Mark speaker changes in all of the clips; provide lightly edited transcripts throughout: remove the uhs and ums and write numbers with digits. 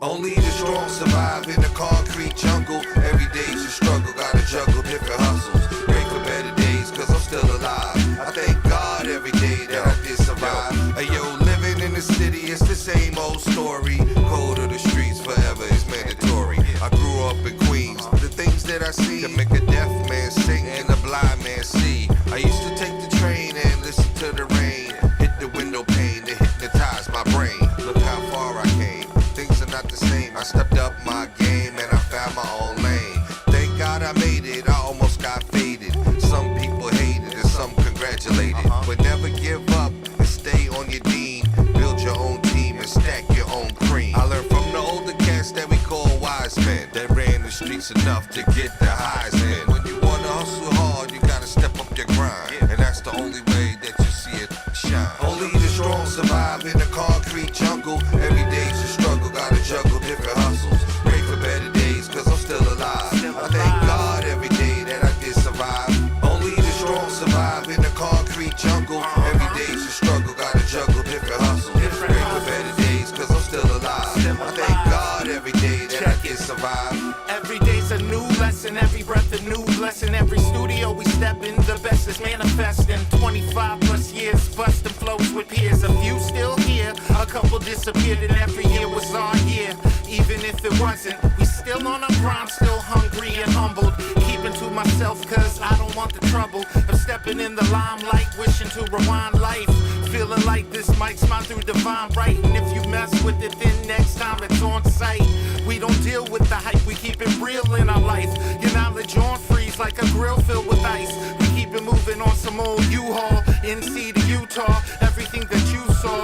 Speaker 1: Only the strong survive in the concrete jungle. Every day's a struggle, gotta juggle different hustles. Pray for better days, cause I'm still alive. I thank God every day that I did survive. Hey yo, living in the city, it's the same old story. Code of the streets forever is mandatory. I grew up in Queens, the things that I see can make a deaf man sing and a blind man see. I used to take the train and listen to the rain, hit the window pane to hypnotize my brain. Look how far I came, things are not the same. I stepped up my game and I found my own lane. Thank God I made it, I almost got faded. Some people hated and some congratulated. But never give up and stay on your dean. Build your own team and stack your own cream. I learned from the older cats that we call wise men, that ran the streets enough to get the highs in. When you wanna hustle hard, you gotta step up your grind, and that's the only way that you see it shine. Only the strong survive in the concrete jungle. Every day's a struggle, gotta juggle different hustles. Pray for better days, cause I'm still alive. I thank God every day that I did survive. Only the strong survive in the concrete jungle. Every day's a struggle, gotta juggle different hustles. Pray for better days, cause I'm still alive. I thank God every day that I did survive.
Speaker 2: Every day's a new lesson, every breath a new blessing. Every studio we step in, the best is manifesting. 25 plus years, busting flows with peers. A few still here, a couple disappeared, and every year was our year. Even if it wasn't, we still on our grind, still hungry and humbled. Keeping to myself, cause I don't want the trouble of stepping in the limelight, wishing to rewind life. Feeling like this might smile through divine right. And if you mess with it, then next time it's on sight. We don't deal with the hype, we keep it real in our life. Your knowledge on freeze like a grill filled with ice. We keep it moving on some old U-Haul, NC to Utah, everything that you saw.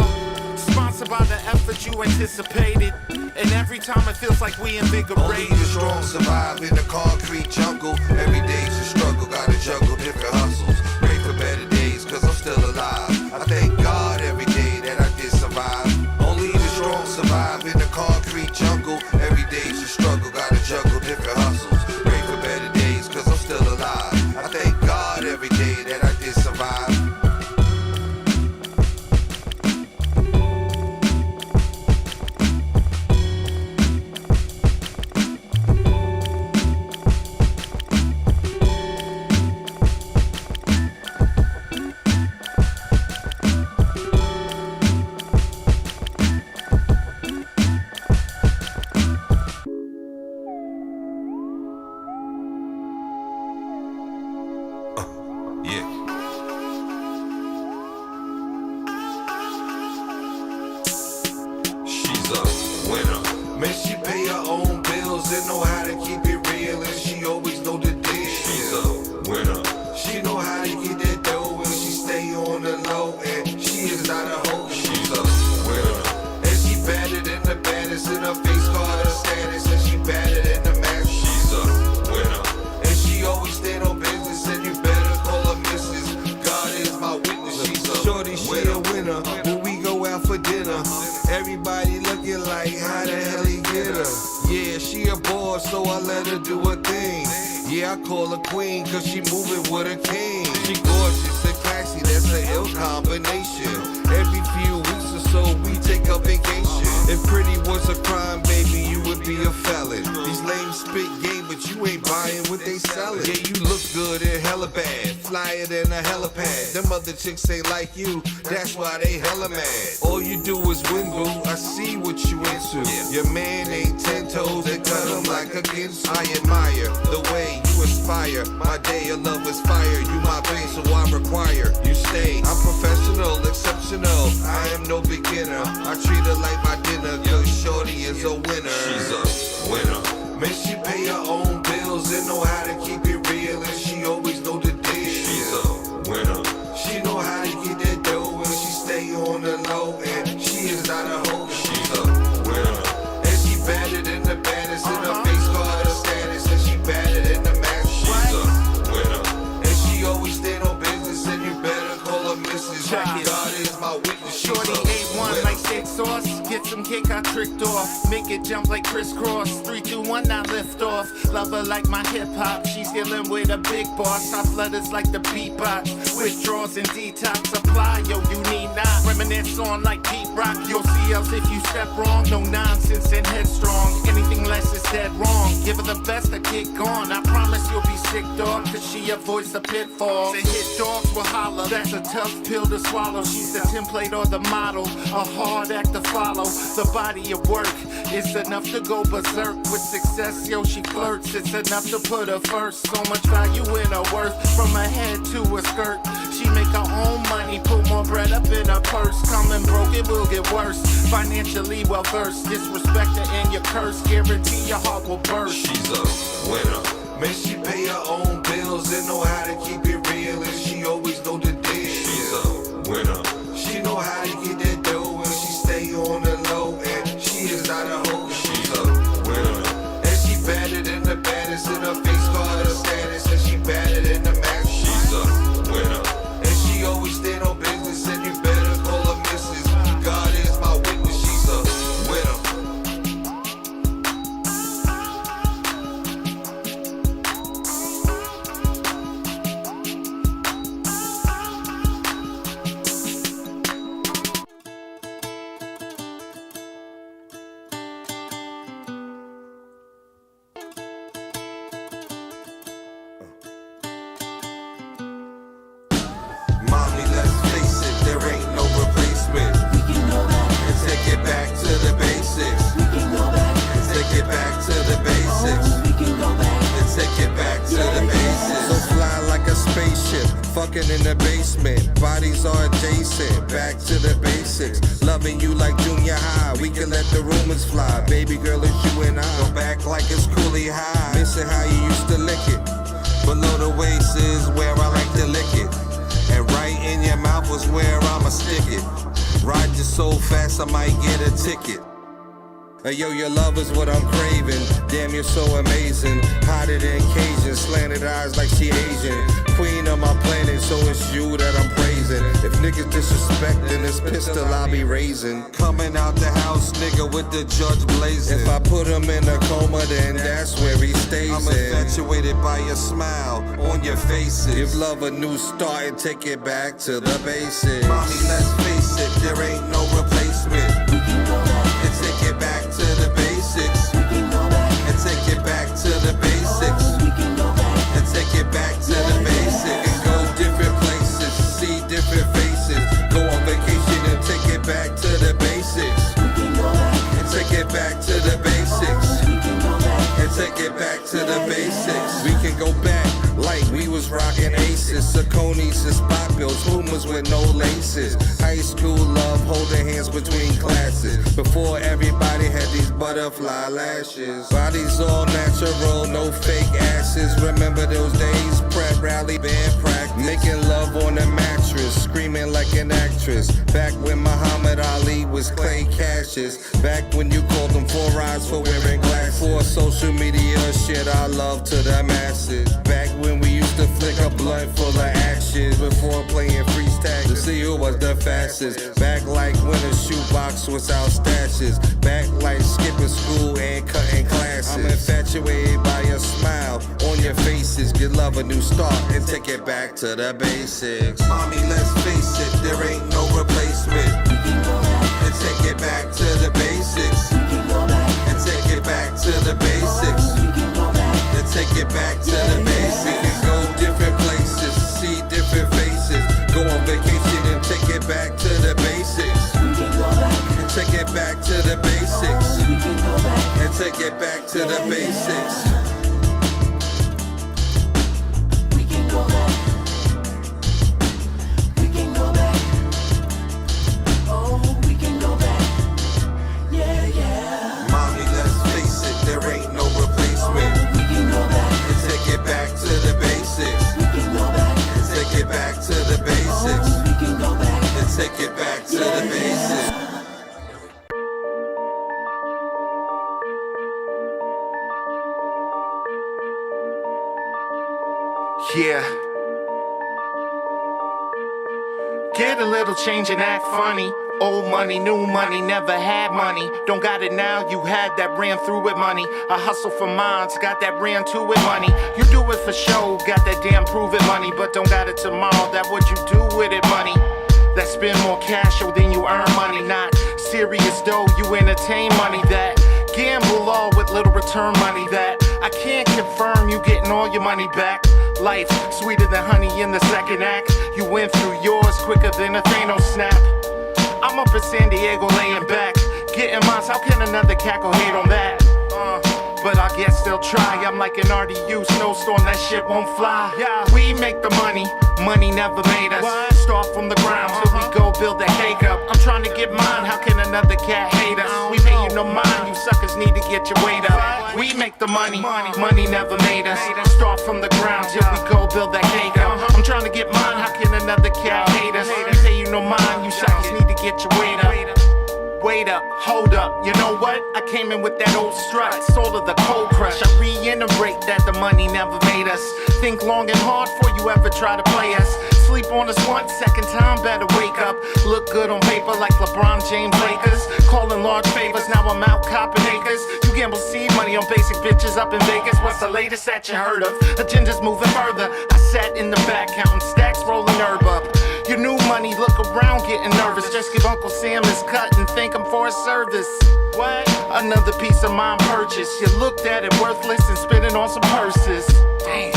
Speaker 2: Sponsored by the effort you anticipated. And every time it feels like we invigorated.
Speaker 1: Only the strong survive in the concrete jungle. Every day's a struggle, gotta juggle different hustles. Pray for better days, cause I'm still alive. I thank God every day that I did survive. Only the strong survive in the concrete jungle. Every day's a struggle, gotta juggle different hustles. Pray for better days, cause I'm still alive. I thank God every day that I did survive. Man, she pay her own bills and know how to keep it real, and she always know the deal. She's a winner. She know how to get that dough, and she stay on the low, and she is not a hoe. She's a winner. And she better than the baddest, in her face card her status, and she better than the max. She's a winner. And she always stand on business, and you better call her missus. God is my witness. She's a shorty, she a winner. When we go out for dinner, everybody looking like, how the hell he get her? Yeah, she a boss, so I let her do her thing. Yeah, I call her queen, cause she moving with a king. She gorgeous and classy, that's an ill combination. Every few weeks or so, we take a vacation. If pretty was a crime, baby, you would be a felon. These lame spit game, but you ain't buying what they sellin'. Yeah, you look good and hella bad, flyer than a helipad. Them other chicks ain't like you, that's why they hella mad. All you do is win, boo, I see what you into. Your man ain't 10 toes, they cut him like a ginsu. I admire the way you inspire. My day of love is fire, you my base, so I require you stay. I'm professional, exceptional, I am no beginner. I treat her like my dinner, cause shorty is a winner. She's a winner. Man, she pay her own bills and know how to keep it real, and she always know the deal. She's a winner. She know how to get that dough, and she stay on the low, and she is not a hoe. She's a winner. And she better than the baddest, in her face card her status, and she better than the max. She's a winner. And she always stand on business, and you better call her missus. God is my witness.
Speaker 2: Shorty A1 like steak sauce. Get some cake, I tricked off. Make it jump like crisscross. 3, 2, 1, now lift off. Love her like my hip hop. She's dealing with a big boss. I flutters like the beatbox. Withdrawals and detox. Apply, yo, you need not. Reminisce that's on like Pete Rock. You'll see else if you step wrong. No nonsense and headstrong. Anything less is dead wrong. Give her the best to kick on. I promise you'll be sick, dog, cause she avoids the pitfalls. And hit dogs will holler. That's a tough pill to swallow. She's the template or the model. A hard act to follow. The body of work is enough to go berserk. With success, yo, she flirts. It's enough to put her first. So much value in her worth. From her head to her skirt. She make her own money. Put more bread up in her purse. Coming broke, it will get worse. Financially well versed. Disrespect her and your curse. Guarantee your heart will burst.
Speaker 1: She's a winner. Man, she pay her own bills and know how to keep it real. And she always know the deal. She's a winner. She know how to get that dough and she stay on the low. And she is not a hoe. She's a winner. And she better than the baddest. In her face card her status. And she better than the max. She's a winner. And she always stand on business. And you better call her missus. God is my witness. She's a winner. Mommy, let's face it, there ain't no replacement.
Speaker 3: We can go back.
Speaker 1: And take it back to the basics.
Speaker 3: We can go back.
Speaker 1: And take it back to the basics.
Speaker 3: Oh, we can go back.
Speaker 1: And take it back to the basics. So fly like a spaceship, fucking in the basement. Bodies are adjacent, back to the basics. Loving you like junior high, we can let the rumors fly. Baby girl, it's you and I. Go back like it's coolie high. Missing how you used to lick it. Below the waist is where I like to lick it. And right in your mouth was where I'ma stick it. Ride you so fast I might get a ticket. Hey, yo, your love is what I'm craving. Damn, you're so amazing. Hotter than Cajun, slanted eyes like she Asian. Queen of my planet, so it's you that I'm praising. If niggas disrespecting this pistol, I'll be raising. Coming out the house, nigga, with the judge blazing. If I put him in a coma, then that's where he stays. I'm infatuated by your smile on your faces. Give love a new start and take it back to the basics. Mommy, let's face it, there ain't no replacement.
Speaker 3: We can go back.
Speaker 1: And take it back to the basics.
Speaker 3: We can go back.
Speaker 1: And take it back to the basics.
Speaker 3: Oh, we can go back.
Speaker 1: And take it back to the basics. And go different places, see different faces. Go on vacation and take it back to the basics.
Speaker 3: We can go back.
Speaker 1: And take it back to the basics.
Speaker 3: Oh, we can go back.
Speaker 1: And take it back to the basics. We can go back like we was rocking aces. Sauconys and spot bills, Pumas with no laces. High school love, holding hands between classes. Before everybody had these butterfly lashes. Bodies all natural, no fake asses. Remember those days, prep rally, band practice. Making love on a mattress, screaming like an actress. Back when Muhammad Ali was Clay Cassius. Back when you called them 4 rides for wearing glasses. For social media shit, I love to the masses. Back when we used to flick a blunt full of ashes. Before playing freeze tag to see who was the fastest. Back like when a shoebox was out stashes. Back like skipping school and cutting classes. I'm infatuated by your smile on your faces. Give love a new start and take it back to the basics. Mommy, let's face it, there ain't no replacement.
Speaker 3: We can go back.
Speaker 1: And take it back to the basics.
Speaker 3: We can go back.
Speaker 1: And take it back to the basics.
Speaker 3: Oh, we can go back.
Speaker 1: And take it back to the basics. And go different places, see different faces. Go on vacation and take it back to the basics.
Speaker 3: We can go back.
Speaker 1: And take it back to the basics.
Speaker 3: Oh, we can go back.
Speaker 1: And take it back to the basics.
Speaker 3: We can go back. We can go back. Oh, we can go back. Yeah, yeah.
Speaker 1: Mommy, let's face it, there ain't no replacement.
Speaker 3: We can go back.
Speaker 1: And take it back to the basics.
Speaker 3: We can go back.
Speaker 1: And take it back to the basics.
Speaker 3: Oh, we can go back.
Speaker 1: And take it back to the basics.
Speaker 2: Yeah. Get a little change and act funny. Old money, new money, never had money. Don't got it now, you had that, ran through with money. I hustle for mines, got that, ran to with money. You do it for show, got that damn prove it money. But don't got it tomorrow, that what you do with it money. that spend more cash than you earn money. Not serious though, you entertain money that gamble all with little return money that I can't confirm you getting all your money back. Life sweeter than honey in the second act. You went through yours quicker than a Thanos snap. I'm up in San Diego laying back, getting mine. How can another cat go hate on that? But I guess they'll try. I'm like an RDU snowstorm, that shit won't fly. Yeah, we make the money, money never made us. Start from the ground till we go build that cake up. I'm trying to get mine, how can another cat hate us? We pay you no mind, you suckers need to get your weight up. We make the money, money never made us. Start from the ground till we go build that cake up. I'm trying to get mine, how can another cat hate us? We pay you no mind, you suckers need to get your weight up. Wait up, hold up, you know what? I came in with that old strut, soul of the cold crush. I reiterate that the money never made us. Think long and hard before you ever try to play us. Sleep on us one second time, better wake up. Look good on paper like LeBron James Lakers. Calling large favors, now I'm out copping acres. You gamble seed money on basic bitches up in Vegas. What's the latest that you heard of? Agenda's moving further. I sat in the back counting stacks, rolling herb up. Your new money, look around getting nervous. Just give Uncle Sam his cut and thank him for his service. What? Another piece of mine purchase. You looked at it worthless and spent it on some purses. Damn.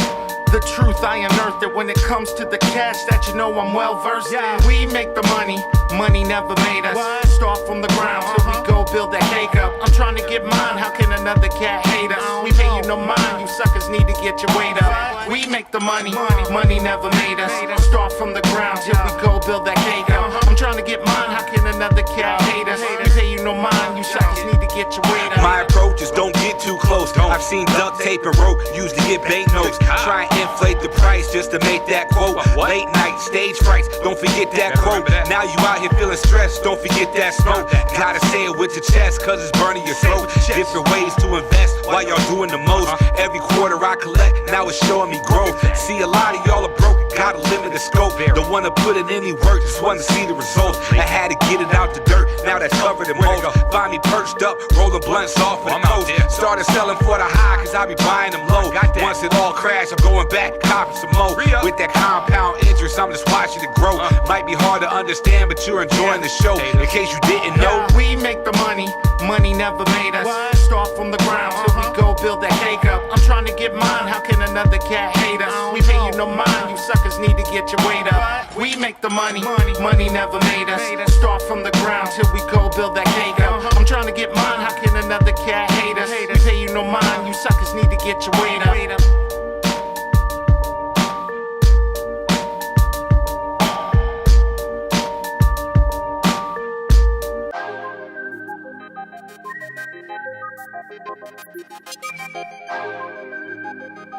Speaker 2: The truth I unearthed it when it comes to the cash that you know I'm well versed in. We make the money, money never made us. Start from the ground till we go build that cake up. I'm trying to get mine, how can another cat hate us? We pay you no mind, you suckers need to get your weight up. We make the money, money never made us. Start from the ground till we go build that cake up. I'm trying to get mine, how can another cat hate us? We pay you no mind, you suckers need to get your weight up.
Speaker 4: My approach is don't get too close. I've seen duct tape and rope used to get banknotes. Try and inflate the price just to make that quote. Late night stage frights, don't forget that quote. Now you out here feeling stressed, don't forget that smoke. Gotta say it with your chest, cause it's burning your throat. Different ways to invest while y'all doing the most. Every quarter I collect, now it's showing me growth. See a lot of y'all are broke, gotta limit the scope. Don't wanna put in any work, just wanna see the results. I had to get it out the dirt, now that's covered in mold. Find me perched up, rolling blunts off with the coast. Started selling for the high, cause I be buying them low. Once it all crashed, I'm going back, copping some more. With that compound interest, I'm just watching it grow. Might be hard to understand, but you're enjoying the show. In case you didn't know,
Speaker 2: we make the money, money never made us. Start from the ground till we go build that cake up. I'm trying to get mine, how can another cat hate us? We pay you no mind, you suckers need to get your weight up. We make the money, money never made us. Start from the ground till we go build that cake up. I'm trying to get mine, how can another cat hate us? We pay you no mind, you suckers need to get your weight up.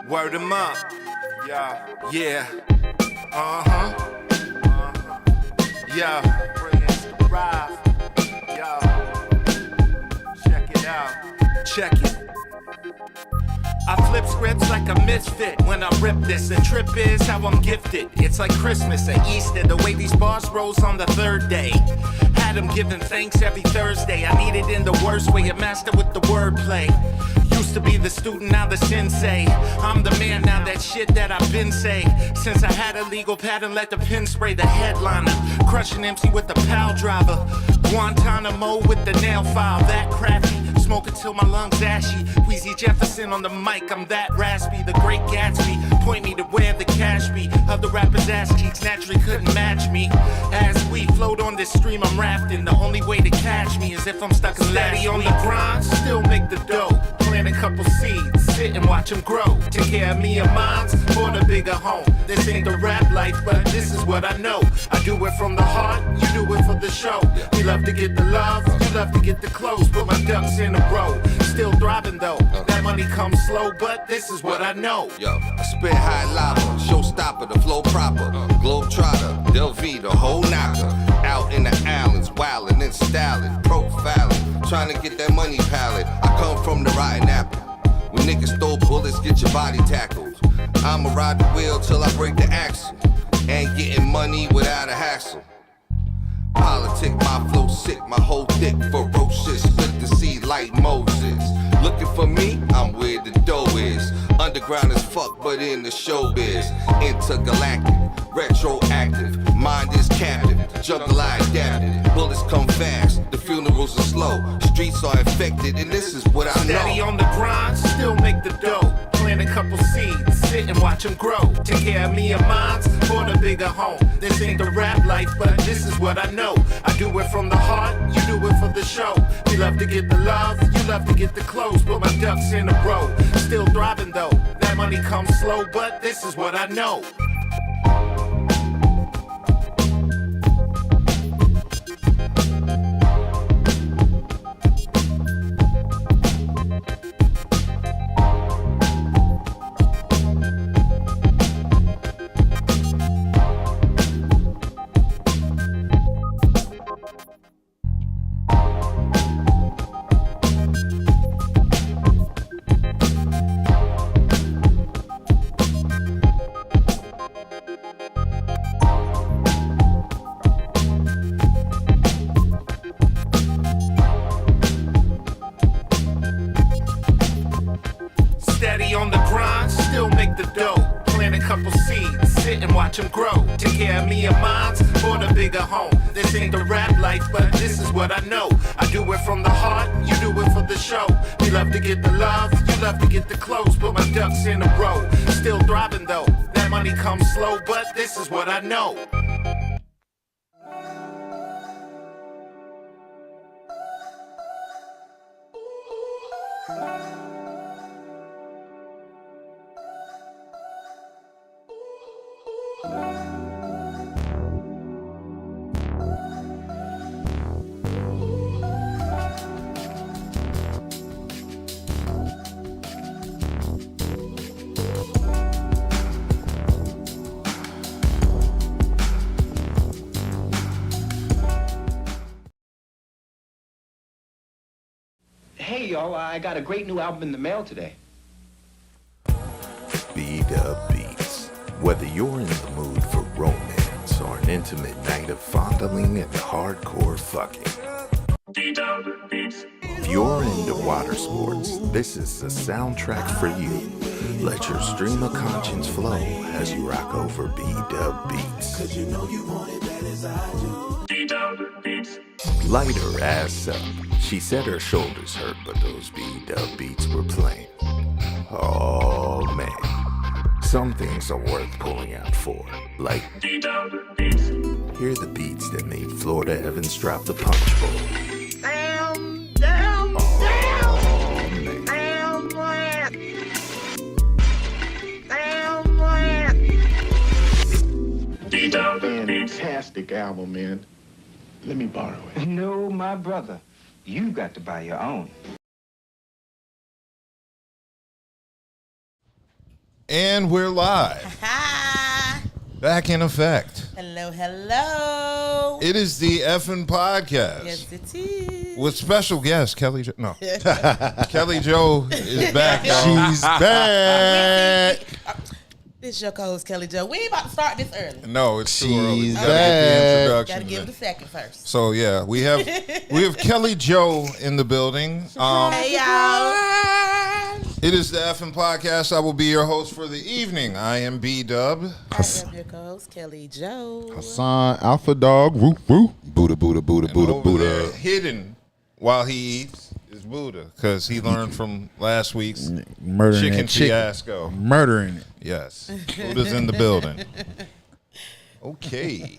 Speaker 2: Word 'em up. Yeah. Yeah. Check it out. Check it. I flip scripts like a misfit when I rip this. The trip is how I'm gifted. It's like Christmas or Easter, the way these bars rose on the third day. Had them giving thanks every Thursday. I need it in the worst way, a master with the wordplay. Used to be the student, now the sensei. I'm the man, now that shit that I've been say. Since I had a legal pattern, let the pen spray the headliner. Crushing MC with the pal driver. Guantanamo with the nail file, that crafty. Smoke until my lungs ashy. Wheezy Jefferson on the mic, I'm that raspy. The great Gatsby, point me to where the cash be. Other rappers' ass cheeks naturally couldn't match me. As we float on this stream, I'm rafting. The only way to catch me is if I'm stuck in steady on the grind. Still make the dough. Plant a couple seeds, sit and watch them grow. Take care of me and mine for the bigger home. This ain't the rap life, but this is what I know. I do it from the heart, you do it for the show. We love to get the love, you love to get the clothes. Put my ducks in a row. Still thriving though, that money comes slow, but this is what I know.
Speaker 1: Yo, I spit high lava, showstopper, the flow proper. Globetrotter, Del V, the whole knocker. Out in the islands, wildin' and styling, profiling. Trying to get that money palette. I come from the rotten apple. When niggas throw bullets, get your body tackled. I'ma ride the wheel till I break the axle. Ain't getting money without a hassle. Politic, my flow sick, my whole dick ferocious. Split the sea like Moses. Looking for me, I'm where the dough is. Underground as fuck, but in the showbiz. Intergalactic, retroactive. Mind is captive, jungle I adapted. Bullets come fast, the funerals are slow. Streets are infected, and this is what I know.
Speaker 2: Steady on the grind, still make the dough. Plant a couple seeds, sit and watch them grow. Take care of me and mine for the bigger home. This ain't the rap life, but this is what I know. I do it from the heart, you do it for the show. We love to get the love, you love to get the clothes. Put my ducks in a row, still thriving though. That money comes slow, but this is what I know. On the grind, still make the dough. Plant a couple seeds, sit and watch them grow. Take care of me and mine for the bigger home. This ain't the rap life, but this is what I know. I do it from the heart, you do it for the show. We love to get the love, you love to get the clothes. Put my ducks in a row, still thriving though. That money comes slow, but this is what I know.
Speaker 5: Hey, y'all, I got a great new album in the mail today.
Speaker 6: B-Dub Beats. Whether you're in the mood for romance or an intimate night of fondling and hardcore fucking.
Speaker 3: B-Dub Beats.
Speaker 6: If you're into water sports, this is the soundtrack for you. Let your stream of conscience flow as you rock over B-Dub Beats.
Speaker 3: Cause you know you want it bad as I do. B-Dub Beats.
Speaker 6: Light her ass up. She said her shoulders hurt, but those B-Dub Beats were playing. Oh man, some things are worth pulling out for, like
Speaker 3: B-Dub Beats.
Speaker 6: Hear the beats that made Florida Evans drop the punch bowl.
Speaker 3: Damn. B-Dub Beats.
Speaker 7: Fantastic album, man. Let me borrow it.
Speaker 5: No, my brother. You got to buy your own.
Speaker 8: And we're live. Back in effect.
Speaker 9: Hello, hello.
Speaker 8: It is the effing podcast.
Speaker 9: Yes, it is.
Speaker 8: With special guest, Kelly Jo. No. Kelly Jo is back, y'all.
Speaker 10: She's back.
Speaker 9: This is your co-host, Kelly Jo. We ain't about to start this early.
Speaker 8: No, it's too early. We
Speaker 10: She's
Speaker 8: gotta get the
Speaker 10: back.
Speaker 8: introduction.
Speaker 9: Gotta give
Speaker 8: in.
Speaker 9: it a second first.
Speaker 8: So yeah, we have Kelly Jo in the building.
Speaker 9: Hey, y'all.
Speaker 8: It is the effing podcast. I will be your host for the evening. I am B-Dub.
Speaker 9: I am your co-host, Kelly Jo.
Speaker 10: Hassan, Alpha Dog, woo woo. Buddha, Buddha, Buddha,
Speaker 8: And
Speaker 10: Buddha,
Speaker 8: over there,
Speaker 10: Buddha.
Speaker 8: hidden while he eats is Buddha, because he learned from last week's
Speaker 10: Murdering
Speaker 8: chicken
Speaker 10: that chicken.
Speaker 8: fiasco.
Speaker 10: Murdering it.
Speaker 8: Yes, Buddha's in the building. Okay.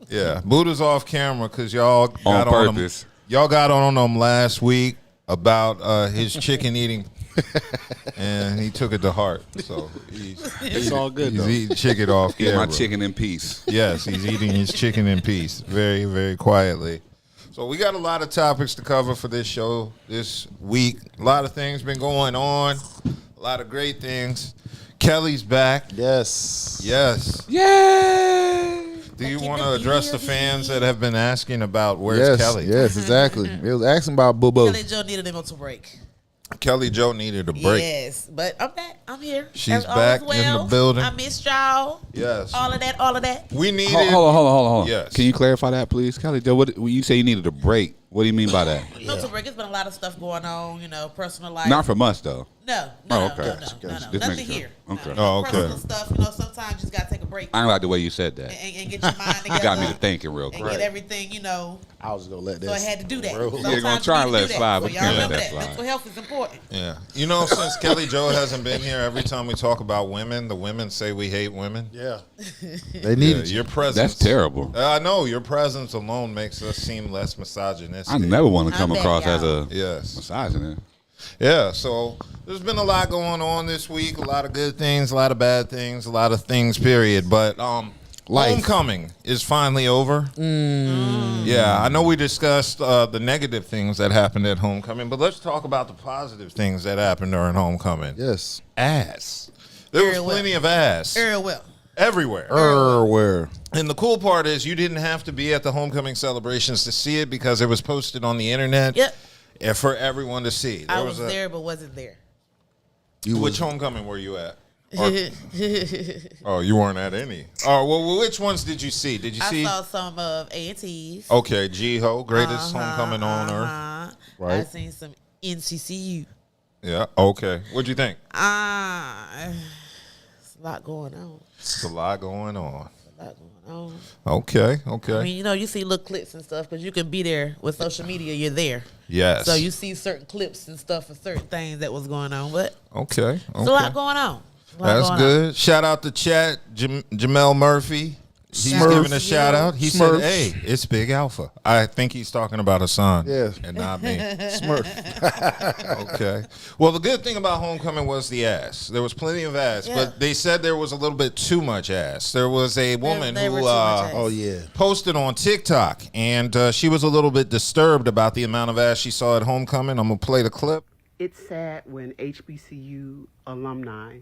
Speaker 8: Yeah, Buddha's off camera because y'all got on
Speaker 11: purpose.
Speaker 8: him. Y'all got on him last week about his chicken eating, and he took it to heart. So
Speaker 10: It's all good,
Speaker 8: he's
Speaker 10: though.
Speaker 8: eating chicken off
Speaker 11: Eat
Speaker 8: camera.
Speaker 11: my chicken in peace.
Speaker 8: Yes, he's eating his chicken in peace, very, very quietly. So we got a lot of topics to cover for this show this week. A lot of things been going on. A lot of great things. Kelly's back.
Speaker 10: Yes.
Speaker 8: Yes.
Speaker 11: Yay!
Speaker 8: Do you want to address the fans that have been asking about where's Kelly?
Speaker 10: Yes, exactly. It was asking about Boo Boo.
Speaker 9: Kelly Jo needed a mental break.
Speaker 8: Kelly Jo needed a break.
Speaker 9: Yes, but I'm back. I'm here.
Speaker 8: She's
Speaker 9: All
Speaker 8: back
Speaker 9: is well.
Speaker 8: in the building.
Speaker 9: I missed y'all.
Speaker 8: Yes.
Speaker 9: All of that.
Speaker 8: We needed.
Speaker 11: Hold on.
Speaker 8: Yes.
Speaker 11: Can you clarify that, please, Kelly? What you say you needed a break?
Speaker 10: What do you mean by that?
Speaker 9: No, Break. It's been a lot of stuff going on, personal life.
Speaker 10: Not from us though.
Speaker 9: No,
Speaker 10: okay.
Speaker 9: no.
Speaker 10: Just
Speaker 9: Nothing
Speaker 10: making sure.
Speaker 9: here.
Speaker 10: Okay.
Speaker 9: No.
Speaker 8: Oh, okay.
Speaker 9: Personal stuff, sometimes you just got to take a break.
Speaker 10: I don't like the way you said that.
Speaker 9: And get your mind together.
Speaker 10: You got me to thinking real
Speaker 9: and
Speaker 10: quick.
Speaker 9: get everything,
Speaker 7: I was gonna let that.
Speaker 9: So I had to do that.
Speaker 7: roll.
Speaker 10: You're gonna try and let it slide, but
Speaker 9: So
Speaker 10: you
Speaker 9: y'all
Speaker 10: can't let
Speaker 9: remember
Speaker 10: that
Speaker 9: that.
Speaker 10: slide.
Speaker 9: Mental health is important.
Speaker 8: Yeah. Since Kelly Jo hasn't been here, every time we talk about women, the women say we hate women.
Speaker 7: Yeah.
Speaker 10: They need
Speaker 8: your presence.
Speaker 10: That's terrible.
Speaker 8: I know your presence alone makes us seem less misogynistic.
Speaker 10: I never want to come across as a
Speaker 8: yes
Speaker 10: misogynist.
Speaker 8: Yeah, so there's been a lot going on this week, a lot of good things, a lot of bad things, a lot of things, period. But homecoming is finally over. Yeah, I know we discussed the negative things that happened at homecoming, but let's talk about the positive things that happened during homecoming.
Speaker 10: Yes.
Speaker 8: Ass. There was plenty of ass. Everywhere. And the cool part is you didn't have to be at the homecoming celebrations to see it because it was posted on the internet.
Speaker 9: Yep.
Speaker 8: And for everyone to see.
Speaker 9: I was there, but wasn't there.
Speaker 8: Which homecoming were you at? Oh, you weren't at any. Oh, well, which ones did you see? Did you see?
Speaker 9: I saw some of A&T's.
Speaker 8: Okay, G-Ho, greatest homecoming on earth.
Speaker 9: Right. I seen some NCCU.
Speaker 8: Yeah, okay. What'd you think?
Speaker 9: It's a lot going on.
Speaker 8: It's a lot going on.
Speaker 9: Oh.
Speaker 8: Okay.
Speaker 9: I mean, you see little clips and stuff because you can be there with social media. You're there.
Speaker 8: Yes.
Speaker 9: So you see certain clips and stuff for certain things that was going on. But
Speaker 8: okay.
Speaker 9: It's a lot going on.
Speaker 8: That's good. Shout out to chat, Jamel Murphy. He's giving a shout out. He said, "Hey, it's Big Alpha." I think he's talking about Hassan, and not me. Smurf. Okay. Well, the good thing about homecoming was the ass. There was plenty of ass, but they said there was a little bit too much ass. There was a woman who posted on TikTok, and she was a little bit disturbed about the amount of ass she saw at homecoming. I'm gonna play the clip.
Speaker 12: It's sad when HBCU alumni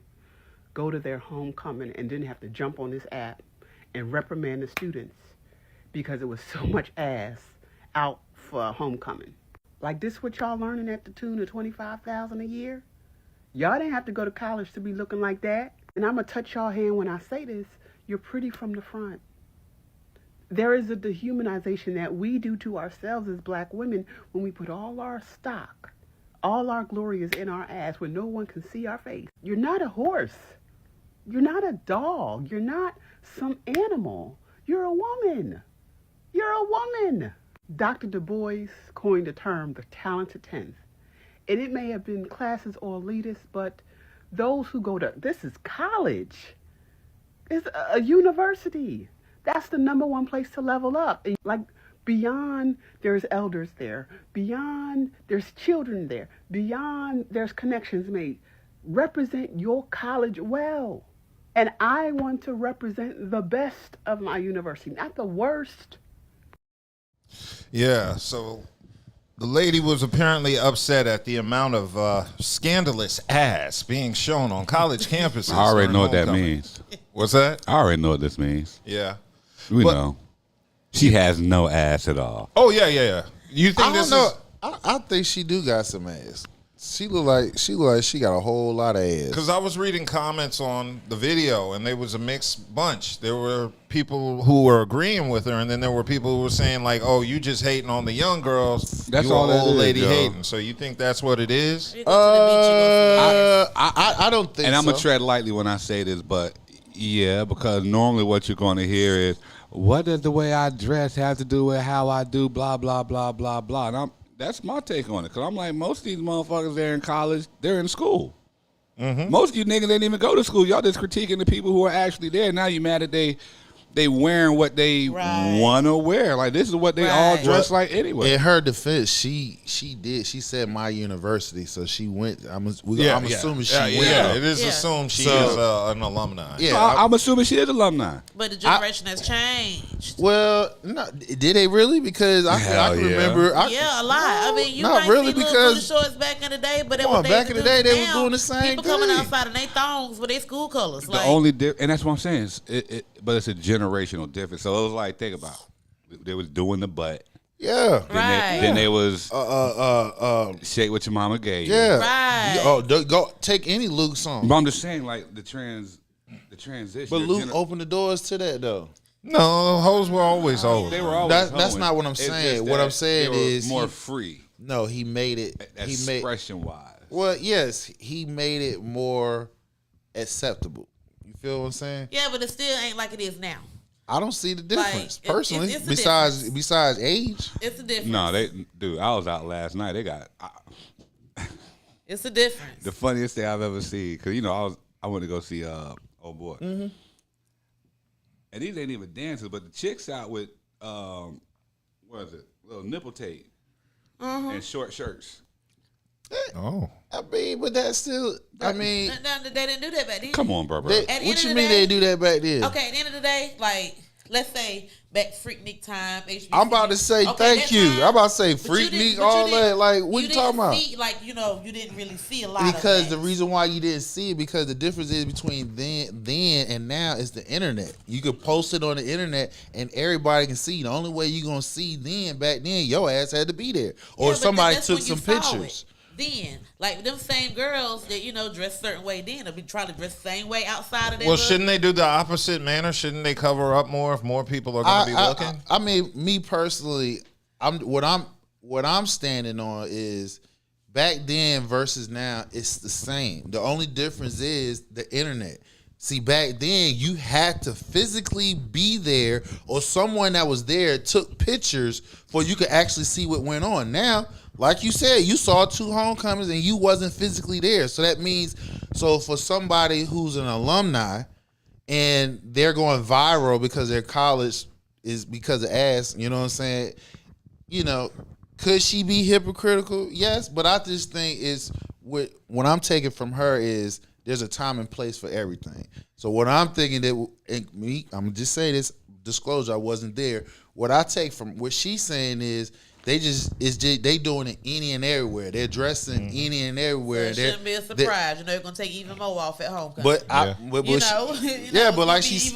Speaker 12: go to their homecoming and then have to jump on this app and reprimand the students because it was so much ass out for homecoming. Like this what y'all learning at the tune of $25,000 a year? Y'all didn't have to go to college to be looking like that. And I'm going to touch y'all hand when I say this. You're pretty from the front. There is a dehumanization that we do to ourselves as black women when we put all our stock, all our glory is in our ass when no one can see our face. You're not a horse. You're not a dog. You're not some animal. You're a woman. You're a woman. Dr. Du Bois coined the term the talented 10th. And it may have been classes or elitists, but those who go to, this is college. It's a university. That's the number one place to level up. And like beyond, there's elders there. Beyond, there's children there. Beyond, there's connections made. Represent your college well. And I want to represent the best of my university, not the worst.
Speaker 8: Yeah, so the lady was apparently upset at the amount of scandalous ass being shown on college campuses.
Speaker 10: I already know what that
Speaker 8: homecoming.
Speaker 10: means.
Speaker 8: What's that?
Speaker 10: I already know what this means.
Speaker 8: Yeah.
Speaker 10: We know. She has no ass at all.
Speaker 8: Oh, yeah. You think
Speaker 11: I don't know. I think she do got some ass. She look like she got a whole lot of ass.
Speaker 8: Because I was reading comments on the video, and there was a mixed bunch. There were people who were agreeing with her, and then there were people who were saying, like, oh, you just hating on the young girls.
Speaker 10: That's
Speaker 8: you
Speaker 10: all that
Speaker 8: old
Speaker 10: is,
Speaker 8: lady
Speaker 10: yo.
Speaker 8: hating. So you think that's what it is?
Speaker 11: I don't think
Speaker 10: and
Speaker 11: so.
Speaker 10: I'm going to tread lightly when I say this, but yeah, because normally what you're going to hear is, what does the way I dress have to do with how I do blah, blah, blah, blah, blah. And that's my take on it, because I'm like, most of these motherfuckers, they're in college, they're in school. Mm-hmm. Most of you niggas didn't even go to school. Y'all just critiquing the people who are actually there. Now you mad that they wearing what they want to wear. Like, this is what they all dress like anyway.
Speaker 11: In her defense, she said my university, so she went. I'm assuming she went.
Speaker 8: Yeah, it is assumed she is an alumni.
Speaker 11: Yeah,
Speaker 10: I'm assuming she is alumni.
Speaker 9: But the generation has changed.
Speaker 11: Well, no, did they really? Because I can remember.
Speaker 9: A lot. I mean, you
Speaker 11: not
Speaker 9: might
Speaker 11: really,
Speaker 9: see little
Speaker 11: because
Speaker 9: booty shorts back in the day, but
Speaker 11: back in the day they were doing the same
Speaker 9: people coming
Speaker 11: thing.
Speaker 9: outside in their thongs with their school colors.
Speaker 10: The only and that's what I'm saying. But it's a generational difference. So it was like, think about it. They was doing the butt.
Speaker 11: Yeah.
Speaker 10: Then they was shake what your mama gave you.
Speaker 11: Yeah.
Speaker 9: Right.
Speaker 11: Go take any Luke song.
Speaker 10: But I'm just saying, like, the transition.
Speaker 11: But Luke opened the doors to that though.
Speaker 8: No, hoes were always hoes.
Speaker 10: They were always.
Speaker 11: That's not what I'm saying. What I'm saying is
Speaker 10: more free.
Speaker 11: No, he made it.
Speaker 10: Expression wise.
Speaker 11: Well, yes, he made it more acceptable. You feel what I'm saying?
Speaker 9: Yeah, but it still ain't like it is now.
Speaker 11: I don't see the difference
Speaker 9: Like,
Speaker 11: personally.
Speaker 9: it's a
Speaker 11: besides age,
Speaker 9: it's a difference.
Speaker 10: No, I was out last night. They got.
Speaker 9: It's a difference.
Speaker 10: The funniest thing I've ever seen, because I went to go see Oh Boy, and these ain't even dancers, but the chicks out with what is it, little nipple tape and short shirts.
Speaker 8: Oh,
Speaker 11: I mean, but that's still. I mean,
Speaker 9: they didn't do that back then.
Speaker 10: Come on, bro.
Speaker 11: What you mean they do that back then?
Speaker 9: Okay, at the end of the day, like let's say back Freaknik time, HBCU.
Speaker 11: I'm about to say thank you. I'm about to say Freaknik, all that. Like, what you talking about?
Speaker 9: Like, you didn't really see a lot
Speaker 11: because
Speaker 9: of
Speaker 11: the reason why you didn't see it, because the difference is between then and now is the internet. You could post it on the internet and everybody can see. The only way you gonna see back then, your ass had to be there, or somebody took some pictures.
Speaker 9: Then, like them same girls that dress a certain way, then they'll be trying to dress the same way outside of their
Speaker 8: well, shouldn't they do the opposite manner? Shouldn't they cover up more if more people are going to be looking?
Speaker 11: I mean, me personally, what I'm standing on is back then versus now. It's the same. The only difference is the internet. See, back then you had to physically be there, or someone that was there took pictures for you could actually see what went on. Now, like you said, you saw 2 homecomings and you wasn't physically there. So that means, for somebody who's an alumni and they're going viral because their college is because of ass, you know what I'm saying? Could she be hypocritical? Yes, but I just think what I'm taking from her is there's a time and place for everything. So what I'm thinking I'm gonna just say this, disclosure, I wasn't there. What I take from what she's saying is they doing it any and everywhere. They're dressing any and everywhere.
Speaker 9: So it shouldn't be a surprise. You're going to take even more off at home.
Speaker 11: But like
Speaker 9: even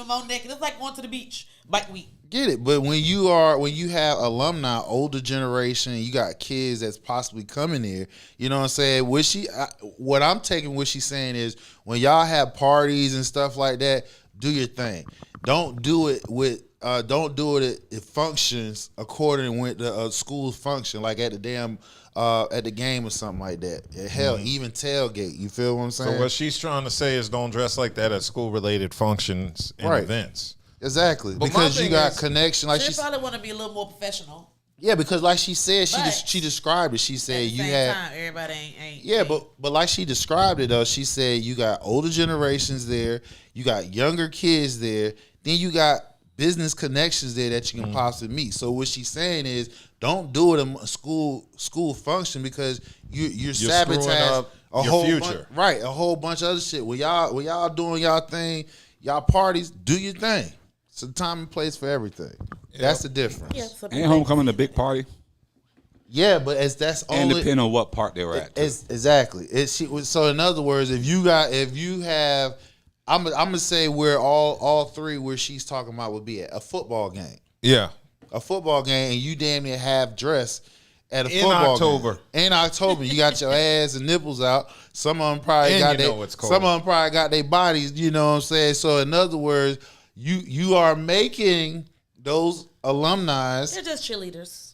Speaker 9: more naked. It's like going to the beach bike week.
Speaker 11: Get it, but when you have alumni, older generation, you got kids that's possibly coming here. You know what I'm saying? What I'm taking, what she's saying is, when y'all have parties and stuff like that, do your thing. Don't do it at functions according with the school function, like at the damn at the game or something like that. Hell, even tailgate. You feel what I'm saying?
Speaker 8: So what she's trying to say is, don't dress like that at school-related functions and events.
Speaker 11: Exactly,
Speaker 8: but
Speaker 11: because you got connection. Like
Speaker 9: she probably want to be a little more professional.
Speaker 11: Yeah, because like she said, she described it. She said you had
Speaker 9: time, everybody ain't.
Speaker 11: Yeah, but like she described it though, she said you got older generations there, you got younger kids there, then you got business connections there that you can possibly meet. So what she's saying is, don't do it at a school function, because you're sabotaging a whole future. A whole bunch of other shit. When y'all doing y'all thing, y'all parties, do your thing. It's a time and place for everything. Yep. That's the difference.
Speaker 9: Yeah,
Speaker 10: ain't homecoming a big party?
Speaker 11: Yeah, but that's only,
Speaker 10: and depending on what part they were at.
Speaker 11: Exactly. So in other words, if you have, I'm gonna say where all three where she's talking about would be at a football game.
Speaker 8: Yeah,
Speaker 11: a football game, and you damn near half dressed at a football game. In October, you got your ass and nipples out. Some of them probably got their bodies. You know what I'm saying? So in other words, you are making those alumni.
Speaker 9: They're just cheerleaders.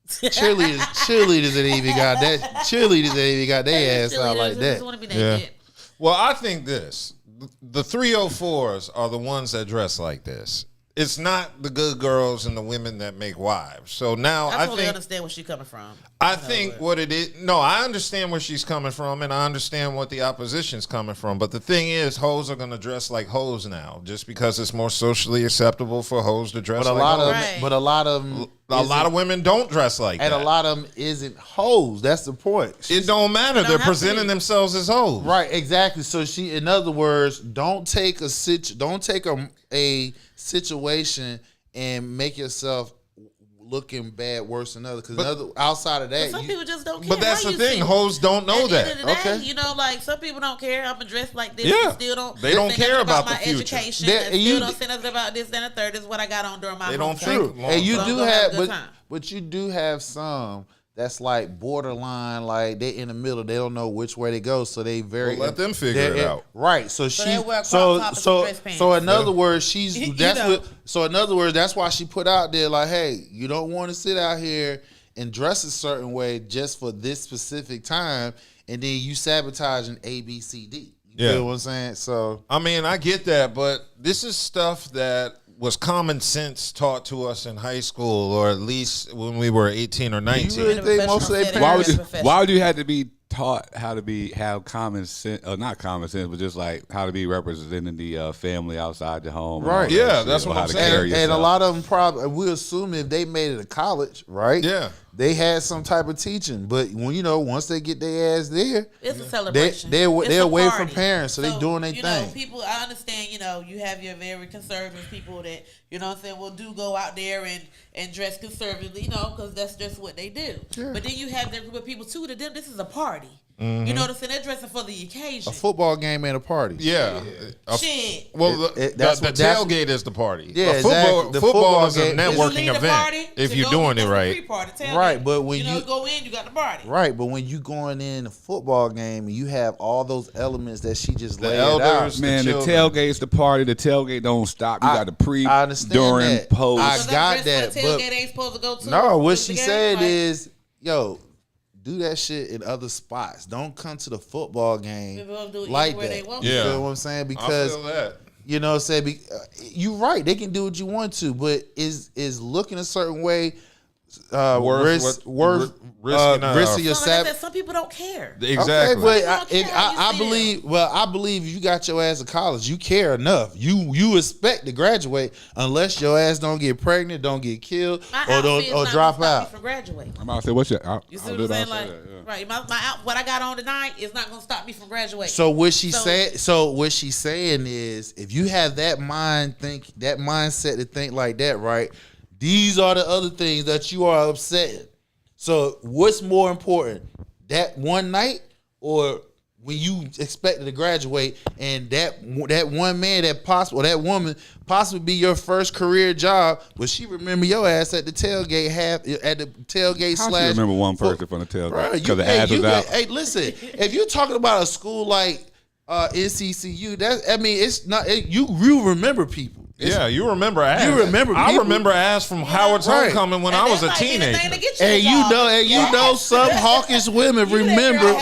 Speaker 11: Cheerleaders that even got that. Cheerleaders that even got their ass out like that.
Speaker 9: Just want to be naked.
Speaker 8: Well, I think the 304s are the ones that dress like this. It's not the good girls and the women that make wives. So now I
Speaker 9: totally understand where she's coming from.
Speaker 8: I think what it is. No, I understand where she's coming from, and I understand what the opposition's coming from. But the thing is, hoes are going to dress like hoes now, just because it's more socially acceptable for hoes to dress like hoes.
Speaker 11: But a lot of
Speaker 8: women don't dress like that.
Speaker 11: And a lot of them isn't hoes. That's the point.
Speaker 8: It don't matter. They're presenting themselves as hoes.
Speaker 11: Right, exactly. So in other words, don't take a situation and make yourself looking bad worse than others. Because outside of that,
Speaker 9: some people just don't care.
Speaker 8: But that's the thing. Hoes don't know that.
Speaker 9: At the end of the day, like some people don't care. I'm dressed like this.
Speaker 8: Yeah.
Speaker 9: Still don't.
Speaker 8: They don't care about
Speaker 9: my
Speaker 8: the future.
Speaker 9: Education. Still don't say nothing about this and the third. This is what I got on during my.
Speaker 8: They don't
Speaker 11: think. And you do have, but you do have some that's like borderline, like they in the middle. They don't know which way to go, so they very
Speaker 8: let them figure it out.
Speaker 11: Right. So
Speaker 9: they
Speaker 11: she
Speaker 9: wear crop tops and dress pants.
Speaker 11: so in other words, she's
Speaker 9: You
Speaker 11: that's
Speaker 9: know.
Speaker 11: what. So in other words, that's why she put out there like, hey, you don't want to sit out here and dress a certain way just for this specific time, and then you sabotaging A, B, C, D. You feel what I'm saying? So
Speaker 8: I mean, I get that, but this is stuff that was common sense taught to us in high school, or at least when we were 18 or 19.
Speaker 11: you really think most of their parents?
Speaker 10: Why would you have to be taught how to have common sense, not common sense, but just like how to be representing the family outside the home?
Speaker 11: Right.
Speaker 8: Yeah, that's what I'm saying.
Speaker 11: And a lot of them probably, we assume if they made it to college, right?
Speaker 8: Yeah.
Speaker 11: They had some type of teaching, but when once they get their ass there,
Speaker 9: It's a celebration.
Speaker 11: they're
Speaker 9: It's a
Speaker 11: away from
Speaker 9: party.
Speaker 11: parents, so they doing their thing.
Speaker 9: People, I understand, you have your very conservative people that, will do go out there and dress conservatively, because that's just what they do.
Speaker 11: Sure.
Speaker 9: But then you have that group of people, too, that them, this is a party.
Speaker 11: Mhm.
Speaker 9: You know what I'm saying? They're dressing for the occasion.
Speaker 11: A football game ain't a party.
Speaker 8: Yeah.
Speaker 9: Shit.
Speaker 8: Well, the tailgate is the party.
Speaker 11: Yeah,
Speaker 8: football,
Speaker 11: exactly. The
Speaker 8: football is a
Speaker 11: game is-
Speaker 8: networking
Speaker 9: You leave the
Speaker 8: event
Speaker 9: party
Speaker 8: if
Speaker 9: to
Speaker 8: you're
Speaker 9: go
Speaker 8: doing
Speaker 9: to
Speaker 8: it
Speaker 9: the
Speaker 8: right.
Speaker 9: pre-party, tailgate.
Speaker 11: Right, but when you
Speaker 9: go in, you got the party.
Speaker 11: Right, but when you going in a football game and you have all those elements that she just laid
Speaker 8: elders,
Speaker 11: out,
Speaker 10: Man, the tailgate's the party. The tailgate don't stop. You got the pre,
Speaker 11: I understand
Speaker 10: during,
Speaker 11: that.
Speaker 10: post.
Speaker 11: I got that,
Speaker 9: The
Speaker 11: but
Speaker 9: tailgate ain't supposed to go to.
Speaker 11: no, what
Speaker 9: to
Speaker 11: she
Speaker 9: the game,
Speaker 11: said
Speaker 9: like,
Speaker 11: is, yo, do that shit in other spots. Don't come to the football game
Speaker 9: People gonna do it
Speaker 11: like
Speaker 9: anywhere
Speaker 11: that.
Speaker 9: they want
Speaker 11: You
Speaker 8: to.
Speaker 11: feel what I'm saying? Because
Speaker 8: I feel that.
Speaker 11: you know, you're right. They can do what you want to, but is looking a certain way risking your
Speaker 9: some people don't care.
Speaker 8: Exactly.
Speaker 11: Okay, but I believe. Well, I believe you got your ass to college. You care enough. You expect to graduate unless your ass don't get pregnant, don't get killed, or drop out.
Speaker 9: From graduating.
Speaker 10: I'm about to say, what's your?
Speaker 9: You see what I'm saying? Like, right? What I got on tonight is not gonna stop me from graduating.
Speaker 11: So what she said. So what she's saying is, if you have that mindset to think like that, right? These are the other things that you are upsetting. So what's more important, that one night or when you expected to graduate and that one man that woman possibly be your first career job, but she remember your ass at the tailgate
Speaker 10: How she remember one person from the tailgate because the ass was out.
Speaker 11: Hey, listen, if you're talking about a school like NCCU, it's not you remember people.
Speaker 8: Yeah, you remember ass.
Speaker 11: You remember
Speaker 8: I
Speaker 11: people.
Speaker 8: remember ass from Howard's Homecoming when I was a teenager.
Speaker 11: And you know some hawkish women remember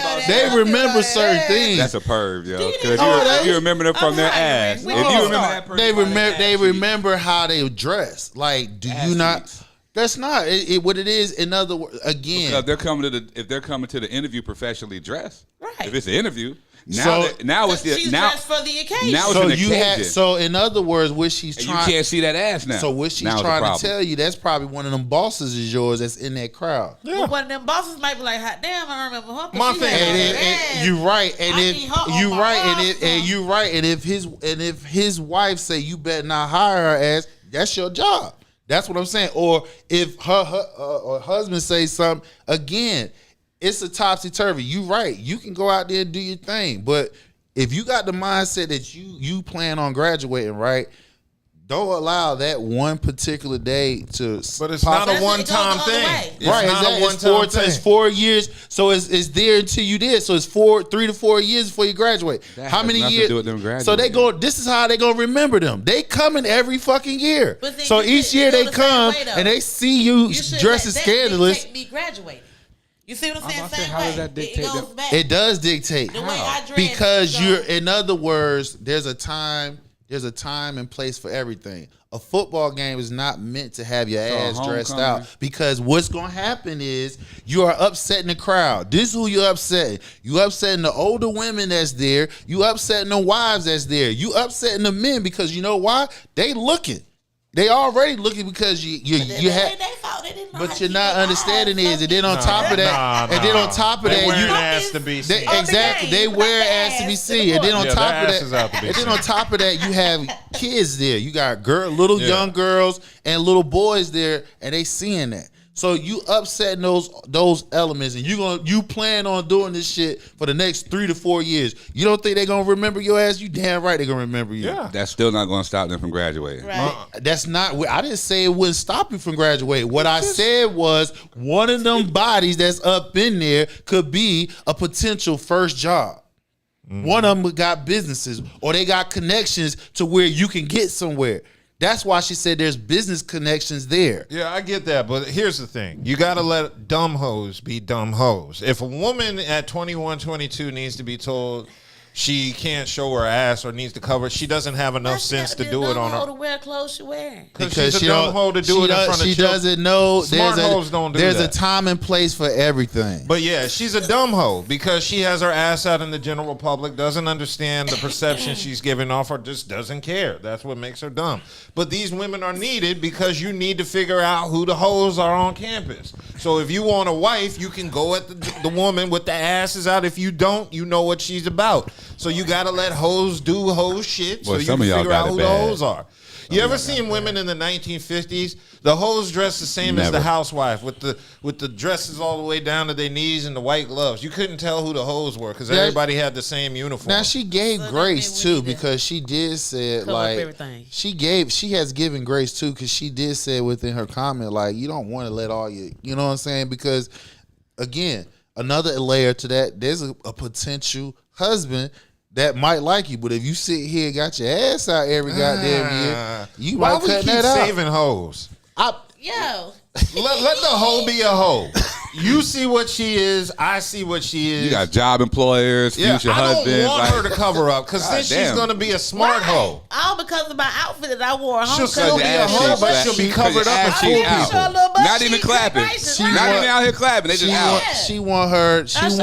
Speaker 11: certain things.
Speaker 10: That's a perv, yo. Because you remember them from their ass. If you remember that person,
Speaker 11: they remember how they dress. Like, do you not? That's not what it is. In other words, again,
Speaker 10: because if they're coming to the interview professionally dressed,
Speaker 9: right?
Speaker 10: If it's an interview.
Speaker 9: She's dressed for the occasion.
Speaker 10: Now it's an occasion.
Speaker 11: So in other words, what she's trying,
Speaker 10: you can't see that ass now.
Speaker 11: So what she's trying to tell you, that's probably one of them bosses is yours that's in that crowd.
Speaker 9: Yeah. But one of them bosses might be like, "Hot damn, I remember her."
Speaker 11: My thing, and you're right, and if his wife say you better not hire her ass, that's your job. That's what I'm saying. Or if her husband says something again. It's a topsy-turvy. You right. You can go out there and do your thing. But if you got the mindset that you plan on graduating, right, don't allow that one particular day to.
Speaker 8: But it's not a one-time thing.
Speaker 11: It's right. Not a one-time thing. It's 4 years. So it's there until you did. So it's 3 to 4 years before you graduate.
Speaker 10: That
Speaker 11: how many
Speaker 10: has
Speaker 11: years?
Speaker 10: To do with them graduating.
Speaker 11: So they go. This is how they gonna remember them. They coming every fucking year. So each year they come and they see you dressing scandalous.
Speaker 9: That me graduating. You see what I'm saying?
Speaker 10: Say, how does that dictate?
Speaker 11: It does dictate.
Speaker 9: The way I dress,
Speaker 11: because you're. In other words, there's a time and place for everything. A football game is not meant to have your ass dressed out, because what's going to happen is you are upsetting the crowd. This is who you're upsetting. You upsetting the older women that's there. You upsetting the wives that's there. You upsetting the men because you know why? They looking. They already looking because you have. But you're not understanding is, and then on top of that, and then on top of that,
Speaker 8: you ass to be seen.
Speaker 11: Exactly, they wear ass to be seen, and then on top of that, you have kids there. You got little young girls and little boys there, and they seeing that. So you upsetting those elements, and you plan on doing this shit for the next 3 to 4 years. You don't think they're gonna remember your ass? You damn right they're gonna remember you.
Speaker 8: Yeah.
Speaker 10: That's still not going to stop them from graduating.
Speaker 9: Right.
Speaker 11: That's not. I didn't say it wouldn't stop you from graduating. What I said was one of them bodies that's up in there could be a potential first job. One of them got businesses or they got connections to where you can get somewhere. That's why she said there's business connections there.
Speaker 8: Yeah, I get that, but here's the thing. You got to let dumb hoes be dumb hoes. If a woman at 21, 22 needs to be told she can't show her ass or needs to cover, she doesn't have enough sense to do it on her.
Speaker 9: To wear clothes she wearing.
Speaker 8: Because she's a dumb hoe to do it in front of children.
Speaker 11: She doesn't know
Speaker 8: Smart hoes don't do
Speaker 11: there's
Speaker 8: that.
Speaker 11: a time and place for everything.
Speaker 8: But yeah, she's a dumb hoe because she has her ass out in the general public, doesn't understand the perception she's giving off, or just doesn't care. That's what makes her dumb. But these women are needed because you need to figure out who the hoes are on campus. So if you want a wife, you can go at the woman with the asses out. If you don't, you know what she's about. So you got to let hoes do hoe shit so you can figure out who the hoes are. You ever seen women in the 1950s? The hoes dressed the same as the housewife with the dresses all the way down to their knees and the white gloves. You couldn't tell who the hoes were because everybody had the same uniform.
Speaker 11: Now she gave grace too because she did say like she has given grace too because she did say within her comment like you don't want to let all you know what I'm saying, because again another layer to that, there's a potential husband that might like you, but if you sit here and got your ass out every goddamn year, you might cut that out.
Speaker 8: Saving hoes?
Speaker 9: Yo.
Speaker 8: Let the hoe be a hoe. You see what she is. I see what she is.
Speaker 10: You got job employers, future husbands.
Speaker 8: I don't want her to cover up because then she's going to be a smart hoe.
Speaker 9: All because of my outfit that I wore home.
Speaker 8: She'll still be a hoe, but she'll be covered up and fool people.
Speaker 10: Not even clapping. Not even out here clapping. They just out.
Speaker 11: She want her. Listen,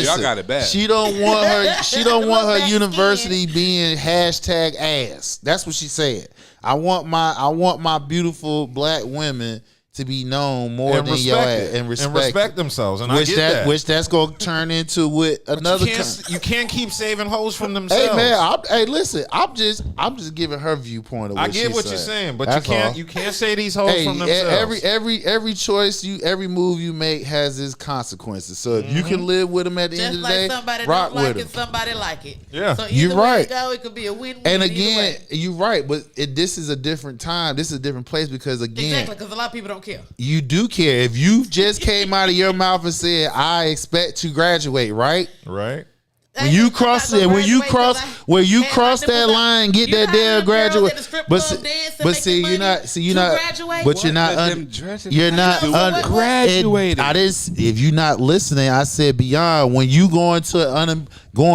Speaker 10: y'all got it bad.
Speaker 11: She don't want her. She don't want her university being hashtag ass. That's what she said. I want my beautiful black women to be known more than your ass and
Speaker 8: respect themselves. And I get that.
Speaker 11: Which that's gonna turn into with another.
Speaker 8: You can't keep saving hoes from themselves.
Speaker 11: Hey man, listen. I'm just giving her viewpoint of what
Speaker 8: I get what you're saying, but you can't say these hoes from themselves.
Speaker 11: Every choice every move you make has its consequences. So if you can live with them at the end of the day,
Speaker 9: somebody
Speaker 11: rock
Speaker 9: don't like
Speaker 11: with
Speaker 9: it,
Speaker 11: them.
Speaker 9: somebody like it.
Speaker 8: Yeah,
Speaker 9: so
Speaker 11: you're right.
Speaker 9: It could be a win-win.
Speaker 11: And again, you're right, but this is a different time. This is a different place because again,
Speaker 9: exactly, because a lot of people don't care.
Speaker 11: You do care. If you just came out of your mouth and said, "I expect to graduate," right?
Speaker 8: Right.
Speaker 11: When you cross that line, get that damn graduate. But you're not graduated. If you're not listening, I said beyond. When you going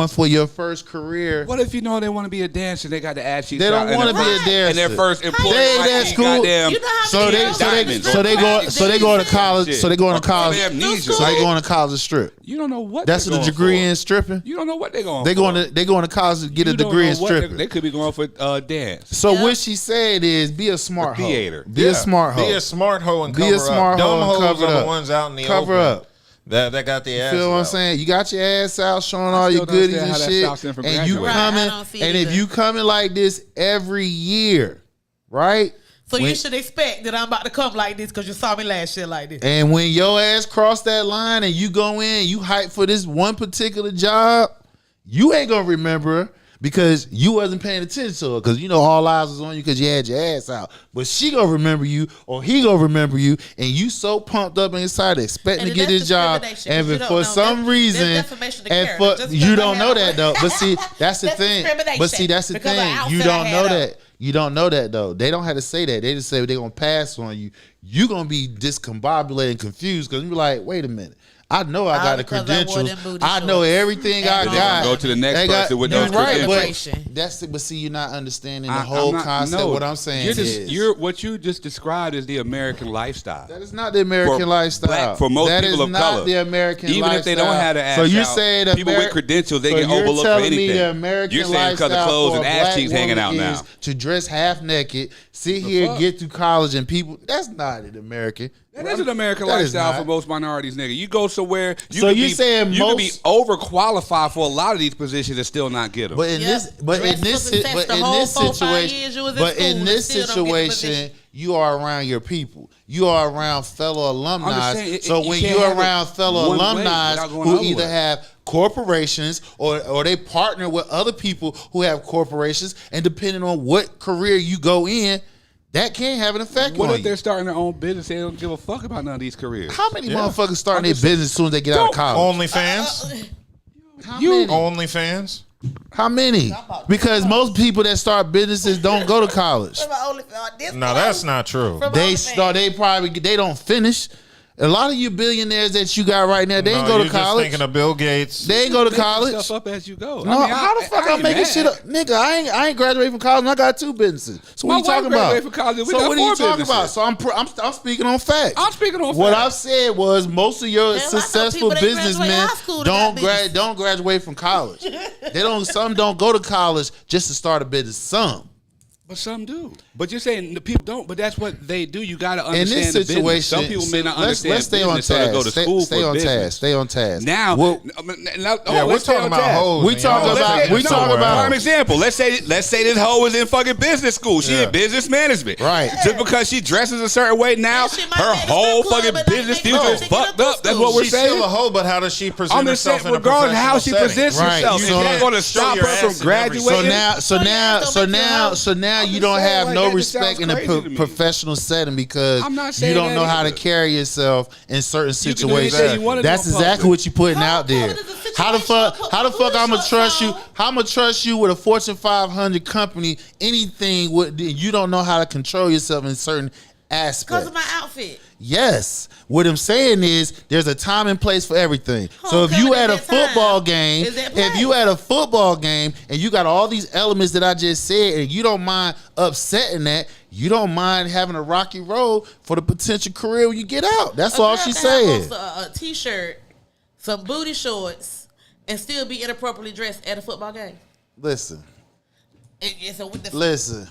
Speaker 11: for your first career.
Speaker 10: What if you know they want to be a dancer? They got to ask you.
Speaker 11: They don't want to be a dancer.
Speaker 10: And their first employer.
Speaker 11: They ain't at school. So they go to college. So they going to college. So they going to college to strip.
Speaker 10: You don't know what.
Speaker 11: That's a degree in stripping.
Speaker 10: You don't know what they're going.
Speaker 11: They going to college to get a degree in stripping.
Speaker 10: They could be going for dance.
Speaker 11: So what she said is, be a smart hoe.
Speaker 10: Theater.
Speaker 11: Be a smart hoe.
Speaker 8: Be a smart hoe and cover up. Dumb hoes are the ones out in the open.
Speaker 11: Cover up.
Speaker 8: That got the ass.
Speaker 11: You feel what I'm saying? You got your ass out, showing all your goodies and shit, and you coming. And if you coming like this every year, right?
Speaker 9: So you should expect that I'm about to come like this because you saw me last year like this.
Speaker 11: And when your ass cross that line and you go in, you hype for this one particular job, you ain't gonna remember her because you wasn't paying attention to her because you know all eyes was on you because you had your ass out. But she gonna remember you or he gonna remember you, and you so pumped up and excited expecting to get this job, and for some reason, and for you don't know that though. But see, that's the thing. But see, that's the thing. You don't know that. You don't know that though. They don't have to say that. They just say they're gonna pass on you. You gonna be discombobulated and confused because you be like, wait a minute. I know I got the credentials. I know everything I got.
Speaker 10: Go to the next person with those credentials.
Speaker 11: But see, you're not understanding the whole concept. What I'm saying is,
Speaker 10: what you just described is the American lifestyle.
Speaker 11: That is not the American lifestyle.
Speaker 10: For most people of color,
Speaker 11: that is not the American lifestyle.
Speaker 10: Even if they don't have the ass out,
Speaker 11: so you're saying
Speaker 10: people with credentials, they get overlooked for anything. You're saying because of clothes and ass cheeks hanging out now.
Speaker 11: To dress half naked, sit here, get to college, and people. That's not an American.
Speaker 10: That is an American lifestyle for most minorities, nigga. You go somewhere, you
Speaker 11: could
Speaker 10: be overqualified for a lot of these positions and still not get them.
Speaker 11: But in this situation, you are around your people. You are around fellow alumni.
Speaker 10: saying,
Speaker 11: So
Speaker 10: you
Speaker 11: when
Speaker 10: can't
Speaker 11: you're
Speaker 10: have it
Speaker 11: around fellow
Speaker 10: one way
Speaker 11: alumni
Speaker 10: without going
Speaker 11: who
Speaker 10: the
Speaker 11: either
Speaker 10: other way.
Speaker 11: have corporations or they partner with other people who have corporations, and depending on what career you go in, that can have an effect
Speaker 10: What
Speaker 11: on
Speaker 10: if
Speaker 11: you.
Speaker 10: they're starting their own business? They don't give a fuck about none of these careers.
Speaker 11: How many motherfuckers starting
Speaker 10: I'm
Speaker 11: their
Speaker 10: just saying-
Speaker 11: business as soon as they get out of college?
Speaker 8: OnlyFans?
Speaker 11: How many?
Speaker 8: OnlyFans?
Speaker 11: How many? Because most people that start businesses don't go to college.
Speaker 8: No, that's not true.
Speaker 11: They don't finish. A lot of you billionaires that you got right now, they ain't go to
Speaker 8: you're
Speaker 11: college.
Speaker 8: Just thinking of Bill Gates.
Speaker 11: They ain't go to
Speaker 10: Make
Speaker 11: college.
Speaker 10: yourself up as you go.
Speaker 11: No, how the fuck I'm making shit up, nigga? I ain't graduated from college. And I got 2 businesses. So
Speaker 10: My
Speaker 11: what you talking
Speaker 10: wife
Speaker 11: about?
Speaker 10: graduated from college. We
Speaker 11: So
Speaker 10: got
Speaker 11: what are you
Speaker 10: 4
Speaker 11: talking about?
Speaker 10: businesses.
Speaker 11: So I'm speaking on facts.
Speaker 10: I'm speaking on
Speaker 11: What
Speaker 10: facts.
Speaker 11: I've said was most of your
Speaker 9: I know
Speaker 11: successful
Speaker 9: people that graduate
Speaker 11: businessmen
Speaker 9: high school that got
Speaker 11: don't graduate from college. Some don't go to college just to start a business. Some.
Speaker 10: But some do. But you're saying the people don't. But that's what they do. You got to
Speaker 11: In
Speaker 10: understand
Speaker 11: this
Speaker 10: the business.
Speaker 11: situation,
Speaker 10: Some people may not understand
Speaker 11: let's stay on
Speaker 10: business, so they go to
Speaker 11: task.
Speaker 10: school
Speaker 11: Stay
Speaker 10: for
Speaker 11: on
Speaker 10: business.
Speaker 11: task. Stay on task.
Speaker 10: Now,
Speaker 11: Well,
Speaker 8: we're talking about hoes.
Speaker 11: We talk about
Speaker 10: prime example. Let's say this hoe is in fucking business school. She in business management.
Speaker 11: Right.
Speaker 10: Just because she dresses a certain way now, her whole fucking business future is fucked up. That's what we're
Speaker 8: She's
Speaker 10: saying.
Speaker 8: still a hoe, but how does she present
Speaker 10: I'm just saying,
Speaker 8: herself in a
Speaker 10: regardless of how
Speaker 8: professional
Speaker 10: she
Speaker 8: setting?
Speaker 10: presents herself,
Speaker 11: Right.
Speaker 10: is that going to
Speaker 8: Show
Speaker 10: stop
Speaker 8: your
Speaker 10: her
Speaker 8: ass
Speaker 10: from
Speaker 8: in every
Speaker 10: graduating?
Speaker 11: So now you don't
Speaker 10: saying,
Speaker 11: have
Speaker 10: like,
Speaker 11: no
Speaker 10: that just
Speaker 11: respect
Speaker 10: sounds
Speaker 11: in a
Speaker 10: crazy to me.
Speaker 11: professional setting because
Speaker 10: I'm not
Speaker 11: you
Speaker 10: saying
Speaker 11: don't
Speaker 10: that
Speaker 11: know how to
Speaker 10: either.
Speaker 11: carry yourself in certain
Speaker 10: You can do anything
Speaker 11: situations.
Speaker 10: you wanna do
Speaker 11: That's
Speaker 10: in
Speaker 11: exactly
Speaker 10: public.
Speaker 11: what you're putting out there. How the fuck I'm gonna trust you? How I'm gonna trust you with a Fortune 500 company? Anything with you don't know how to control yourself in certain aspects.
Speaker 9: Because of my outfit.
Speaker 11: Yes. What I'm saying is there's a time and place for everything. So if you at a football game, if you at a football game and you got all these elements that I just said and you don't mind upsetting that, you don't mind having a rocky road for the potential career when you get out. That's all she said.
Speaker 9: A t-shirt, some booty shorts, and still be inappropriately dressed at a football game.
Speaker 11: Listen.
Speaker 9: Listen.
Speaker 11: Listen.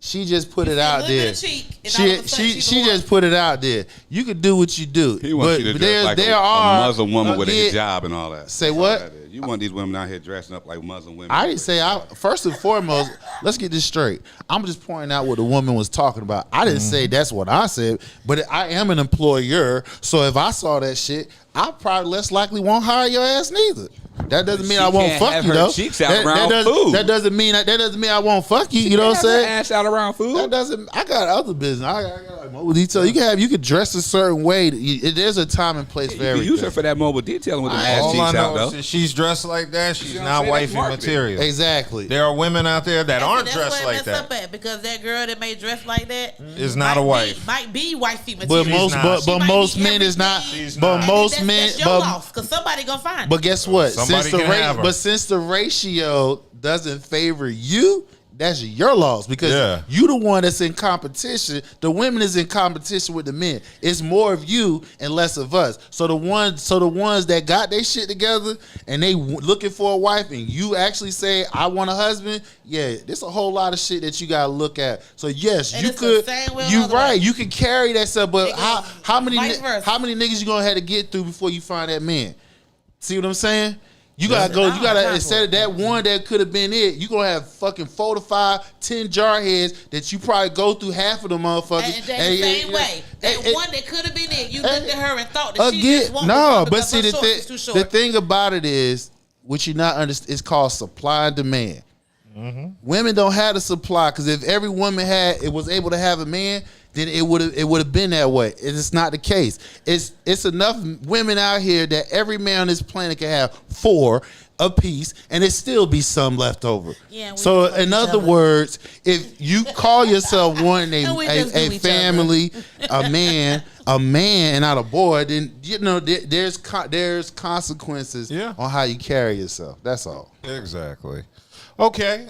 Speaker 11: She just put it out there.
Speaker 9: She
Speaker 11: She just put it out there. You can do what you do.
Speaker 10: He wants you to dress like a Muslim woman with a hijab and all that.
Speaker 11: Say what?
Speaker 10: You want these women out here dressing up like Muslim women.
Speaker 11: I didn't say first and foremost, let's get this straight. I'm just pointing out what the woman was talking about. I didn't say that's what I said, but I am an employer. So if I saw that shit, I probably less likely won't hire your ass neither. That doesn't mean I won't fuck you though. That doesn't mean I won't fuck you. You know what I'm saying?
Speaker 10: Ass out around food.
Speaker 11: That doesn't. I got other business. I got like mobile detail. You can dress a certain way. There's a time and place for everything.
Speaker 10: You use her for that mobile detailing with the ass
Speaker 8: All
Speaker 10: cheeks
Speaker 8: I know
Speaker 10: out though.
Speaker 8: is she's dressed like that. She's
Speaker 10: You know
Speaker 8: not
Speaker 10: what I'm saying?
Speaker 8: wifey
Speaker 10: That's marketing.
Speaker 8: material.
Speaker 11: Exactly.
Speaker 8: There are women out there that aren't
Speaker 9: That's
Speaker 8: dressed
Speaker 9: where
Speaker 8: like
Speaker 9: it messed
Speaker 8: that.
Speaker 9: up at, because that girl that may dress like that
Speaker 8: Is not a wife.
Speaker 9: Might be wifey material.
Speaker 11: But most men is not. But most men.
Speaker 9: That's your loss, because somebody gonna find it.
Speaker 11: But guess what?
Speaker 8: Somebody can have her.
Speaker 11: But since the ratio doesn't favor you, that's your loss because you the one that's in competition. The women is in competition with the men. It's more of you and less of us. So the ones that got their shit together and they looking for a wife and you actually say I want a husband. Yeah, there's a whole lot of shit that you gotta look at. So yes,
Speaker 9: And
Speaker 11: you
Speaker 9: it's
Speaker 11: could.
Speaker 9: the same way
Speaker 11: You
Speaker 9: another
Speaker 11: right.
Speaker 9: way.
Speaker 11: You can carry that stuff. But how many
Speaker 9: vice versa.
Speaker 11: niggas you gonna have to get through before you find that man? See what I'm saying? You gotta go. You gotta instead of that one that could have been it. You gonna have fucking 4 to 5, 10 jarheads that you probably go through half of the motherfuckers.
Speaker 9: And the same way, that one that could have been it, you looked at her and thought that she
Speaker 11: Again,
Speaker 9: just wanted
Speaker 11: no.
Speaker 9: to
Speaker 11: But see,
Speaker 9: too short.
Speaker 11: the thing about it is, what you not understand, it's called supply and demand. Women don't have the supply because if every woman was able to have a man, then it would have been that way. It's not the case. It's enough women out here that every man on this planet can have 4 a piece, and it still be some left over.
Speaker 9: Yeah,
Speaker 11: so in other words, if you call yourself wanting a family, a man, and not a boy, then you know there's consequences on how you carry yourself. That's all.
Speaker 8: Exactly. Okay.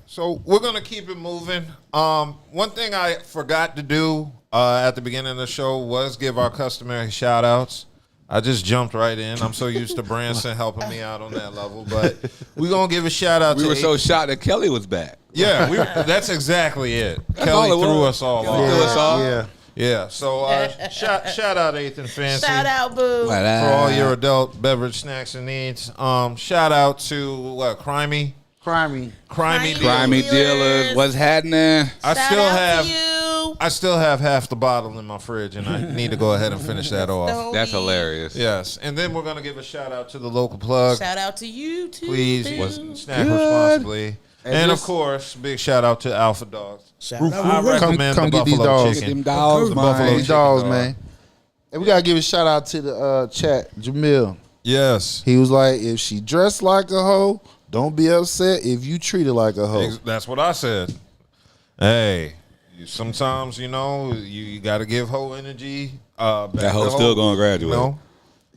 Speaker 8: So we're gonna keep it moving. One thing I forgot to do at the beginning of the show was give our customary shout outs. I just jumped right in. I'm so used to Branson helping me out on that level, but we're gonna give a shout out to.
Speaker 10: We were so shocked that Kelly was back.
Speaker 8: Yeah, that's exactly it.
Speaker 10: That's
Speaker 8: Kelly
Speaker 10: all it
Speaker 8: threw
Speaker 10: was.
Speaker 8: us all
Speaker 10: Kelly
Speaker 8: off.
Speaker 10: threw us off.
Speaker 11: Yeah.
Speaker 8: Yeah. So shout out Ethan Fancy.
Speaker 9: Shout out, boo.
Speaker 8: For all your adult beverage snacks and needs. Shout out to Crimey
Speaker 11: Crimey
Speaker 10: dealers. What's happening?
Speaker 8: I
Speaker 9: Shout
Speaker 8: still
Speaker 9: out
Speaker 8: have
Speaker 9: to you.
Speaker 8: I still have half the bottle in my fridge, and I need to go ahead and finish that off.
Speaker 10: That's hilarious.
Speaker 8: Yes, and then we're gonna give a shout out to the local plug.
Speaker 9: Shout out to you too.
Speaker 8: Please
Speaker 9: too.
Speaker 8: snack responsibly. And of course, big shout out to Alpha Dogs. I recommend
Speaker 11: come
Speaker 8: the
Speaker 11: get these
Speaker 8: Buffalo
Speaker 11: dogs.
Speaker 8: Chicken.
Speaker 10: Them dogs,
Speaker 8: The
Speaker 10: man.
Speaker 8: Buffalo
Speaker 11: These
Speaker 8: Chicken
Speaker 11: dogs,
Speaker 8: dog.
Speaker 11: man. And we gotta give a shout out to the chat, Jamil.
Speaker 8: Yes,
Speaker 11: He was like, if she dressed like a hoe, don't be upset if you treat her like a hoe.
Speaker 8: that's what I said. Hey, sometimes you got to give hoe energy.
Speaker 10: That hoe's still gonna graduate.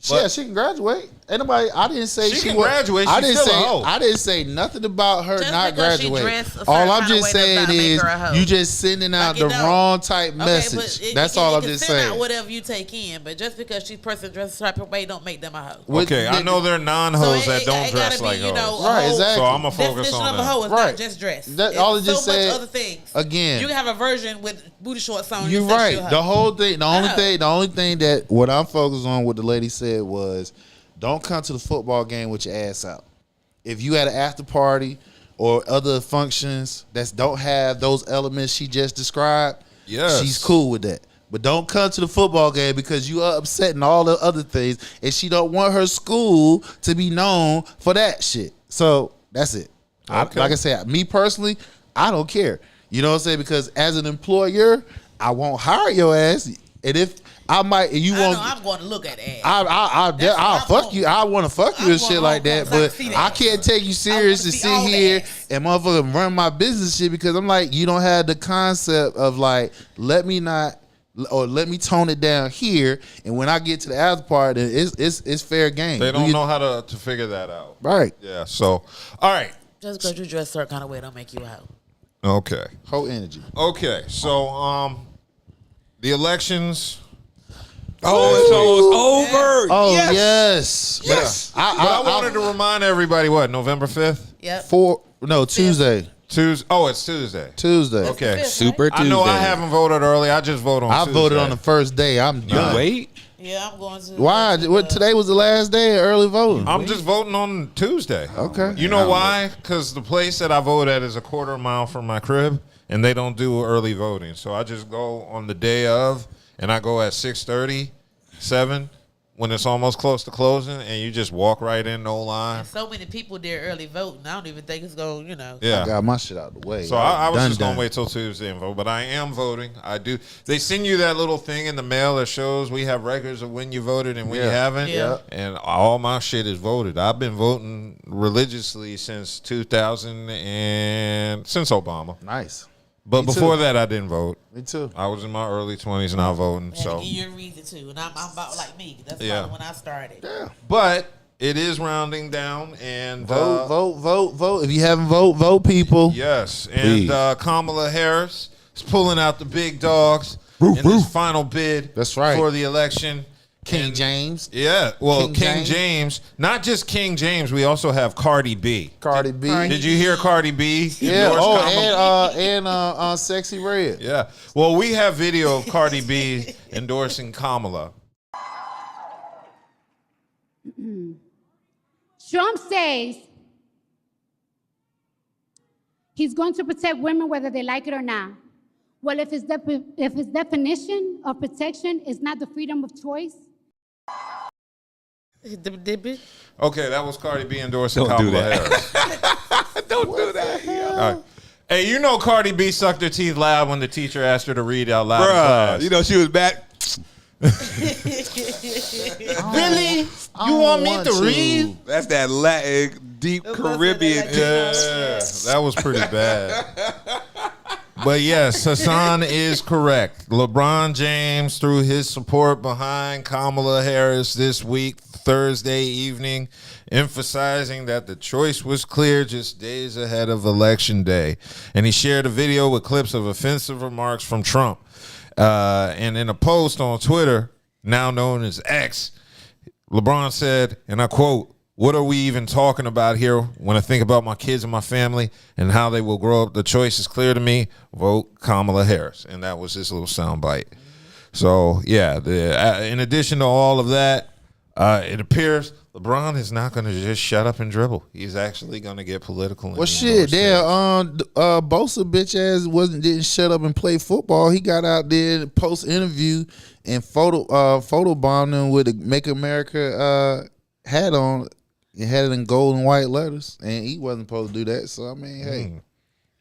Speaker 11: Yeah, she can graduate. Ain't nobody. I didn't say
Speaker 8: She
Speaker 11: she
Speaker 8: can
Speaker 11: was,
Speaker 8: graduate.
Speaker 11: I
Speaker 8: She's
Speaker 11: didn't
Speaker 8: still
Speaker 11: say.
Speaker 8: a hoe.
Speaker 11: I didn't say nothing about her
Speaker 9: Just
Speaker 11: not
Speaker 9: because she
Speaker 11: graduating.
Speaker 9: dressed a certain
Speaker 11: All I'm
Speaker 9: kind of
Speaker 11: just
Speaker 9: way
Speaker 11: saying
Speaker 9: does not make
Speaker 11: is
Speaker 9: her a hoe.
Speaker 11: you just sending out
Speaker 9: Like
Speaker 11: the
Speaker 9: it don't.
Speaker 11: wrong type
Speaker 9: Okay,
Speaker 11: message.
Speaker 9: but
Speaker 11: That's
Speaker 9: you
Speaker 11: all I'm
Speaker 9: can
Speaker 11: just
Speaker 9: send
Speaker 11: saying.
Speaker 9: out whatever you take in, but just because she's person dressed a type of way don't make them a hoe.
Speaker 8: Okay, I know there are non-hoes
Speaker 9: So
Speaker 8: that
Speaker 9: it
Speaker 8: don't
Speaker 9: gotta
Speaker 8: dress
Speaker 9: be,
Speaker 8: like hoes.
Speaker 11: Right, exactly.
Speaker 8: So I'm gonna focus
Speaker 9: Definition
Speaker 8: on
Speaker 9: of a hoe
Speaker 8: that.
Speaker 9: is
Speaker 11: Right.
Speaker 9: not just dress.
Speaker 11: That-
Speaker 9: It's
Speaker 11: all it just
Speaker 9: so
Speaker 11: said-
Speaker 9: much other things.
Speaker 11: Again.
Speaker 9: You can have a version with booty shorts on.
Speaker 11: You're
Speaker 9: you say
Speaker 11: right.
Speaker 9: she a hoe.
Speaker 11: The whole thing, the
Speaker 9: No.
Speaker 11: only thing that what I'm focused on, what the lady said was, don't come to the football game with your ass out. If you had an after party or other functions that don't have those elements she just described,
Speaker 8: Yes.
Speaker 11: she's cool with that. But don't come to the football game because you are upsetting all the other things, and she don't want her school to be known for that shit. So that's it.
Speaker 8: Okay.
Speaker 11: Like I said, me personally, I don't care. You know what I'm saying? Because as an employer, I won't hire your ass, and if I might, and you
Speaker 9: I
Speaker 11: won't.
Speaker 9: know I'm going to look at ass.
Speaker 11: I'll fuck you. I want to fuck you and shit like that, but I can't take you serious to sit here and motherfucker run my business shit because I'm like, you don't have the concept of like, let me tone it down here, and when I get to the after part, then it's fair game.
Speaker 8: They don't know how to figure that out.
Speaker 11: Right.
Speaker 8: Yeah. So, all right.
Speaker 9: Just because you dress a certain kind of way don't make you a hoe.
Speaker 8: Okay.
Speaker 11: Whole energy.
Speaker 8: Okay. So, the elections.
Speaker 10: Oh, it's over.
Speaker 11: Oh
Speaker 10: Yes.
Speaker 11: yes.
Speaker 8: But I wanted to remind everybody what November 5th.
Speaker 9: Yep.
Speaker 11: Tuesday.
Speaker 8: Tuesday. Oh, it's Tuesday.
Speaker 11: Tuesday.
Speaker 8: Okay.
Speaker 10: Super Tuesday.
Speaker 8: I know I haven't voted early. I just vote on.
Speaker 11: I
Speaker 8: Tuesday.
Speaker 11: voted on the first day. I'm done.
Speaker 10: Wait.
Speaker 9: Yeah, I'm going to.
Speaker 11: Why? What? Today was the last day of early voting.
Speaker 8: I'm just voting on Tuesday.
Speaker 11: Okay.
Speaker 8: You know why? Because the place that I vote at is a quarter mile from my crib, and they don't do early voting. So I just go on the day of, and I go at 6:30, 7, when it's almost close to closing, and you just walk right in, no line.
Speaker 9: So many people there early voting. I don't even think it's going,
Speaker 8: Yeah.
Speaker 11: I got my shit out the way.
Speaker 8: So I was just
Speaker 11: done.
Speaker 8: gonna wait till Tuesday and vote, but I am voting. I do. They send you that little thing in the mail that shows we have records of when you voted and when you haven't.
Speaker 9: Yeah.
Speaker 8: And all my shit is voted. I've been voting religiously since 2000 and since Obama.
Speaker 11: Nice.
Speaker 8: But
Speaker 11: Me too.
Speaker 8: before that, I didn't vote.
Speaker 11: Me too.
Speaker 8: I was in my early 20s now voting.
Speaker 9: had to
Speaker 8: So,
Speaker 9: give you a reason too, and I'm about like me. That's
Speaker 8: Yeah.
Speaker 9: probably when I started.
Speaker 11: Yeah.
Speaker 8: but it is rounding down, and
Speaker 11: Vote. If you haven't vote, people.
Speaker 8: yes,
Speaker 10: Please.
Speaker 8: and Kamala Harris is pulling out the big dogs in this final bid.
Speaker 11: That's right.
Speaker 8: For the election.
Speaker 11: King
Speaker 8: And-
Speaker 11: James.
Speaker 8: Yeah, well,
Speaker 11: King
Speaker 8: King
Speaker 11: James.
Speaker 8: James. Not just King James. We also have Cardi B.
Speaker 11: Cardi B.
Speaker 8: Did you hear Cardi B?
Speaker 11: Yeah.
Speaker 8: endorse
Speaker 11: Oh,
Speaker 8: Kamala?
Speaker 11: and Sexy Red.
Speaker 8: Yeah. Well, we have video of Cardi B endorsing Kamala.
Speaker 13: Trump says he's going to protect women whether they like it or not. Well, if his definition of protection is not the freedom of choice,
Speaker 8: Okay, that was Cardi B endorsing
Speaker 10: Don't do
Speaker 8: Kamala
Speaker 10: that.
Speaker 8: Harris.
Speaker 10: Don't do that.
Speaker 8: All right. Hey, you know Cardi B sucked her teeth loud when the teacher asked her to read out loud in
Speaker 10: Bruh,
Speaker 8: class.
Speaker 10: you know she was back.
Speaker 8: Really? You want me to read?
Speaker 10: That's that Latin, deep Caribbean.
Speaker 8: Yeah, that was pretty bad. But yes, Hassan is correct. LeBron James threw his support behind Kamala Harris this week, Thursday evening, emphasizing that the choice was clear just days ahead of Election Day. And he shared a video with clips of offensive remarks from Trump. And in a post on Twitter, now known as X, LeBron said, and I quote, "What are we even talking about here? When I think about my kids and my family and how they will grow up, the choice is clear to me. Vote Kamala Harris." And that was his little soundbite. So, yeah, in addition to all of that, It appears LeBron is not going to just shut up and dribble. He's actually going to get political.
Speaker 11: Well, shit, Bosa bitch ass didn't shut up and play football. He got out there post interview and photo bombed them with a Make America hat on. It had it in gold and white letters, and he wasn't supposed to do that. So I mean, hey,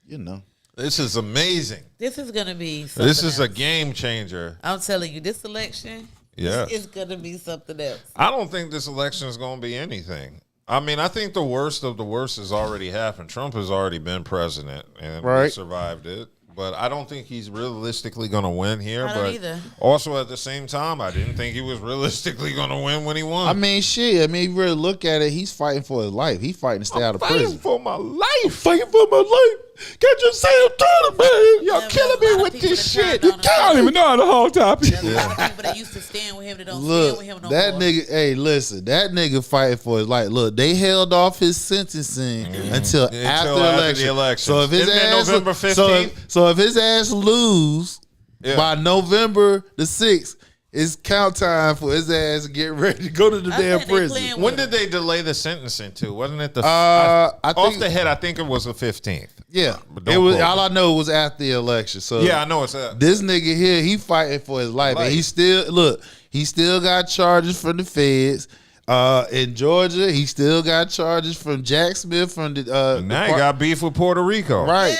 Speaker 11: you know,
Speaker 8: this is amazing.
Speaker 9: This is gonna be.
Speaker 8: This is a game changer.
Speaker 9: I'm telling you, this election.
Speaker 8: Yeah,
Speaker 9: it's gonna be something else.
Speaker 8: I don't think this election is going to be anything. I mean, I think the worst of the worst has already happened. Trump has already been president, and we survived it. But I don't think he's realistically going to win here.
Speaker 9: I don't either.
Speaker 8: Also, at the same time, I didn't think he was realistically going to win when he won.
Speaker 11: I mean, shit. I mean, if you really look at it, he's fighting for his life. He's fighting to stay out of prison.
Speaker 8: Fighting for my life.
Speaker 11: Fighting for my life. Can't you say I'm trying, man?
Speaker 8: Y'all killing me with this shit.
Speaker 10: I don't even know how to hold topic.
Speaker 9: There's a lot of people that used to stand with him that don't stand with him no
Speaker 11: that
Speaker 9: more.
Speaker 11: nigga, hey, listen, that nigga fighting for his life. Look, they held off his sentencing until after the election. So if his ass
Speaker 8: November 15th?
Speaker 11: so if his ass lose by November the 6th, it's count time for his ass to get ready to go to the damn prison.
Speaker 8: When did they delay the sentencing to? Wasn't it the
Speaker 11: I
Speaker 8: off
Speaker 11: think,
Speaker 8: the head? I think it was the 15th.
Speaker 11: Yeah,
Speaker 8: But
Speaker 11: it was. All I know was after the election. So
Speaker 8: yeah, I know it's
Speaker 11: this nigga here. He fighting for his life, and he still got charges from the feds. In Georgia, he still got charges from Jack Smith from the.
Speaker 8: Now he got beef with Puerto Rico.
Speaker 11: Right.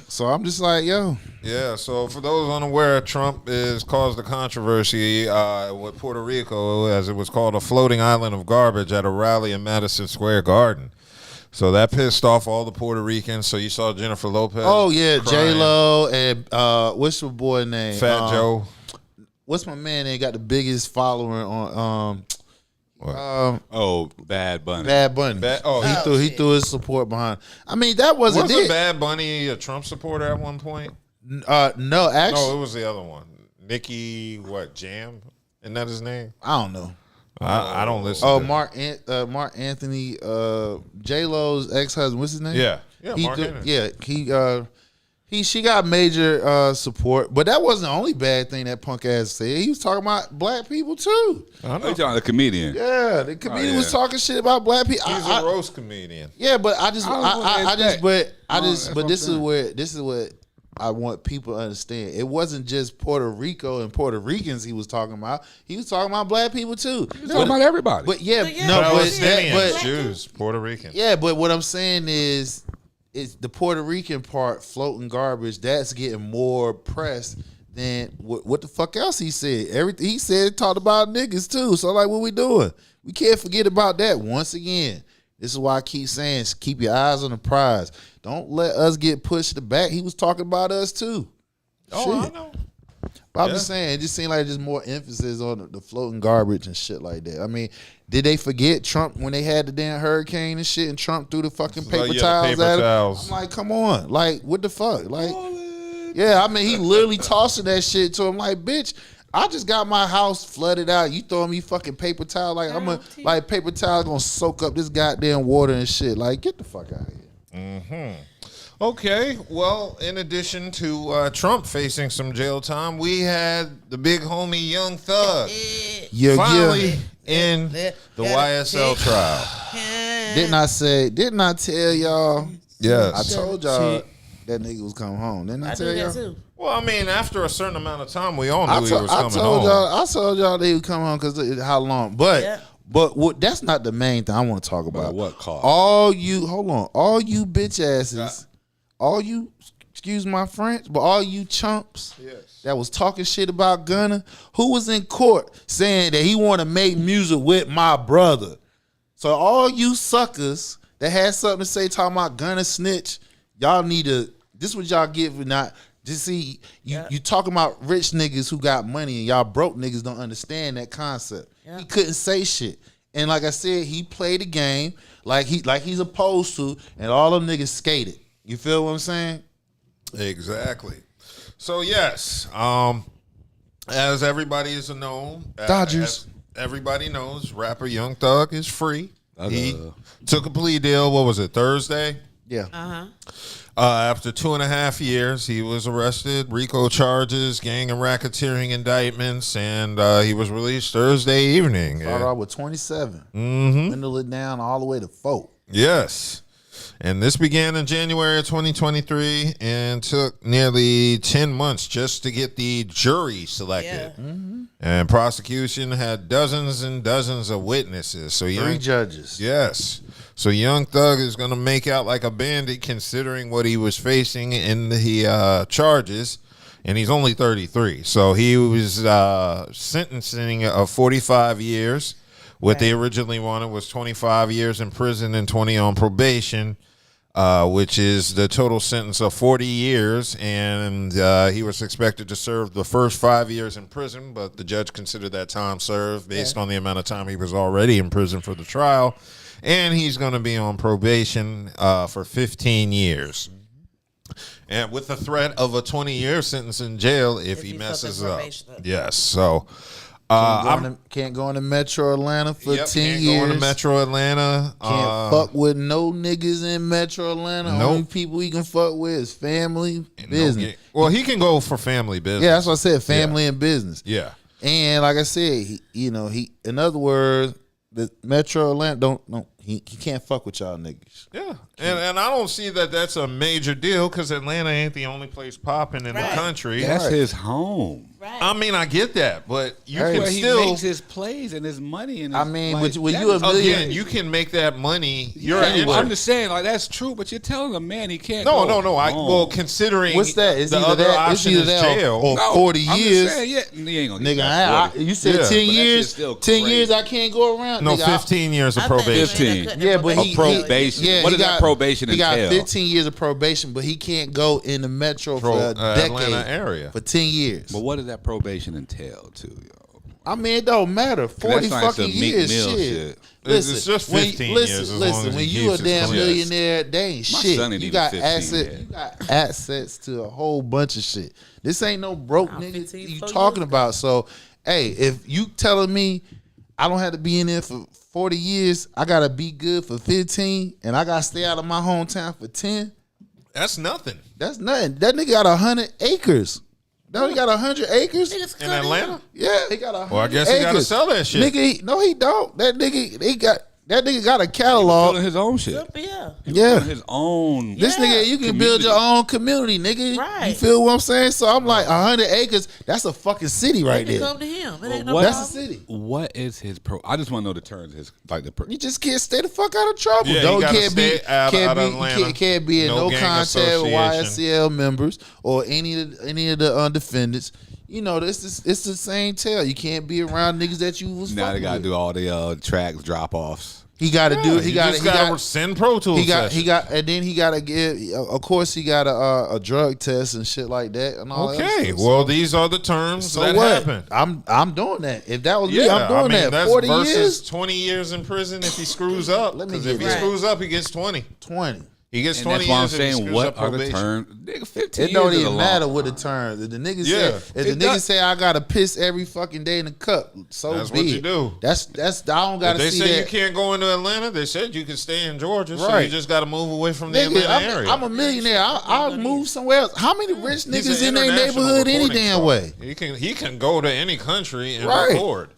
Speaker 11: So I'm just like, yo.
Speaker 8: Yeah, so for those unaware, Trump has caused a controversy with Puerto Rico, as it was called a floating island of garbage at a rally in Madison Square Garden. So that pissed off all the Puerto Ricans. So you saw Jennifer Lopez.
Speaker 11: Oh yeah,
Speaker 8: crying.
Speaker 11: J-Lo and what's your boy name?
Speaker 8: Fat Joe.
Speaker 11: What's my man that got the biggest follower on?
Speaker 10: Bad Bunny.
Speaker 11: Bad Bunny. He threw his support behind. I mean, that wasn't it.
Speaker 8: Bad Bunny a Trump supporter at one point?
Speaker 11: No, actually,
Speaker 8: no, it was the other one. Nicki, Jam? Isn't that his name?
Speaker 11: I don't know.
Speaker 8: I don't listen.
Speaker 11: Oh, Mark Anthony, J-Lo's ex-husband. What's his name?
Speaker 8: Yeah, Mark Anthony.
Speaker 11: She got major support, but that wasn't the only bad thing that punk ass said. He was talking about black people too.
Speaker 10: I know. You're talking the comedian.
Speaker 11: Yeah, the comedian was talking shit about black people.
Speaker 8: He's a roast comedian.
Speaker 11: Yeah, but this is what I want people to understand. It wasn't just Puerto Rico and Puerto Ricans he was talking about. He was talking about black people too.
Speaker 10: He was talking about everybody.
Speaker 11: But
Speaker 8: Jews, Puerto Ricans.
Speaker 11: Yeah, but what I'm saying is the Puerto Rican part floating garbage. That's getting more press than what the fuck else he said. Everything he said talked about niggas too. So like, what we doing? We can't forget about that. Once again, this is why I keep saying, keep your eyes on the prize. Don't let us get pushed to the back. He was talking about us too.
Speaker 8: Oh, shit. I know.
Speaker 11: But I'm just saying, it just seemed like there's more emphasis on the floating garbage and shit like that. I mean, did they forget Trump when they had the damn hurricane and shit, and Trump threw the fucking paper towels at him? I'm like, come on, like, what the fuck, like, yeah. I mean, he literally tossing that shit to him, like, bitch. I just got my house flooded out. You throwing me fucking paper towel? Like paper towel gonna soak up this goddamn water and shit. Like, get the fuck out of here.
Speaker 8: Mm-hmm. Okay, well, in addition to Trump facing some jail time, we had the big homie Young Thug finally in the YSL trial.
Speaker 11: Didn't I tell y'all?
Speaker 8: Yes.
Speaker 11: I told y'all that nigga was coming home. Didn't I tell y'all?
Speaker 9: Too.
Speaker 8: Well, I mean, after a certain amount of time, we all knew he was coming home.
Speaker 11: I told y'all that he would come home because how long? But that's not the main thing I want to talk about.
Speaker 10: What cost?
Speaker 11: All you bitch asses, all you, excuse my French, but all you chumps that was talking shit about Gunna, who was in court saying that he want to make music with my brother. So all you suckers that had something to say talking about Gunna snitch, y'all need to. This is what y'all get for not. Just see, you talking about rich niggas who got money and y'all broke niggas don't understand that concept. He couldn't say shit. And like I said, he played the game like he's supposed to, and all them niggas skated. You feel what I'm saying?
Speaker 8: Exactly. So yes, as everybody is known,
Speaker 11: Dodgers.
Speaker 8: As everybody knows, rapper Young Thug is free. He took a plea deal. What was it, Thursday?
Speaker 11: Yeah.
Speaker 8: After 2.5 years, he was arrested. Rico charges, gang and racketeering indictments, and he was released Thursday evening.
Speaker 11: Started off with 27.
Speaker 8: Mm-hmm.
Speaker 11: Dwindled it down all the way to 4.
Speaker 8: Yes. And this began in January of 2023 and took nearly 10 months just to get the jury selected.
Speaker 11: Mm-hmm.
Speaker 8: And prosecution had dozens and dozens of witnesses. So
Speaker 11: 3 judges.
Speaker 8: Yes. So Young Thug is going to make out like a bandit considering what he was facing in the charges. And he's only 33. So he was sentencing of 45 years. What they originally wanted was 25 years in prison and 20 on probation, which is the total sentence of 40 years. And he was expected to serve the first 5 years in prison, but the judge considered that time served based on the amount of time he was already in prison for the trial. And he's going to be on probation for 15 years. And with the threat of a 20-year sentence in jail if he messes up. Yes, so...
Speaker 11: can't go into Metro Atlanta for 10
Speaker 8: can't
Speaker 11: years.
Speaker 8: Go into Metro Atlanta.
Speaker 11: Can't fuck with no niggas in Metro Atlanta.
Speaker 8: Nope.
Speaker 11: Only people he can fuck with is family, business.
Speaker 8: Well, he can go for family business.
Speaker 11: Yeah, that's what I said, family and business.
Speaker 8: Yeah.
Speaker 11: And like I said, he in other words, the Metro Atlanta he can't fuck with y'all niggas.
Speaker 8: Yeah. And I don't see that that's a major deal because Atlanta ain't the only place popping in the country.
Speaker 10: That's his home.
Speaker 9: Right.
Speaker 8: I mean, I get that, but you
Speaker 10: That's
Speaker 8: can
Speaker 10: where
Speaker 8: still
Speaker 10: he makes his plays and his money. And his,
Speaker 11: I mean,
Speaker 10: like,
Speaker 11: when you a million,
Speaker 8: again, you can make that money. You're
Speaker 10: I'm just saying, like that's true, but you're telling a man he can't.
Speaker 8: No.
Speaker 10: Well,
Speaker 8: Considering
Speaker 11: what's that? It's
Speaker 8: the
Speaker 11: either
Speaker 8: other
Speaker 11: that,
Speaker 8: option
Speaker 11: it's either
Speaker 8: is
Speaker 11: that
Speaker 8: jail.
Speaker 11: or 40 years.
Speaker 10: I'm just saying, he ain't gonna get that 40.
Speaker 11: You said 10
Speaker 10: but that shit's
Speaker 11: years.
Speaker 10: still
Speaker 11: 10
Speaker 10: crazy.
Speaker 11: years, I can't go around.
Speaker 8: No,
Speaker 11: nigga,
Speaker 8: 15 years of probation.
Speaker 10: 15.
Speaker 11: Yeah, but
Speaker 10: Of probation. What does that probation
Speaker 11: He got
Speaker 10: entail?
Speaker 11: 15 years of probation, but he can't go in the metro for a
Speaker 8: Atlanta
Speaker 11: decade
Speaker 8: area
Speaker 11: for 10 years.
Speaker 10: But what does that probation entail to yo?
Speaker 11: I mean, it don't matter. 40 fucking years, shit.
Speaker 8: Listen, it's just 15 years. As long
Speaker 11: Listen,
Speaker 8: as
Speaker 11: when
Speaker 8: he
Speaker 11: you a
Speaker 8: keeps his
Speaker 11: damn
Speaker 8: clean.
Speaker 11: millionaire, they ain't
Speaker 10: My
Speaker 11: shit.
Speaker 10: son ain't
Speaker 11: You
Speaker 10: even
Speaker 11: got
Speaker 10: 15
Speaker 11: assets.
Speaker 10: yet.
Speaker 11: You got assets to a whole bunch of shit. This ain't no broke nigga
Speaker 9: 15
Speaker 11: you
Speaker 9: so
Speaker 11: talking
Speaker 9: years
Speaker 11: about. So, hey, if you telling me I don't have to be in there for 40 years, I gotta be good for 15, and I gotta stay out of my hometown for 10.
Speaker 8: That's nothing.
Speaker 11: That's nothing. That nigga got 100 acres. No, he got 100 acres
Speaker 8: In Atlanta?
Speaker 11: Yeah, he got 100
Speaker 8: Well, I guess he got to
Speaker 11: acres.
Speaker 8: sell that shit.
Speaker 11: Nigga, no, he don't. That nigga got a catalog.
Speaker 10: Building his own shit.
Speaker 9: Yeah.
Speaker 11: Yeah.
Speaker 10: His own.
Speaker 11: This nigga, you can build your own community, nigga.
Speaker 9: Right.
Speaker 11: You feel what I'm saying? So I'm like, 100 acres, that's a fucking city right
Speaker 9: They
Speaker 11: there.
Speaker 9: come to him. It ain't
Speaker 10: Well,
Speaker 9: no
Speaker 11: That's a
Speaker 9: problem.
Speaker 11: city.
Speaker 10: What is his pro? I just want to know the terms. His like the.
Speaker 11: You just can't stay the fuck out of trouble.
Speaker 8: Yeah,
Speaker 11: Don't
Speaker 8: you gotta
Speaker 11: can't
Speaker 8: stay
Speaker 11: be
Speaker 8: out
Speaker 11: can't
Speaker 8: of
Speaker 11: be
Speaker 8: Atlanta.
Speaker 11: can't be in
Speaker 8: No
Speaker 11: no
Speaker 8: gang
Speaker 11: contact with
Speaker 8: association.
Speaker 11: YSL members or any of the defendants. You know, it's the same tale. You can't be around niggas that you was.
Speaker 10: Now they
Speaker 11: fucking
Speaker 10: gotta
Speaker 11: with.
Speaker 10: do all the tracks drop offs.
Speaker 11: He got to do. He got
Speaker 8: to send Pro Tools.
Speaker 11: and then he got to give. Of course, he got a drug test and shit like that. And all that
Speaker 8: Okay,
Speaker 11: stuff.
Speaker 8: well, these are the terms
Speaker 11: So
Speaker 8: that
Speaker 11: what?
Speaker 8: happen.
Speaker 11: I'm doing that. If that was me, I'm doing that.
Speaker 8: That's
Speaker 11: 40
Speaker 8: versus
Speaker 11: years,
Speaker 8: 20 years in prison if he screws up.
Speaker 11: Let me
Speaker 8: Because if
Speaker 11: get
Speaker 8: he
Speaker 11: that.
Speaker 8: screws up, he gets 20.
Speaker 11: 20.
Speaker 8: He gets
Speaker 10: And
Speaker 8: 20
Speaker 10: that's why I'm
Speaker 8: years if he
Speaker 10: saying,
Speaker 8: screws
Speaker 10: what
Speaker 8: up
Speaker 10: are the
Speaker 8: probation.
Speaker 10: terms? Nigga, 15
Speaker 11: It don't
Speaker 10: years is a
Speaker 11: even
Speaker 10: long
Speaker 11: matter
Speaker 10: time.
Speaker 11: what the terms. If the nigga
Speaker 8: Yeah.
Speaker 11: say, if the
Speaker 10: It
Speaker 11: nigga
Speaker 10: does-
Speaker 11: say I gotta piss every fucking day in the cup, so
Speaker 8: That's
Speaker 11: be
Speaker 8: what
Speaker 11: it.
Speaker 8: you do.
Speaker 11: That's I don't
Speaker 8: If
Speaker 11: gotta
Speaker 8: they
Speaker 11: see
Speaker 8: say
Speaker 11: that.
Speaker 8: you can't go into Atlanta, they said you can stay in Georgia, so
Speaker 11: Right.
Speaker 8: you just got to move away from the
Speaker 11: Nigga,
Speaker 8: Atlanta area.
Speaker 11: I'm a millionaire. I'll move somewhere else. How many rich
Speaker 8: He's
Speaker 11: niggas
Speaker 8: an
Speaker 11: in their
Speaker 8: international
Speaker 11: neighborhood any
Speaker 8: recording
Speaker 11: damn
Speaker 8: star.
Speaker 11: way?
Speaker 8: He can go to any country and
Speaker 11: Right.
Speaker 8: record.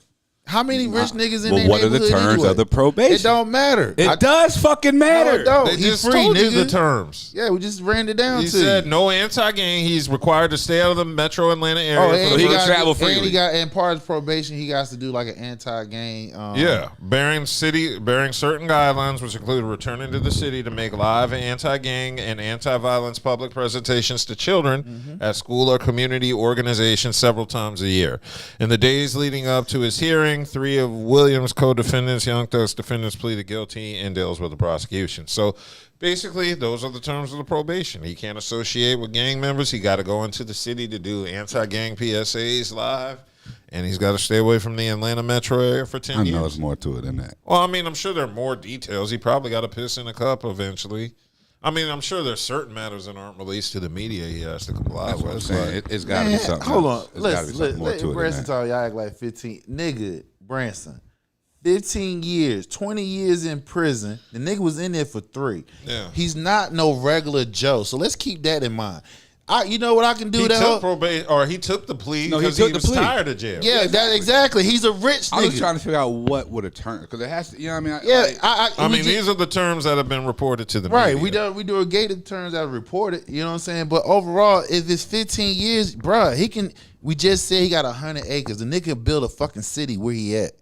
Speaker 11: How many rich niggas in
Speaker 10: Well,
Speaker 11: their
Speaker 10: what are
Speaker 11: neighborhood
Speaker 10: the terms
Speaker 11: anyway?
Speaker 10: of the probation?
Speaker 11: It don't matter.
Speaker 10: It does fucking matter.
Speaker 11: No, it don't.
Speaker 8: They
Speaker 11: He's
Speaker 8: just
Speaker 11: free,
Speaker 8: told you
Speaker 11: nigga.
Speaker 8: the terms.
Speaker 11: Yeah, we just ran it down
Speaker 8: He
Speaker 11: to
Speaker 8: said
Speaker 11: you.
Speaker 8: no anti-gang. He's required to stay out of the metro Atlanta area.
Speaker 11: Oh,
Speaker 8: for
Speaker 11: and
Speaker 8: the
Speaker 10: he
Speaker 8: first-
Speaker 10: can travel
Speaker 11: And
Speaker 10: freely.
Speaker 11: he got, and part of probation, he got to do like an anti-gang.
Speaker 8: Yeah, bearing certain guidelines, which include returning to the city to make live anti-gang and anti-violence public presentations to children at school or community organizations several times a year. In the days leading up to his hearing, 3 of Williams' co-defendants, Young Thug's defendants, pleaded guilty and deals with the prosecution. So basically, those are the terms of the probation. He can't associate with gang members. He got to go into the city to do anti-gang PSAs live. And he's got to stay away from the Atlanta metro area for 10
Speaker 10: I
Speaker 8: years.
Speaker 10: know it's more to it than that.
Speaker 8: Well, I mean, I'm sure there are more details. He probably got to piss in a cup eventually. I mean, I'm sure there's certain matters that aren't released to the media he has to comply
Speaker 10: That's what I'm
Speaker 8: with.
Speaker 10: saying. It's got to be
Speaker 11: Man,
Speaker 10: something.
Speaker 11: hold
Speaker 10: else.
Speaker 11: on.
Speaker 10: It's gotta be something more
Speaker 11: Let
Speaker 10: to it
Speaker 11: Branson
Speaker 10: than that.
Speaker 11: talk. Y'all act like 15. Nigga, Branson. 15 years, 20 years in prison. The nigga was in there for 3.
Speaker 8: Yeah.
Speaker 11: He's not no regular Joe. So let's keep that in mind. You know what I can do?
Speaker 8: He
Speaker 11: that
Speaker 8: took probation, or he took the plea
Speaker 10: No, he
Speaker 8: because
Speaker 10: took
Speaker 8: he
Speaker 10: the
Speaker 8: was
Speaker 10: plea.
Speaker 8: tired of jail.
Speaker 11: Yeah, that exactly. He's a rich nigga.
Speaker 10: I was trying to figure out what would a turn, because it has to. You know what I mean?
Speaker 11: Yeah,
Speaker 8: I mean, these are the terms that have been reported to the
Speaker 11: right.
Speaker 8: media.
Speaker 11: We do a gated terms that are reported. You know what I'm saying? But overall, if it's 15 years, bruh, he can. We just said he got 100 acres. The nigga can build a fucking city where he at.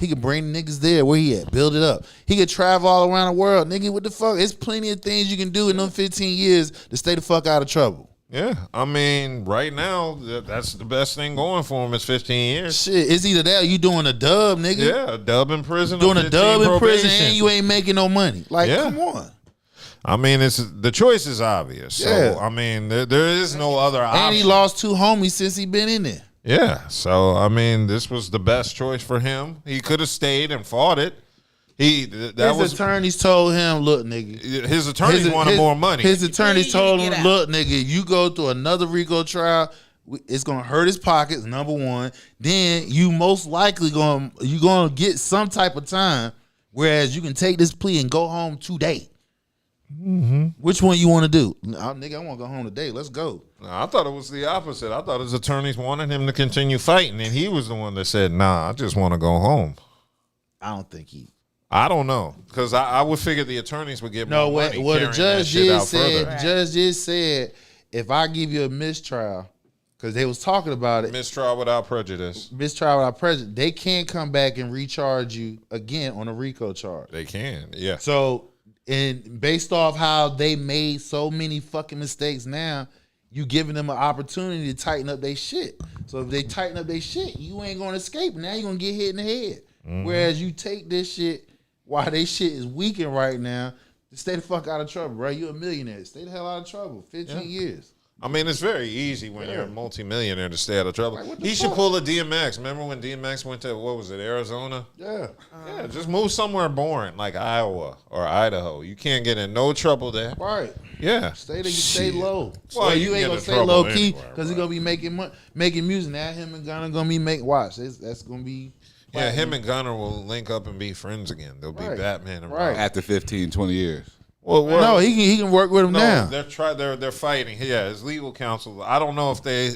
Speaker 11: He could bring niggas there where he at, build it up. He could travel all around the world. Nigga, what the fuck? There's plenty of things you can do in them 15 years to stay the fuck out of trouble.
Speaker 8: Yeah, I mean, right now, that's the best thing going for him is 15 years.
Speaker 11: Shit, it's either that or you doing a dub, nigga.
Speaker 8: Yeah, a dub in prison.
Speaker 11: Doing a dub in prison
Speaker 8: probation.
Speaker 11: and you ain't making no money. Like,
Speaker 8: Yeah.
Speaker 11: come on.
Speaker 8: I mean, it's the choice is obvious.
Speaker 11: Yeah.
Speaker 8: So, I mean, there is no other option.
Speaker 11: And he lost 2 homies since he been in there.
Speaker 8: Yeah, so, I mean, this was the best choice for him. He could have stayed and fought it. His
Speaker 11: Attorneys told him, look, nigga.
Speaker 8: His attorneys wanted more money.
Speaker 11: His attorneys told him,
Speaker 9: get out.
Speaker 11: look, nigga, you go through another Rico trial, it's gonna hurt his pockets, number one. Then you most likely gonna get some type of time, whereas you can take this plea and go home today.
Speaker 8: Mm-hmm.
Speaker 11: Which one you want to do? Nigga, I want to go home today. Let's go.
Speaker 8: I thought it was the opposite. I thought his attorneys wanted him to continue fighting, and he was the one that said, nah, I just want to go home.
Speaker 11: I don't think he.
Speaker 8: I don't know, because I would figure the attorneys would get more money.
Speaker 11: What the
Speaker 8: carrying
Speaker 11: judge
Speaker 8: that shit out
Speaker 11: just said,
Speaker 8: further.
Speaker 11: the judge just said, if I give you a mistrial, because they was talking about it.
Speaker 8: Mistrial without prejudice.
Speaker 11: Mistrial without prejudice. They can't come back and recharge you again on a RICO charge.
Speaker 8: They can, yeah.
Speaker 11: So, and based off how they made so many fucking mistakes now, you giving them an opportunity to tighten up their shit. So if they tighten up their shit, you ain't gonna escape. Now you're gonna get hit in the head.
Speaker 8: Mm-hmm.
Speaker 11: Whereas you take this shit while they shit is weakened right now, to stay the fuck out of trouble, bro. You a millionaire. Stay the hell out of trouble. 15 years.
Speaker 8: I mean, it's very easy when you're a multimillionaire to stay out of trouble.
Speaker 11: Like, what the
Speaker 8: He should
Speaker 11: fuck?
Speaker 8: pull a DMX. Remember when DMX went to, what was it, Arizona?
Speaker 11: Yeah.
Speaker 8: Yeah, just move somewhere boring, like Iowa or Idaho. You can't get in no trouble there.
Speaker 11: Right.
Speaker 8: Yeah.
Speaker 11: Stay low.
Speaker 8: Well,
Speaker 11: You
Speaker 8: you
Speaker 11: ain't
Speaker 8: get
Speaker 11: gonna
Speaker 8: in
Speaker 11: stay
Speaker 8: trouble
Speaker 11: low key
Speaker 8: anywhere,
Speaker 11: because he's gonna be making music. Now him and Gunna gonna be watch. That's gonna be.
Speaker 8: Yeah, him and Gunner will link up and be friends again. They'll be
Speaker 11: Right.
Speaker 8: Batman and
Speaker 11: Right.
Speaker 8: Robin.
Speaker 10: After 15, 20 years.
Speaker 8: Well,
Speaker 11: No, he can work with him
Speaker 8: no,
Speaker 11: now.
Speaker 8: they're fighting. Yeah, his legal counsel. I don't know if they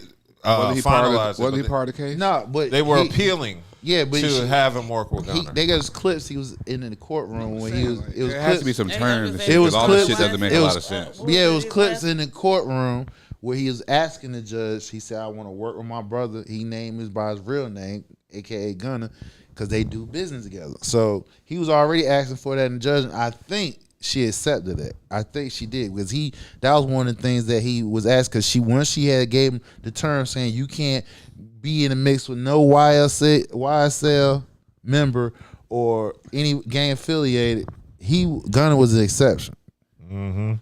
Speaker 10: Wasn't he part
Speaker 8: finalized
Speaker 10: of the, wasn't he
Speaker 8: it.
Speaker 10: part of the case?
Speaker 11: No, but
Speaker 8: They were
Speaker 11: he-
Speaker 8: appealing.
Speaker 11: Yeah, but
Speaker 8: to have him work with Gunner.
Speaker 11: they got his clips. He was in the courtroom when he was. It was
Speaker 10: There
Speaker 11: clips.
Speaker 10: has to be some terms. and
Speaker 11: It
Speaker 10: shit,
Speaker 11: was
Speaker 10: 'cause all this
Speaker 11: clips.
Speaker 10: shit doesn't make
Speaker 11: it
Speaker 10: a
Speaker 11: was,
Speaker 10: lot of sense.
Speaker 11: Yeah, it was clips in the courtroom where he was asking the judge. He said, "I want to work with my brother." He named his by his real name, aka Gunner, because they do business together. So he was already asking for that in the judge. And I think she accepted it. I think she did because that was one of the things that he was asked because once she had gave him the term saying you can't be in the mix with no YSL member or any gang affiliated. Gunner was the exception.
Speaker 8: Mm-hmm.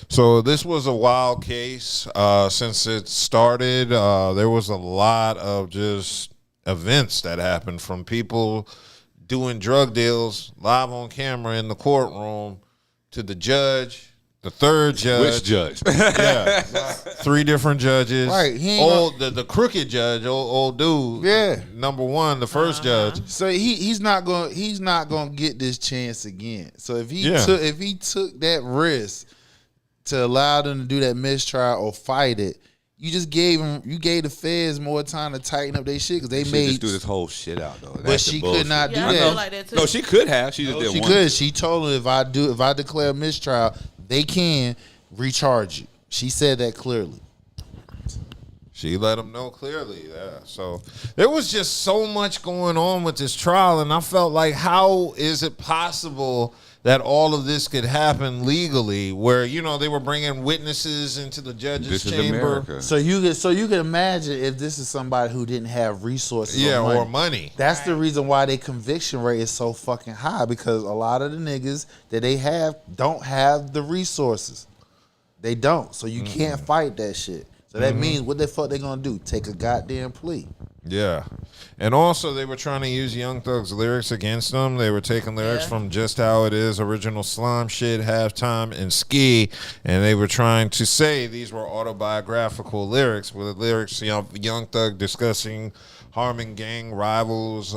Speaker 8: So this was a wild case. Since it started, there was a lot of just events that happened from people doing drug deals live on camera in the courtroom to the judge, the third judge.
Speaker 10: Which judge?
Speaker 8: Yeah, 3 different judges.
Speaker 11: Right, he ain't
Speaker 8: the crooked judge, old dude.
Speaker 11: Yeah.
Speaker 8: Number 1, the 1st judge.
Speaker 11: So he's not gonna get this chance again. So if he took that risk to allow them to do that mistrial or fight it, you just gave the feds more time to tighten up their shit because they
Speaker 10: She
Speaker 11: made
Speaker 10: just do this whole shit out though.
Speaker 11: But
Speaker 10: That's the
Speaker 11: she
Speaker 10: bullshit.
Speaker 11: could not do
Speaker 9: Yeah, I
Speaker 11: that.
Speaker 9: feel like that too.
Speaker 10: No, she could have. She just
Speaker 11: No,
Speaker 10: didn't
Speaker 11: she
Speaker 10: want
Speaker 11: could.
Speaker 10: to.
Speaker 11: She told him if I declare mistrial, they can recharge you. She said that clearly.
Speaker 8: She let him know clearly. Yeah. So there was just so much going on with this trial, and I felt like, how is it possible that all of this could happen legally? Where they were bringing witnesses into the judge's
Speaker 10: This is
Speaker 8: chamber.
Speaker 10: America.
Speaker 11: So you can imagine if this is somebody who didn't have resources,
Speaker 8: or money.
Speaker 11: That's the reason why their conviction rate is so fucking high because a lot of the niggas that they have don't have the resources. They don't. So you can't fight that shit. So that means what the fuck they gonna do? Take a goddamn plea.
Speaker 8: Yeah. And also they were trying to use Young Thug's lyrics against them. They were taking lyrics from Just How It Is, Original Slime Shit, Halftime, and Ski, and they were trying to say these were autobiographical lyrics with lyrics, Young Thug discussing harming gang rivals,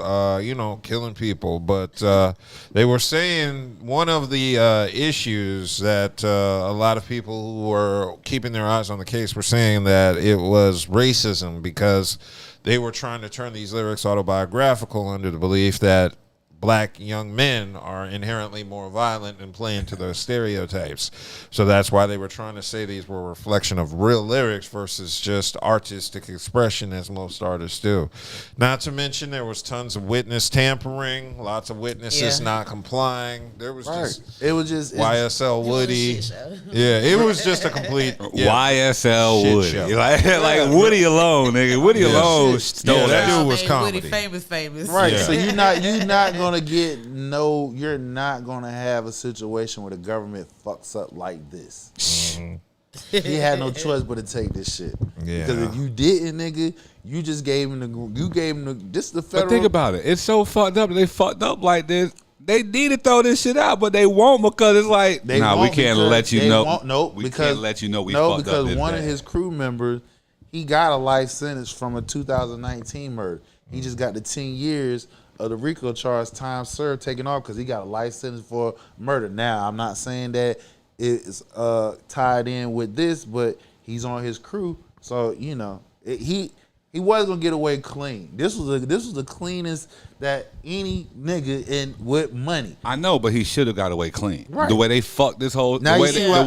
Speaker 8: killing people. But they were saying one of the issues that a lot of people who were keeping their eyes on the case were saying that it was racism because they were trying to turn these lyrics autobiographical under the belief that black young men are inherently more violent and play into those stereotypes. So that's why they were trying to say these were a reflection of real lyrics versus just artistic expression, as most artists do. Not to mention there was tons of witness tampering, lots of witnesses not complying. There was just YSL Woody. Yeah, it was just a complete
Speaker 10: YSL
Speaker 8: shit
Speaker 10: Woody.
Speaker 8: show.
Speaker 10: Like Woody alone, nigga. Woody alone stole
Speaker 8: that
Speaker 10: that.
Speaker 8: dude was comedy.
Speaker 9: Woody famous.
Speaker 11: Right.
Speaker 8: Yeah.
Speaker 11: So you're not you're not gonna have a situation where the government fucks up like this. He had no choice but to take this shit.
Speaker 8: Yeah.
Speaker 11: Because if you didn't, nigga, you just gave him this is the federal.
Speaker 10: But think about it. It's so fucked up. They fucked up like this. They need to throw this shit out, but they won't because it's like, we can't let you know. We can't let you know we fucked up.
Speaker 11: Because one of his crew members, he got a life sentence from a 2019 murder. He just got the 10 years of the Rico charge, time served, taken off because he got a life sentence for murder. Now, I'm not saying that it's tied in with this, but he's on his crew, so he wasn't gonna get away clean. This was the cleanest that any nigga with money.
Speaker 10: I know, but he should have got away clean.
Speaker 11: Right.
Speaker 10: The way they fucked this whole.
Speaker 11: Now you see why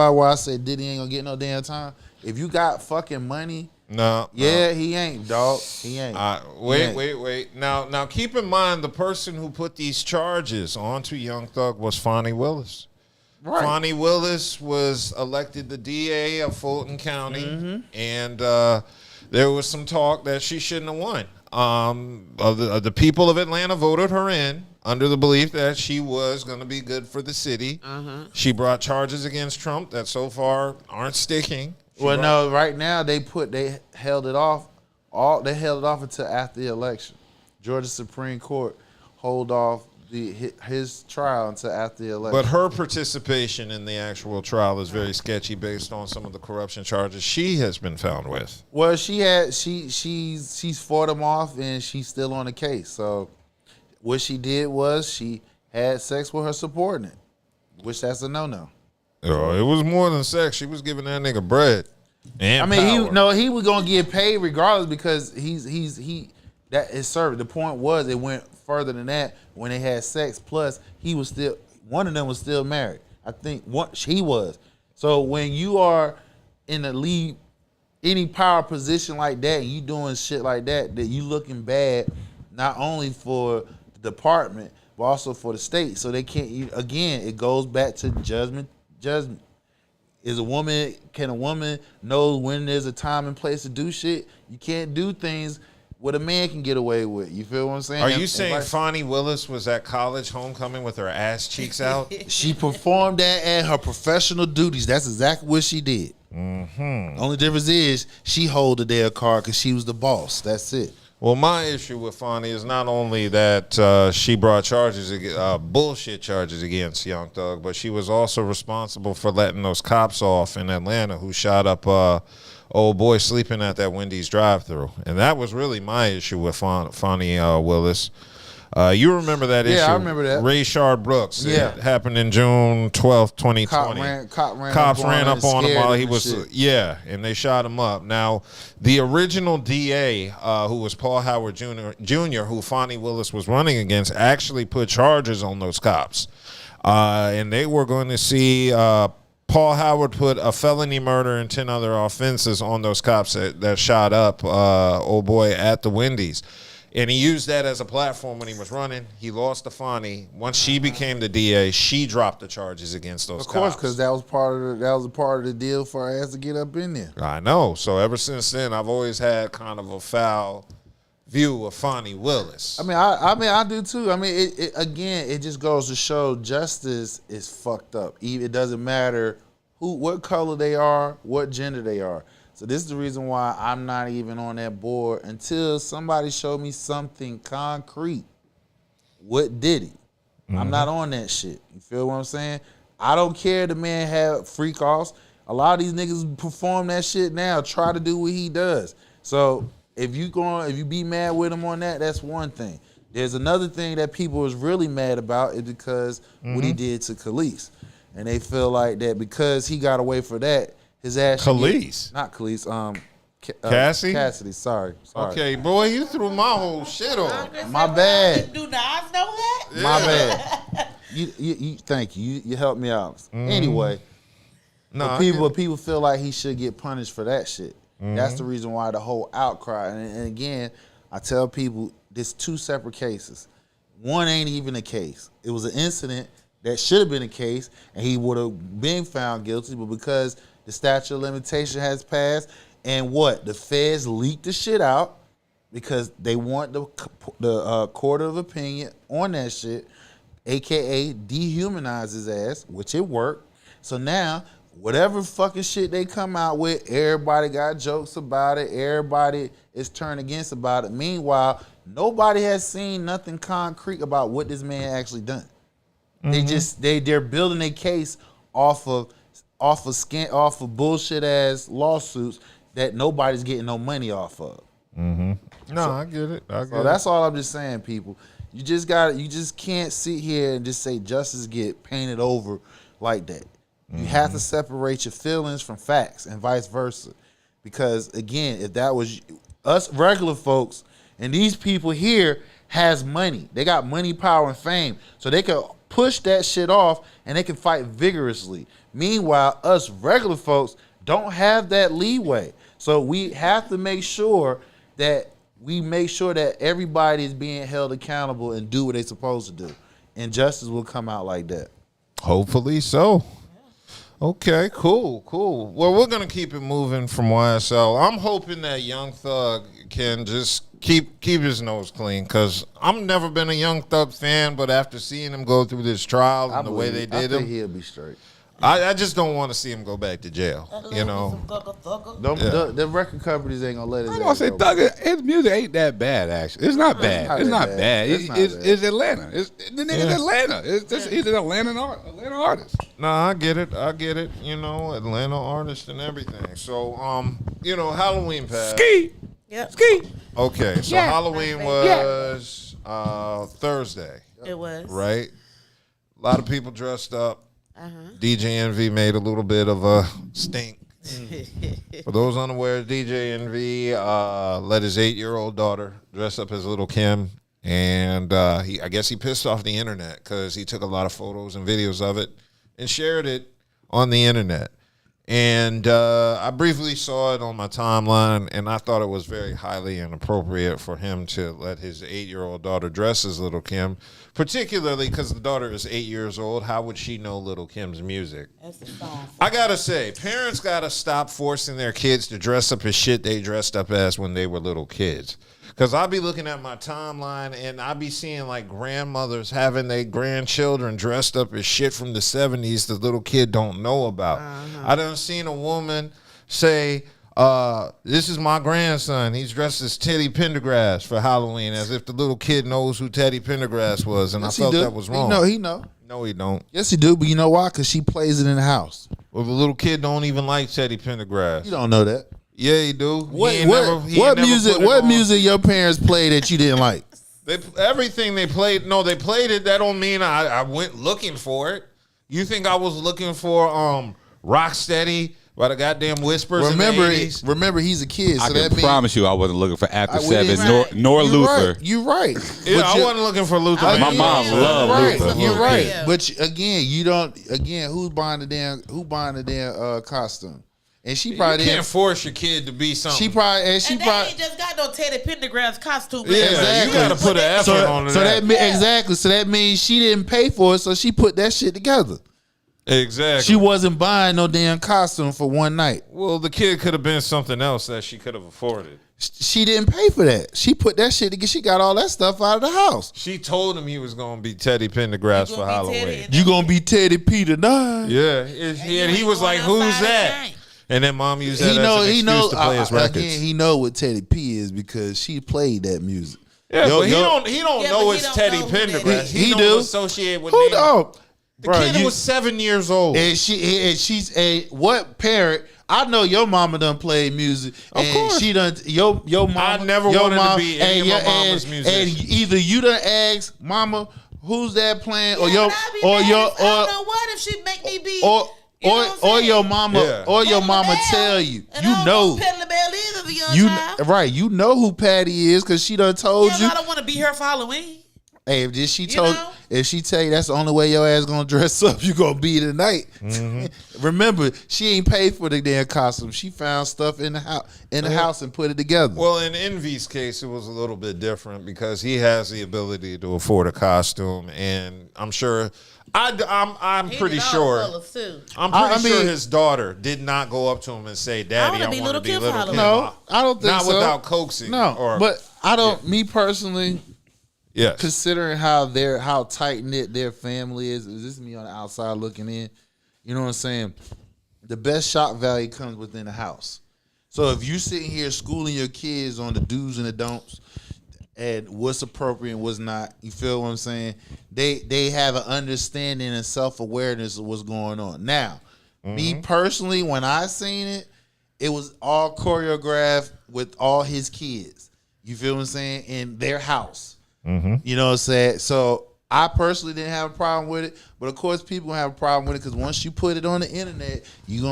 Speaker 11: I said Diddy ain't gonna get no damn time. If you got fucking money.
Speaker 8: No.
Speaker 11: He ain't, dog. He ain't.
Speaker 8: Wait. Now, keep in mind the person who put these charges onto Young Thug was Fonnie Willis.
Speaker 11: Right.
Speaker 8: Fonnie Willis was elected the DA of Fulton County, and there was some talk that she shouldn't have won. The people of Atlanta voted her in under the belief that she was going to be good for the city. She brought charges against Trump that so far aren't sticking.
Speaker 11: Right now they held it off. They held it off until after the election. Georgia Supreme Court hold off his trial until after the election.
Speaker 8: But her participation in the actual trial is very sketchy based on some of the corruption charges she has been found with.
Speaker 11: Well, she's fought him off and she's still on the case. So what she did was she had sex with her subordinate, which that's a no-no.
Speaker 8: It was more than sex. She was giving that nigga bread. And power.
Speaker 11: He was gonna get paid regardless because that is service. The point was it went further than that when they had sex. Plus, one of them was still married. I think he was. So when you are in the lead, any power position like that, and you doing shit like that you looking bad, not only for the department but also for the state. So they can't. Again, it goes back to judgment. Can a woman know when there's a time and place to do shit? You can't do things what a man can get away with. You feel what I'm saying?
Speaker 8: Are you saying Fonnie Willis was at college homecoming with her ass cheeks out?
Speaker 11: She performed that at her professional duties. That's exactly what she did. Only difference is she hold the damn car because she was the boss. That's it.
Speaker 8: Well, my issue with Fonnie is not only that she brought bullshit charges against Young Thug, but she was also responsible for letting those cops off in Atlanta who shot up old boy sleeping at that Wendy's drive-thru. And that was really my issue with Fonnie Willis. You remember that issue?
Speaker 11: Yeah, I remember that.
Speaker 8: Rayshard Brooks.
Speaker 11: Yeah.
Speaker 8: It happened in June 12th, 2020. Cops ran up on him while he was, and they shot him up. Now, the original DA, who was Paul Howard Jr., who Fonnie Willis was running against, actually put charges on those cops. And they were going to see Paul Howard put a felony murder and 10 other offenses on those cops that shot up old boy at the Wendy's. And he used that as a platform when he was running. He lost to Fonnie. Once she became the DA, she dropped the charges against those cops.
Speaker 11: Of course, because that was a part of the deal for her ass to get up in there.
Speaker 8: I know. So ever since then, I've always had kind of a foul view of Fonnie Willis.
Speaker 11: I do too. It just goes to show justice is fucked up. It doesn't matter what color they are, what gender they are. So this is the reason why I'm not even on that board until somebody showed me something concrete. What did he? I'm not on that shit. You feel what I'm saying? I don't care the man had freak offs. A lot of these niggas perform that shit now. Try to do what he does. So if you be mad with him on that, that's one thing. There's another thing that people was really mad about is because what he did to Khalees. And they feel like that because he got away for that, his ass.
Speaker 8: Khalees?
Speaker 11: Not Khalees.
Speaker 8: Cassie?
Speaker 11: Cassidy, sorry.
Speaker 8: Okay, boy, you threw my whole shit off.
Speaker 11: My bad.
Speaker 9: Do Nas know that?
Speaker 11: My bad. You thank you. You helped me out. Anyway,
Speaker 8: No,
Speaker 11: people feel like he should get punished for that shit. That's the reason why the whole outcry. And again, I tell people there's two separate cases. One ain't even a case. It was an incident that should have been a case, and he would have been found guilty. But because the statute of limitation has passed, and the feds leaked the shit out because they want the court of opinion on that shit, aka dehumanize his ass, which it worked. So now, whatever fucking shit they come out with, everybody got jokes about it. Everybody is turned against about it. Meanwhile, nobody has seen nothing concrete about what this man actually done. They're building a case off of bullshit ass lawsuits that nobody's getting no money off of.
Speaker 8: No, I get it.
Speaker 11: So that's all I'm just saying, people. You just can't sit here and just say justice get painted over like that. You have to separate your feelings from facts and vice versa. Because again, if that was us regular folks, and these people here has money. They got money, power, and fame. So they can push that shit off and they can fight vigorously. Meanwhile, us regular folks don't have that leeway. So we have to make sure that everybody is being held accountable and do what they're supposed to do. And justice will come out like that.
Speaker 8: Hopefully so. Okay, cool. Well, we're gonna keep it moving from YSL. I'm hoping that Young Thug can just keep his nose clean, because I've never been a Young Thug fan, but after seeing him go through this trial and the way they did him,
Speaker 11: he'll be straight.
Speaker 8: I just don't want to see him go back to jail. You know,
Speaker 11: the record companies ain't gonna let it.
Speaker 10: I'm gonna say his music ain't that bad. Actually, it's not bad. It's not bad. It's Atlanta. The nigga's Atlanta. He's an Atlanta artist.
Speaker 8: Nah, I get it. You know, Atlanta artist and everything. So, Halloween passed.
Speaker 9: Ski. Yep. Ski.
Speaker 8: Okay, so Halloween was Thursday.
Speaker 9: It was.
Speaker 8: Right? A lot of people dressed up. DJ Envy made a little bit of a stink. For those unaware, DJ Envy let his 8-year-old daughter dress up as Lil Kim, and I guess he pissed off the internet because he took a lot of photos and videos of it and shared it on the internet. And I briefly saw it on my timeline, and I thought it was very highly inappropriate for him to let his 8-year-old daughter dress as Lil Kim, particularly because the daughter is 8 years old. How would she know Lil Kim's music?
Speaker 9: That's a song.
Speaker 8: I gotta say, parents gotta stop forcing their kids to dress up as shit they dressed up as when they were little kids. Because I'll be looking at my timeline and I'll be seeing like grandmothers having their grandchildren dressed up as shit from the 70s the little kid don't know about. I done seen a woman say, this is my grandson. He's dressed as Teddy Pendergrass for Halloween, as if the little kid knows who Teddy Pendergrass was. And
Speaker 11: Yes,
Speaker 8: I felt
Speaker 11: he do.
Speaker 8: that was wrong.
Speaker 11: He know.
Speaker 8: No, he don't.
Speaker 11: Yes, he do. But you know why? Because she plays it in the house.
Speaker 8: Well, the little kid don't even like Teddy Pendergrass.
Speaker 11: You don't know that.
Speaker 8: Yeah, he do.
Speaker 11: What music your parents played that you didn't like?
Speaker 8: Everything they played. No, they played it. That don't mean I went looking for it. You think I was looking for Rocksteady by the goddamn Whispers?
Speaker 11: Remember, he's a kid. So
Speaker 10: I can promise you, I wasn't looking for After 7 nor Luther.
Speaker 11: Right. You're right.
Speaker 8: Yeah, I wasn't looking for Luther.
Speaker 10: My mom loved Luther.
Speaker 11: You're right. Yeah. But again, you don't. Again, who's buying the damn costume? And she probably
Speaker 8: can't force your kid to be something.
Speaker 9: They ain't just got no Teddy Pendergrass costume.
Speaker 8: Yeah, exactly. You got to put an effort on that.
Speaker 11: Exactly. So that means she didn't pay for it, so she put that shit together.
Speaker 8: Exactly.
Speaker 11: She wasn't buying no damn costume for one night.
Speaker 8: Well, the kid could have been something else that she could have afforded.
Speaker 11: She didn't pay for that. She put that shit together. She got all that stuff out of the house.
Speaker 8: She told him he was going to be Teddy Pendergrass for Halloween.
Speaker 11: You going to be Teddy P tonight.
Speaker 8: Yeah. And he was like, who's that? And then mom used that as an excuse to play his records.
Speaker 11: Again, he know what Teddy P is because she played that music.
Speaker 8: Yeah, but he don't know it's Teddy Pendergrass.
Speaker 11: He
Speaker 8: don't
Speaker 11: do
Speaker 8: associate with
Speaker 11: who know?
Speaker 8: The kid was 7 years old,
Speaker 11: and she's a what parent? I know your mama done played music, and
Speaker 8: course.
Speaker 11: she done your mama.
Speaker 8: I never wanted to be any of my mama's musician.
Speaker 11: And either you done asked mama who's that playing, or your
Speaker 9: I don't know what if she make me be.
Speaker 11: Or your mama, or your mama tell you, you know, you know who Patty is because she done told you.
Speaker 9: I don't want to be her following.
Speaker 11: Hey, if she tell you that's the only way your ass gonna dress up, you gonna be tonight. Mm-hmm. Remember, she ain't paid for the damn costume. She found stuff in the house and put it together.
Speaker 8: Well, in Envy's case, it was a little bit different because he has the ability to afford a costume, and I'm sure. I'm pretty sure. I'm pretty sure his daughter did not go up to him and say, "Daddy, I want to be Little Kim."
Speaker 11: No, I don't think so.
Speaker 8: Not without coaxing.
Speaker 11: No, but I don't. Me personally.
Speaker 8: Yes.
Speaker 11: Considering how tight knit their family is this me on the outside looking in? You know what I'm saying? The best shock value comes within the house. So if you sitting here schooling your kids on the do's and the don'ts and what's appropriate and what's not, you feel what I'm saying? They have an understanding and self-awareness of what's going on. Now, me personally, when I seen it, it was all choreographed with all his kids. You feel what I'm saying? In their house. Mm-hmm. You know what I'm saying? So I personally didn't have a problem with it, but of course people have a problem with it because once you put it on the internet, you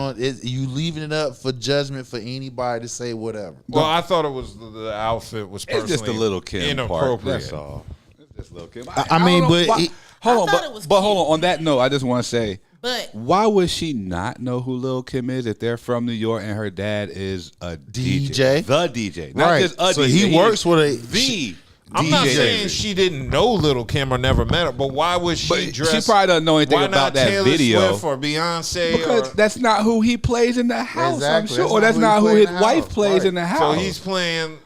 Speaker 11: leaving it up for judgment for anybody to say whatever.
Speaker 8: Well, I thought it was the outfit was personally
Speaker 10: it's just a Little Kim
Speaker 8: inappropriate.
Speaker 10: Part. That's all. It's just Lil Kim.
Speaker 11: Hold
Speaker 10: on. On that note, I just want to say. But why would she not know who Lil Kim is if they're from New York and her dad is a DJ? The DJ. Not just a DJ.
Speaker 11: So he works with
Speaker 10: the
Speaker 8: I'm not saying she didn't know Lil Kim or never met her, but why was she dressed?
Speaker 10: She probably doesn't know anything about that
Speaker 8: Taylor
Speaker 10: video.
Speaker 8: Swift or Beyonce,
Speaker 10: because that's not who he plays in the house.
Speaker 11: Exactly.
Speaker 10: I'm sure, or that's not who his wife plays in the house.
Speaker 8: So he's playing.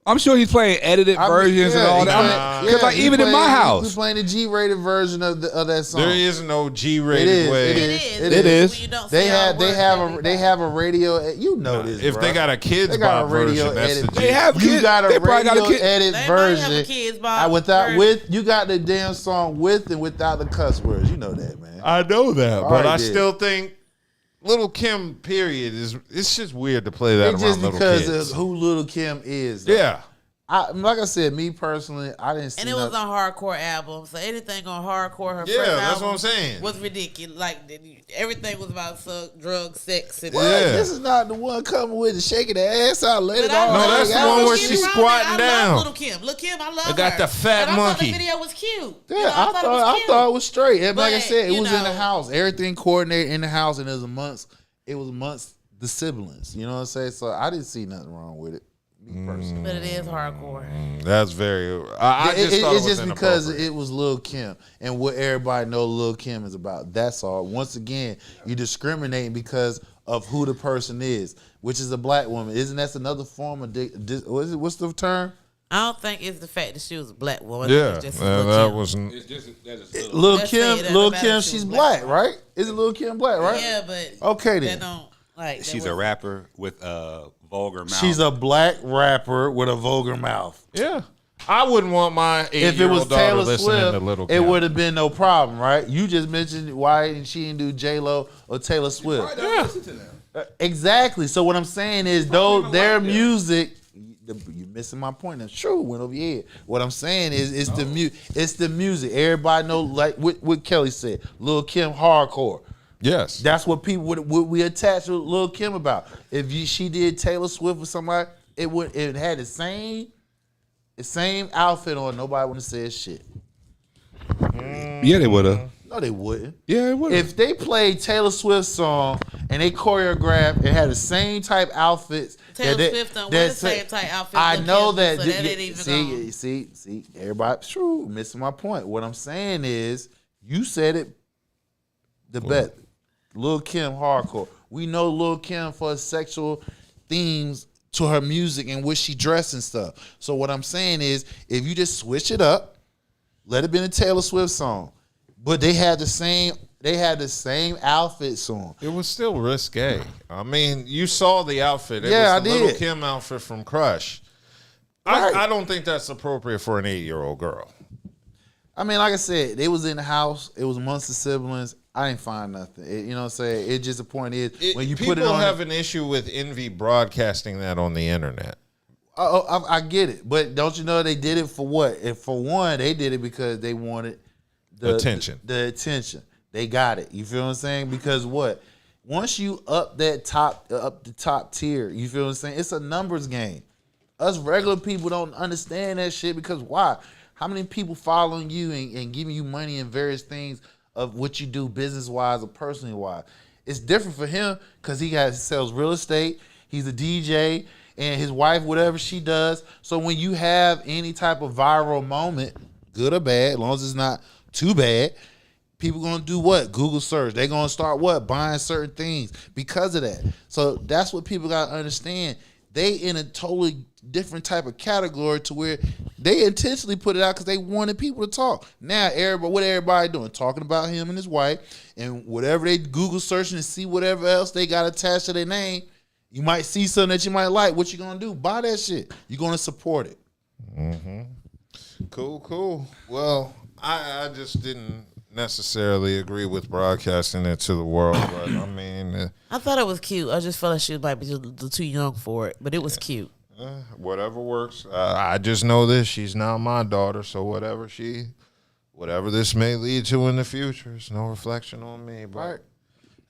Speaker 10: I'm sure he's playing edited versions and all that. Because even in my house,
Speaker 11: he's playing the G-rated version of that song.
Speaker 8: There is no G-rated way.
Speaker 11: It is. They have a radio. You know this.
Speaker 8: If they got a kids Bob version, that's the G.
Speaker 11: They have kids. You got a radio edit version. You got the damn song with and without the cuss words. You know that, man.
Speaker 8: I know that, but I still think Lil Kim, period, it's just weird to play that around little kids.
Speaker 11: Just because of who Lil Kim is.
Speaker 8: Yeah.
Speaker 11: Like I said, me personally, I didn't see
Speaker 9: and it was on hardcore album, so anything on hardcore, her first
Speaker 8: that's
Speaker 9: album
Speaker 8: what I'm saying.
Speaker 9: was ridiculous. Like everything was about drugs, sex, and
Speaker 11: This is not the one coming with the shaking the ass out, let it all.
Speaker 8: No, that's the one where she's squatting down.
Speaker 9: Lil Kim, I love her.
Speaker 8: It got the fat
Speaker 9: and
Speaker 8: monkey.
Speaker 9: I thought the video was cute.
Speaker 11: Yeah, I thought it was straight. And like I said, it was in the house. Everything coordinated in the house, and it was amongst the siblings. You know what I'm saying? So I didn't see nothing wrong with it. Personally.
Speaker 9: But it is hardcore.
Speaker 8: That's very. It's
Speaker 11: just because it was Lil Kim and what everybody know Lil Kim is about. That's all. Once again, you're discriminating because of who the person is, which is a black woman. Isn't that another form of what's the term?
Speaker 9: I don't think it's the fact that she was a black woman.
Speaker 8: Yeah,
Speaker 9: just
Speaker 8: that wasn't.
Speaker 11: Lil Kim, she's black, right? Isn't Lil Kim black, right?
Speaker 9: Yeah, but
Speaker 11: okay then.
Speaker 10: She's a rapper with a vulgar mouth.
Speaker 11: She's a black rapper with a vulgar mouth.
Speaker 8: Yeah. I wouldn't want my 8-year-old daughter listening to Lil Kim.
Speaker 11: It would have been no problem, right? You just mentioned why she didn't do J.Lo or Taylor Swift.
Speaker 10: Yeah.
Speaker 11: Exactly. So what I'm saying is, their music, you're missing my point. That's true. Went over your head. What I'm saying is, it's the music. Everybody know, like what Kelly said, Lil Kim hardcore.
Speaker 8: Yes,
Speaker 11: that's what people what we attach to Lil Kim about. If she did Taylor Swift or somebody, it had the same outfit on. Nobody would have said shit.
Speaker 10: Yeah, they would have.
Speaker 11: No, they wouldn't.
Speaker 10: Yeah, it would.
Speaker 11: If they played Taylor Swift's song and they choreographed and had the same type outfits,
Speaker 9: Taylor Swift don't wear the same type outfits.
Speaker 11: I know that.
Speaker 9: So that ain't even
Speaker 11: see, everybody, true, missing my point. What I'm saying is, you said it the best. Lil Kim hardcore. We know Lil Kim for sexual themes to her music and what she dressed and stuff. So what I'm saying is, if you just switch it up, let it be a Taylor Swift song, but they had the same outfits on.
Speaker 8: It was still risque. I mean, you saw the outfit. It
Speaker 11: was
Speaker 8: the Lil Kim outfit from Crush. Right. I don't think that's appropriate for an 8-year-old girl.
Speaker 11: I mean, like I said, they was in the house. It was amongst the siblings. I didn't find nothing. You know what I'm saying? It just the point is when you put it on.
Speaker 8: People have an issue with Envy broadcasting that on the internet.
Speaker 11: I get it, but don't you know they did it for what? And for one, they did it because they wanted the
Speaker 8: attention.
Speaker 11: The attention. They got it. You feel what I'm saying? Because what? Once you up the top tier, you feel what I'm saying? It's a numbers game. Us regular people don't understand that shit because why? How many people following you and giving you money and various things of what you do business-wise or personally-wise? It's different for him because he sells real estate. He's a DJ, and his wife, whatever she does. So when you have any type of viral moment, good or bad, as long as it's not too bad, people going to do what? Google search. They're going to start what? Buying certain things because of that. So that's what people got to understand. They in a totally different type of category to where they intentionally put it out because they wanted people to talk. Now, what everybody doing? Talking about him and his wife, and whatever they Google searching and see whatever else they got attached to their name, you might see something that you might like. What you gonna do? Buy that shit. You're gonna support it.
Speaker 8: Mm-hmm. Cool. Well, I just didn't necessarily agree with broadcasting it to the world, but I mean,
Speaker 9: I thought it was cute. I just felt like she might be too young for it, but it was cute.
Speaker 8: Whatever works. I just know this: she's not my daughter, so whatever this may lead to in the future, it's no reflection on me. But
Speaker 11: right.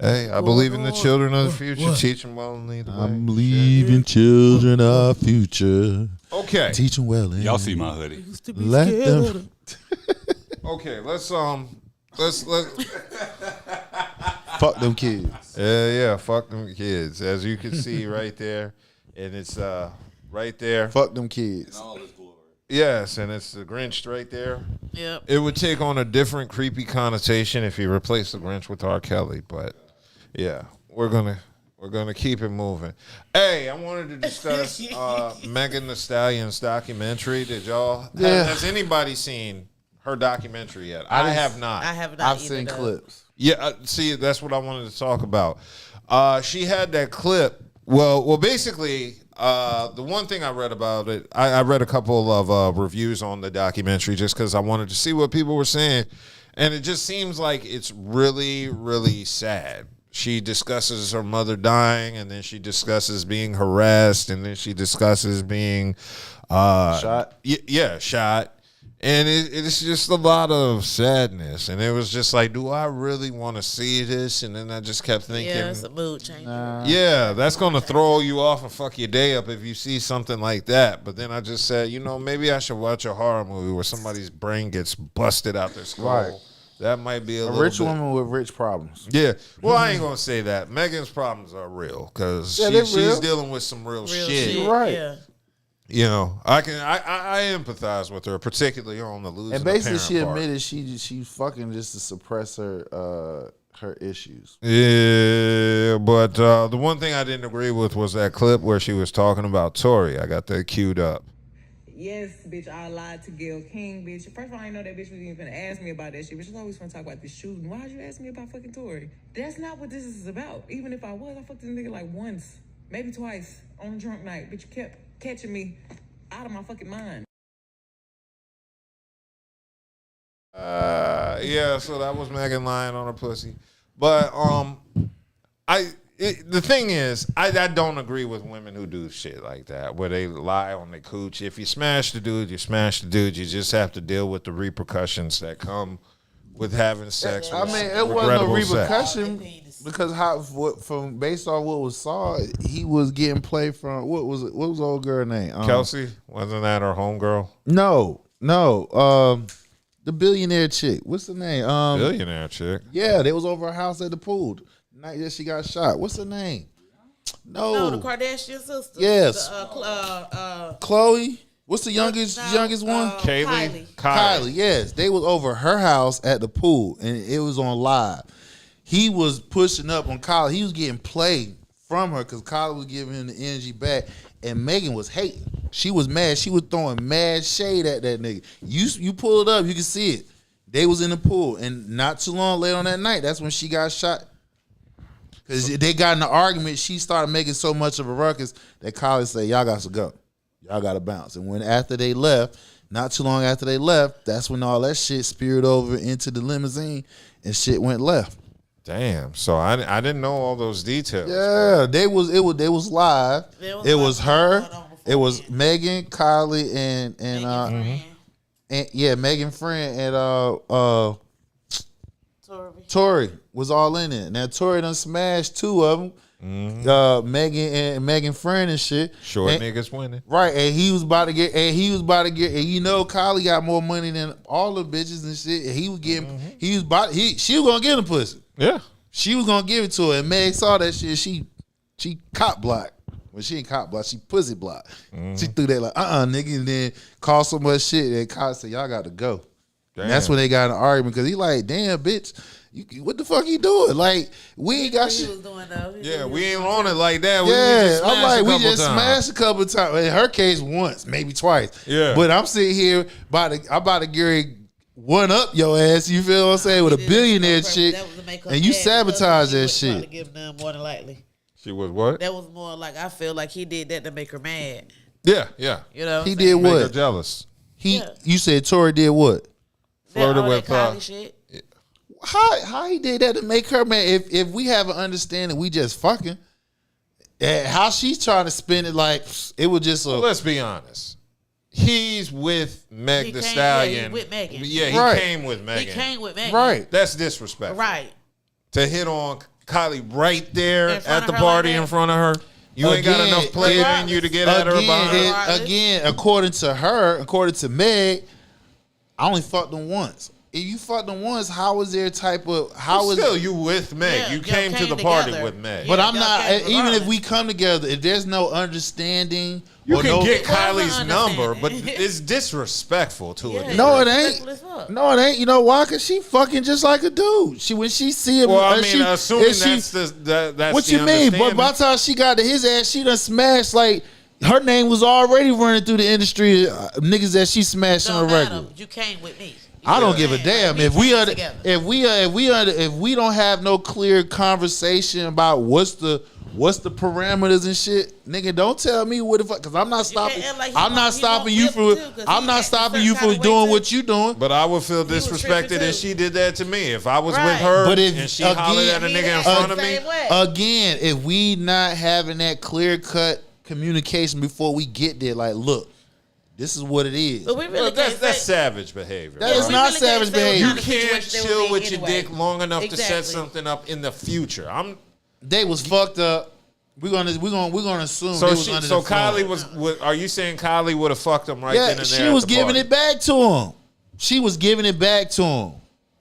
Speaker 8: Hey, I believe in the children of the future. Teach them well and lead the way.
Speaker 11: I'm leaving children of future.
Speaker 8: Okay.
Speaker 11: Teach them well.
Speaker 10: Y'all see my hoodie.
Speaker 11: Let them.
Speaker 8: Okay, let's
Speaker 11: fuck them kids.
Speaker 8: Yeah, fuck them kids. As you can see right there, and it's right there.
Speaker 11: Fuck them kids.
Speaker 8: Yes, and it's the Grinch right there.
Speaker 9: Yep.
Speaker 8: It would take on a different creepy connotation if you replace the Grinch with R. Kelly, but yeah, we're gonna keep it moving. Hey, I wanted to discuss Megan Thee Stallion's documentary. Did y'all?
Speaker 11: Yeah.
Speaker 8: Has anybody seen her documentary yet? I have not.
Speaker 9: I have not.
Speaker 11: I've seen clips.
Speaker 8: Yeah, see, that's what I wanted to talk about. She had that clip. Well, basically, the one thing I read about it, I read a couple of reviews on the documentary just because I wanted to see what people were saying, and it just seems like it's really, really sad. She discusses her mother dying, and then she discusses being harassed, and then she discusses being
Speaker 11: shot.
Speaker 8: Yeah, shot. And it's just a lot of sadness. And it was just like, do I really want to see this? And then I just kept thinking.
Speaker 9: Yeah, it's a mood changer.
Speaker 8: Yeah, that's going to throw you off and fuck your day up if you see something like that. But then I just said, maybe I should watch a horror movie where somebody's brain gets busted out their skull.
Speaker 11: Right.
Speaker 8: That might be a
Speaker 11: rich woman with rich problems.
Speaker 8: Yeah. Well, I ain't going to say that. Megan's problems are real because she's dealing with some real shit.
Speaker 11: Right.
Speaker 9: Yeah.
Speaker 8: I empathize with her, particularly on the losing.
Speaker 11: And basically,
Speaker 8: she
Speaker 11: admitted she fucking just to suppress her issues.
Speaker 8: Yeah, but the one thing I didn't agree with was that clip where she was talking about Tory. I got that queued up.
Speaker 14: Yes, bitch, I lied to Gayle King, bitch. First of all, I didn't know that bitch was even gonna ask me about that shit. But she's always gonna talk about this shooting. Why'd you ask me about fucking Tory? That's not what this is about. Even if I was, I fucked this nigga like once, maybe twice on a drunk night. Bitch, you kept catching me out of my fucking mind.
Speaker 8: Yeah, so that was Megan lying on her pussy. But the thing is, I don't agree with women who do shit like that, where they lie on their cooch. If you smash the dude, you smash the dude. You just have to deal with the repercussions that come with having sex.
Speaker 11: I mean, it wasn't a repercussion because based on what was saw, he was getting play from what was the old girl name?
Speaker 8: Kelsey? Wasn't that her homegirl?
Speaker 11: No. The billionaire chick. What's her name?
Speaker 8: Billionaire chick.
Speaker 11: Yeah, they was over her house at the pool. The night that she got shot. What's her name? No,
Speaker 9: the Kardashian sister.
Speaker 11: Yes. Chloe. What's the youngest one?
Speaker 8: Kylie.
Speaker 11: Yes, they was over her house at the pool, and it was on live. He was pushing up on Kylie. He was getting played from her because Kylie was giving him the energy back, and Megan was hating. She was mad. She was throwing mad shade at that nigga. You pull it up, you can see it. They was in the pool, and not too long later on that night, that's when she got shot. Because they got in an argument. She started making so much of a ruckus that Kylie said, y'all got to go. Y'all got to bounce. And when after they left, not too long after they left, that's when all that shit speared over into the limousine and shit went left.
Speaker 8: Damn. So I didn't know all those details.
Speaker 11: Yeah, they was live. It was her. It was Megan, Kylie, and Megan Friend and Tory was all in it. Now Tory done smashed 2 of them. Megan Friend and shit.
Speaker 8: Niggas winning.
Speaker 11: Right, and he was about to get, and you know, Kylie got more money than all the bitches and shit. And he was getting, she was gonna give him pussy.
Speaker 8: Yeah,
Speaker 11: she was gonna give it to her. And Meg saw that shit. She cop blocked. Well, she ain't cop blocked. She pussy blocked. She threw that like nigga, and then called so much shit that Kylie said, y'all got to go. And that's when they got in an argument because he like, damn bitch. What the fuck he doing? Like, we ain't got shit.
Speaker 8: We ain't on it like that.
Speaker 11: I'm like, we just smashed a couple times. In her case, once, maybe twice.
Speaker 8: Yeah.
Speaker 11: But I'm sitting here I'm about to get one up your ass. You feel what I'm saying? With a billionaire shit, and you sabotage that shit.
Speaker 9: To give them more than likely.
Speaker 8: She was what?
Speaker 9: That was more like I feel like he did that to make her mad.
Speaker 8: Yeah.
Speaker 9: You know,
Speaker 11: he did what?
Speaker 8: Make her jealous.
Speaker 11: You said Tory did what?
Speaker 8: Flirted with
Speaker 9: shit.
Speaker 11: How he did that to make her mad? If we have an understanding, we just fucking. How she's trying to spin it like it was just a.
Speaker 8: Well, let's be honest. He's with Meg the Stallion.
Speaker 9: With Megan.
Speaker 8: Yeah, he came with Megan.
Speaker 9: He came with Megan.
Speaker 11: Right.
Speaker 8: That's disrespectful.
Speaker 9: Right.
Speaker 8: To hit on Kylie right there at the party in front of her. You ain't got enough pleasure in you to get at her behind her.
Speaker 11: Again, according to Meg, I only fucked them once. If you fucked them once, how was there type of
Speaker 8: still you with Meg?
Speaker 9: Yeah,
Speaker 8: you came to the party
Speaker 9: together.
Speaker 8: with Meg.
Speaker 11: But I'm not. Even if we come together, if there's no understanding,
Speaker 8: you can get Kylie's number, but it's disrespectful to her.
Speaker 11: No, it ain't. No, it ain't. You know why? Cause she fucking just like a dude. When she see him,
Speaker 8: well, I mean, assuming that's
Speaker 11: what you mean? But by the time she got to his ass, she done smashed like. Her name was already running through the industry. Niggas that she smashed on a regular.
Speaker 9: You came with me.
Speaker 11: I don't give a damn if we don't have no clear conversation about what's the parameters and shit, nigga. Don't tell me what the fuck, because I'm not stopping. I'm not stopping you from doing what you doing.
Speaker 8: But I would feel disrespected if she did that to me. If I was with her and she hollered at a nigga in front of me.
Speaker 11: Again, if we not having that clear cut communication before we get there, like, look. This is what it is.
Speaker 9: But we really
Speaker 8: that's savage behavior.
Speaker 11: That is not savage behavior.
Speaker 8: You can't chill with your dick long enough to set something up in the future.
Speaker 11: They was fucked up. We're gonna assume.
Speaker 8: So
Speaker 11: they was under the
Speaker 8: Kylie was. Are you saying Kylie would have fucked him right then and there?
Speaker 11: She was giving it back to him. She was giving it back to him.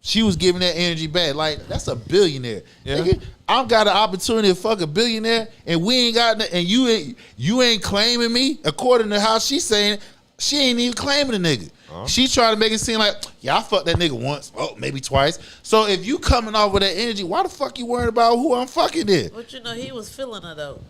Speaker 11: She was giving that energy back. Like, that's a billionaire. Yeah. Nigga, I've got an opportunity to fuck a billionaire, and we ain't got. And you ain't claiming me according to how she's saying it. She ain't even claiming the nigga. She trying to make it seem like, yeah, I fucked that nigga once, maybe twice. So if you coming off with that energy, why the fuck you worried about who I'm fucking in?
Speaker 9: But you know, he was feeling her though.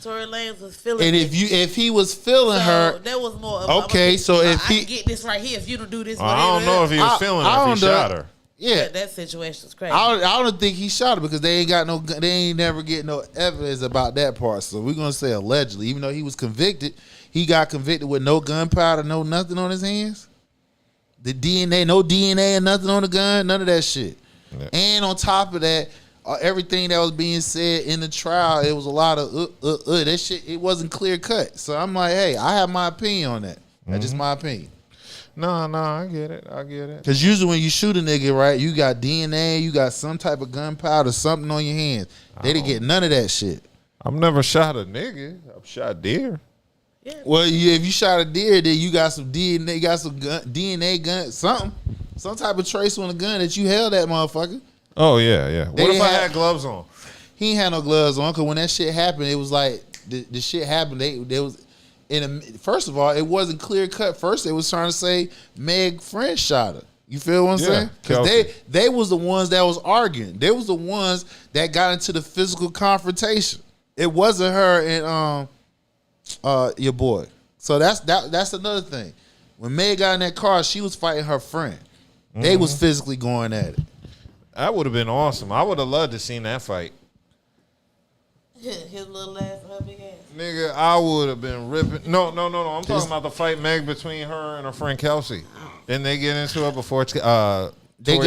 Speaker 9: Tory Lanez was feeling.
Speaker 11: And if he was feeling her,
Speaker 9: that was more.
Speaker 11: Okay, so if
Speaker 9: I can get this right here, if you don't do this,
Speaker 8: I don't know if he was feeling her. If he shot her.
Speaker 11: Yeah,
Speaker 9: that situation is crazy.
Speaker 11: I don't think he shot her because they ain't never get no evidence about that part. So we're gonna say allegedly, even though he was convicted. He got convicted with no gunpowder, no nothing on his hands. The DNA, no DNA and nothing on the gun, none of that shit. Yeah. And on top of that, everything that was being said in the trial, it was a lot of that shit. It wasn't clear cut. So I'm like, hey, I have my opinion on that. That's just my opinion.
Speaker 8: No, I get it.
Speaker 11: Because usually when you shoot a nigga, right, you got DNA, you got some type of gunpowder, something on your hands. They didn't get none of that shit.
Speaker 8: I've never shot a nigga. I've shot deer.
Speaker 9: Yeah.
Speaker 11: Well, if you shot a deer, then you got some DNA, gun, something, some type of trace on the gun that you held that motherfucker.
Speaker 8: Oh yeah. What if I had gloves on?
Speaker 11: He ain't had no gloves on because when that shit happened, it was like the shit happened. They was first of all, it wasn't clear cut. First, they was trying to say Meg friend shot her. You feel what I'm saying? Because they was the ones that was arguing. They was the ones that got into the physical confrontation. It wasn't her and your boy. So that's another thing. When Meg got in that car, she was fighting her friend. They was physically going at it.
Speaker 8: That would have been awesome. I would have loved to seen that fight.
Speaker 9: His little ass, her big ass.
Speaker 8: Nigga, I would have been ripping. No. I'm talking about the fight Meg between her and her friend Kelsey. Didn't they get into it before Tory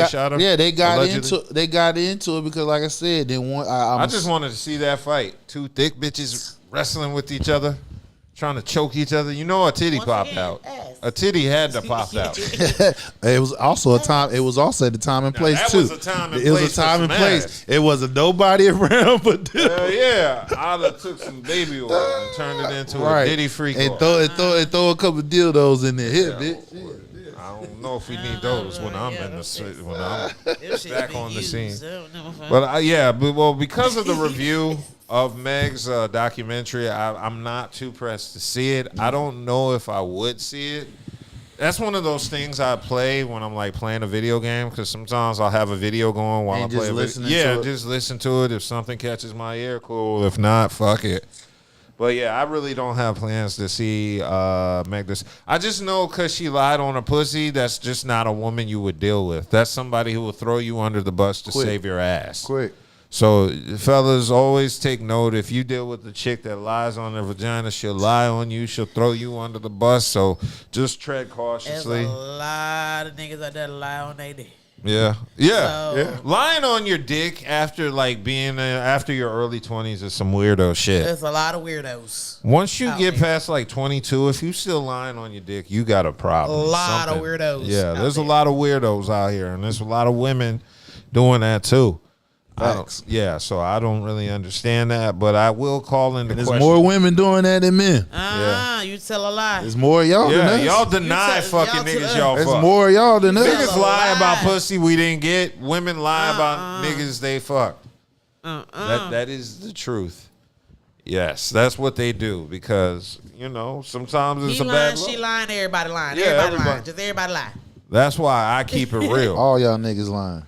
Speaker 8: shot her?
Speaker 11: Yeah, they got
Speaker 8: allegedly?
Speaker 11: into it because, like I said, they want.
Speaker 8: I just wanted to see that fight. Two thick bitches wrestling with each other, trying to choke each other. You know, a titty popped out. A titty had to pop out.
Speaker 11: It was also a time. It was also at the time and place
Speaker 8: that
Speaker 11: too.
Speaker 8: was a time and
Speaker 11: it was
Speaker 8: place
Speaker 11: a time
Speaker 8: for
Speaker 11: and
Speaker 8: some
Speaker 11: place.
Speaker 8: ass.
Speaker 11: It wasn't nobody around but them.
Speaker 8: Yeah, I'd have took some baby oil and turned it into a Diddy freak
Speaker 11: and
Speaker 8: oil.
Speaker 11: throw a couple dildos in there. Here, bitch.
Speaker 8: I don't know if we need those when I'm in the when I'm back on the scene. But because of the review of Meg's documentary, I'm not too pressed to see it. I don't know if I would see it. That's one of those things I play when I'm like playing a video game, because sometimes I'll have a video going while I play a video. Yeah, just listen to it. If something catches my ear, cool. If not, fuck it. But yeah, I really don't have plans to see Meg this. I just know because she lied on her pussy, that's just not a woman you would deal with. That's somebody who will throw you under the bus to save your ass.
Speaker 11: Quick.
Speaker 8: So fellas, always take note. If you deal with a chick that lies on her vagina, she'll lie on you. She'll throw you under the bus. So just tread cautiously.
Speaker 9: There's a lot of niggas out there that lie on their dick.
Speaker 8: Yeah. Lying on your dick after being after your early 20s is some weirdo shit.
Speaker 9: There's a lot of weirdos.
Speaker 8: Once you get past 22, if you still lying on your dick, you got a problem.
Speaker 9: A lot of weirdos.
Speaker 8: Yeah, there's a lot of weirdos out here, and there's a lot of women doing that too. So I don't really understand that, but I will call into question.
Speaker 11: There's more women doing that than men.
Speaker 9: You tell a lie.
Speaker 11: There's more of y'all than us.
Speaker 8: Y'all deny fucking niggas y'all fuck.
Speaker 11: There's more of y'all than us.
Speaker 8: Niggas lie about pussy we didn't get. Women lie about niggas they fucked. That is the truth. Yes, that's what they do, because, sometimes it's a bad look.
Speaker 9: She lying, everybody lying.
Speaker 8: Yeah,
Speaker 9: everybody lying. Just everybody lie.
Speaker 8: That's why I keep it real.
Speaker 11: All y'all niggas lying.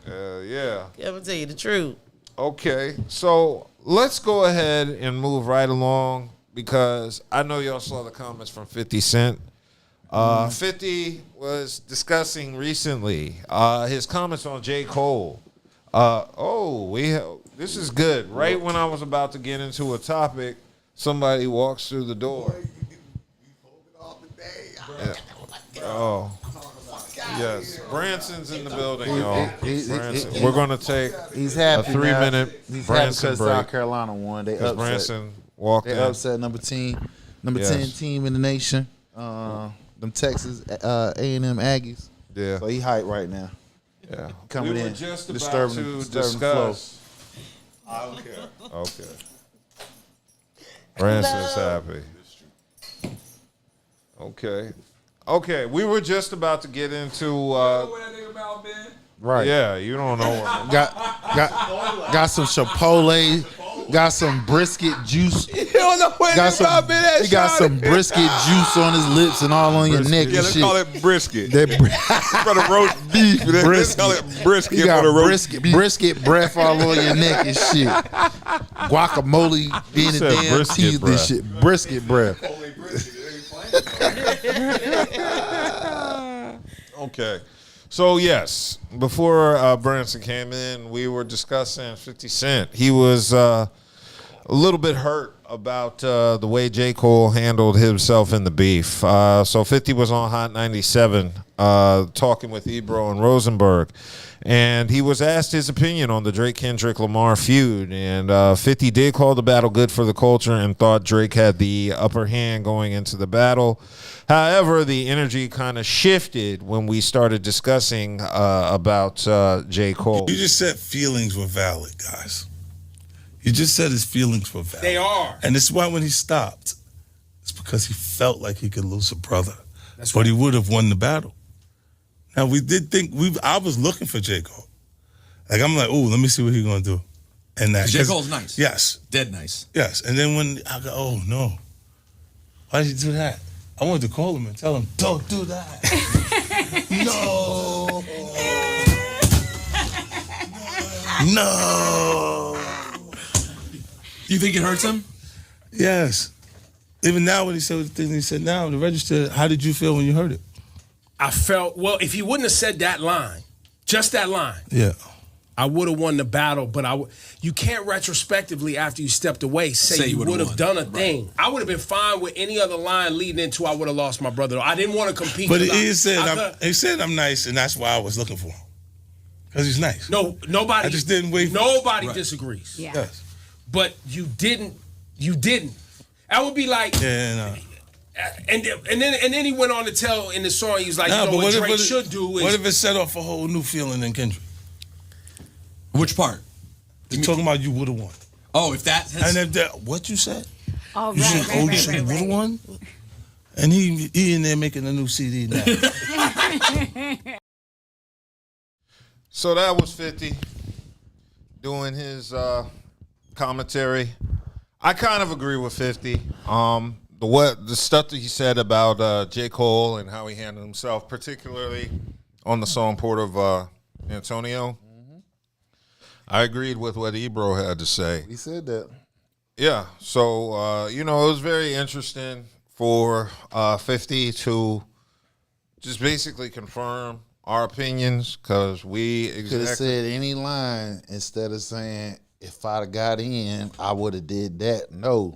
Speaker 8: Yeah.
Speaker 9: I'm gonna tell you the truth.
Speaker 8: Okay, so let's go ahead and move right along, because I know y'all saw the comments from 50 Cent. 50 was discussing recently his comments on J.Cole. This is good. Right when I was about to get into a topic, somebody walks through the door. Oh. Yes, Branson's in the building, y'all. Branson. We're going to take
Speaker 11: he's happy
Speaker 8: a 3-minute
Speaker 11: He's
Speaker 8: Branson break.
Speaker 11: South Carolina won. They upset.
Speaker 8: Branson walked in.
Speaker 11: They upset number 10 team in the nation. Them Texas A&M Aggies.
Speaker 8: Yeah.
Speaker 11: So he hyped right now.
Speaker 8: Yeah.
Speaker 11: Coming
Speaker 8: we were
Speaker 11: in.
Speaker 8: just
Speaker 11: disturbing
Speaker 8: about to
Speaker 11: the
Speaker 8: discuss. I don't care. Okay. Branson's happy. Okay, we were just about to get into right. Yeah, you don't know what
Speaker 11: got some Chipotle, got some brisket juice.
Speaker 15: You don't know what
Speaker 11: He got some brisket juice on his lips and all on your neck.
Speaker 15: Yeah,
Speaker 11: and
Speaker 15: let's
Speaker 11: shit.
Speaker 15: call it brisket. For the roast beef. Let's call it brisket
Speaker 11: He got
Speaker 15: for the roast beef.
Speaker 11: brisket breath all on your neck and shit. Guacamole being a damn teeth and shit. Brisket breath.
Speaker 8: Okay. So, yes, before Branson came in, we were discussing 50 Cent. He was a little bit hurt about the way J.Cole handled himself in the beef. So 50 was on Hot 97 talking with Ebro and Rosenberg. And he was asked his opinion on the Drake-Kendrick Lamar feud. And 50 did call the battle good for the culture and thought Drake had the upper hand going into the battle. However, the energy kind of shifted when we started discussing about J. Cole.
Speaker 16: You just said feelings were valid, guys. You just said his feelings were valid.
Speaker 15: They are.
Speaker 16: And this is why when he stopped, it's because he felt like he could lose a brother.
Speaker 15: That's
Speaker 16: but
Speaker 15: right.
Speaker 16: he would have won the battle. Now, we did think, I was looking for J. Cole. Like, I'm like, oh, let me see what he's going to do. And that
Speaker 15: J. Cole's nice.
Speaker 16: Yes.
Speaker 15: Dead nice.
Speaker 16: Yes. And then when I go, oh, no. Why did you do that? I wanted to call him and tell him, don't do that. No. No.
Speaker 15: You think it hurts him?
Speaker 16: Yes. Even now when he said the thing he said now, the register, how did you feel when you heard it?
Speaker 15: I felt, well, if he wouldn't have said that line, just that line,
Speaker 16: Yeah.
Speaker 17: I would have won the battle, but you can't retrospectively after you stepped away say you would have done a thing. I would have been fine with any other line leading into I would have lost my brother. I didn't want to compete.
Speaker 16: But he said I'm nice, and that's why I was looking for him. Because he's nice.
Speaker 17: No, nobody.
Speaker 16: I just didn't wait.
Speaker 17: Nobody disagrees.
Speaker 13: Yeah.
Speaker 16: Yes.
Speaker 17: But you didn't. That would be like.
Speaker 16: Yeah, no.
Speaker 17: And then he went on to tell in the song, he was like,
Speaker 16: No,
Speaker 17: you know what Drake should do is.
Speaker 16: What if it set off a whole new feeling in Kendrick?
Speaker 18: Which part?
Speaker 16: You're talking about you would have won.
Speaker 18: Oh, if that has...
Speaker 16: And if what you said?
Speaker 13: Oh,
Speaker 16: you said, you would have won? And he in there making a new CD now.
Speaker 8: So that was 50 doing his commentary. I kind of agree with 50. The stuff that he said about J. Cole and how he handled himself, particularly on the song Port of Antonio. I agreed with what Ebro had to say.
Speaker 11: He said that.
Speaker 8: Yeah. So, it was very interesting for 50 to just basically confirm our opinions because we
Speaker 11: could have said any line instead of saying, if I'd have got in, I would have did that. No,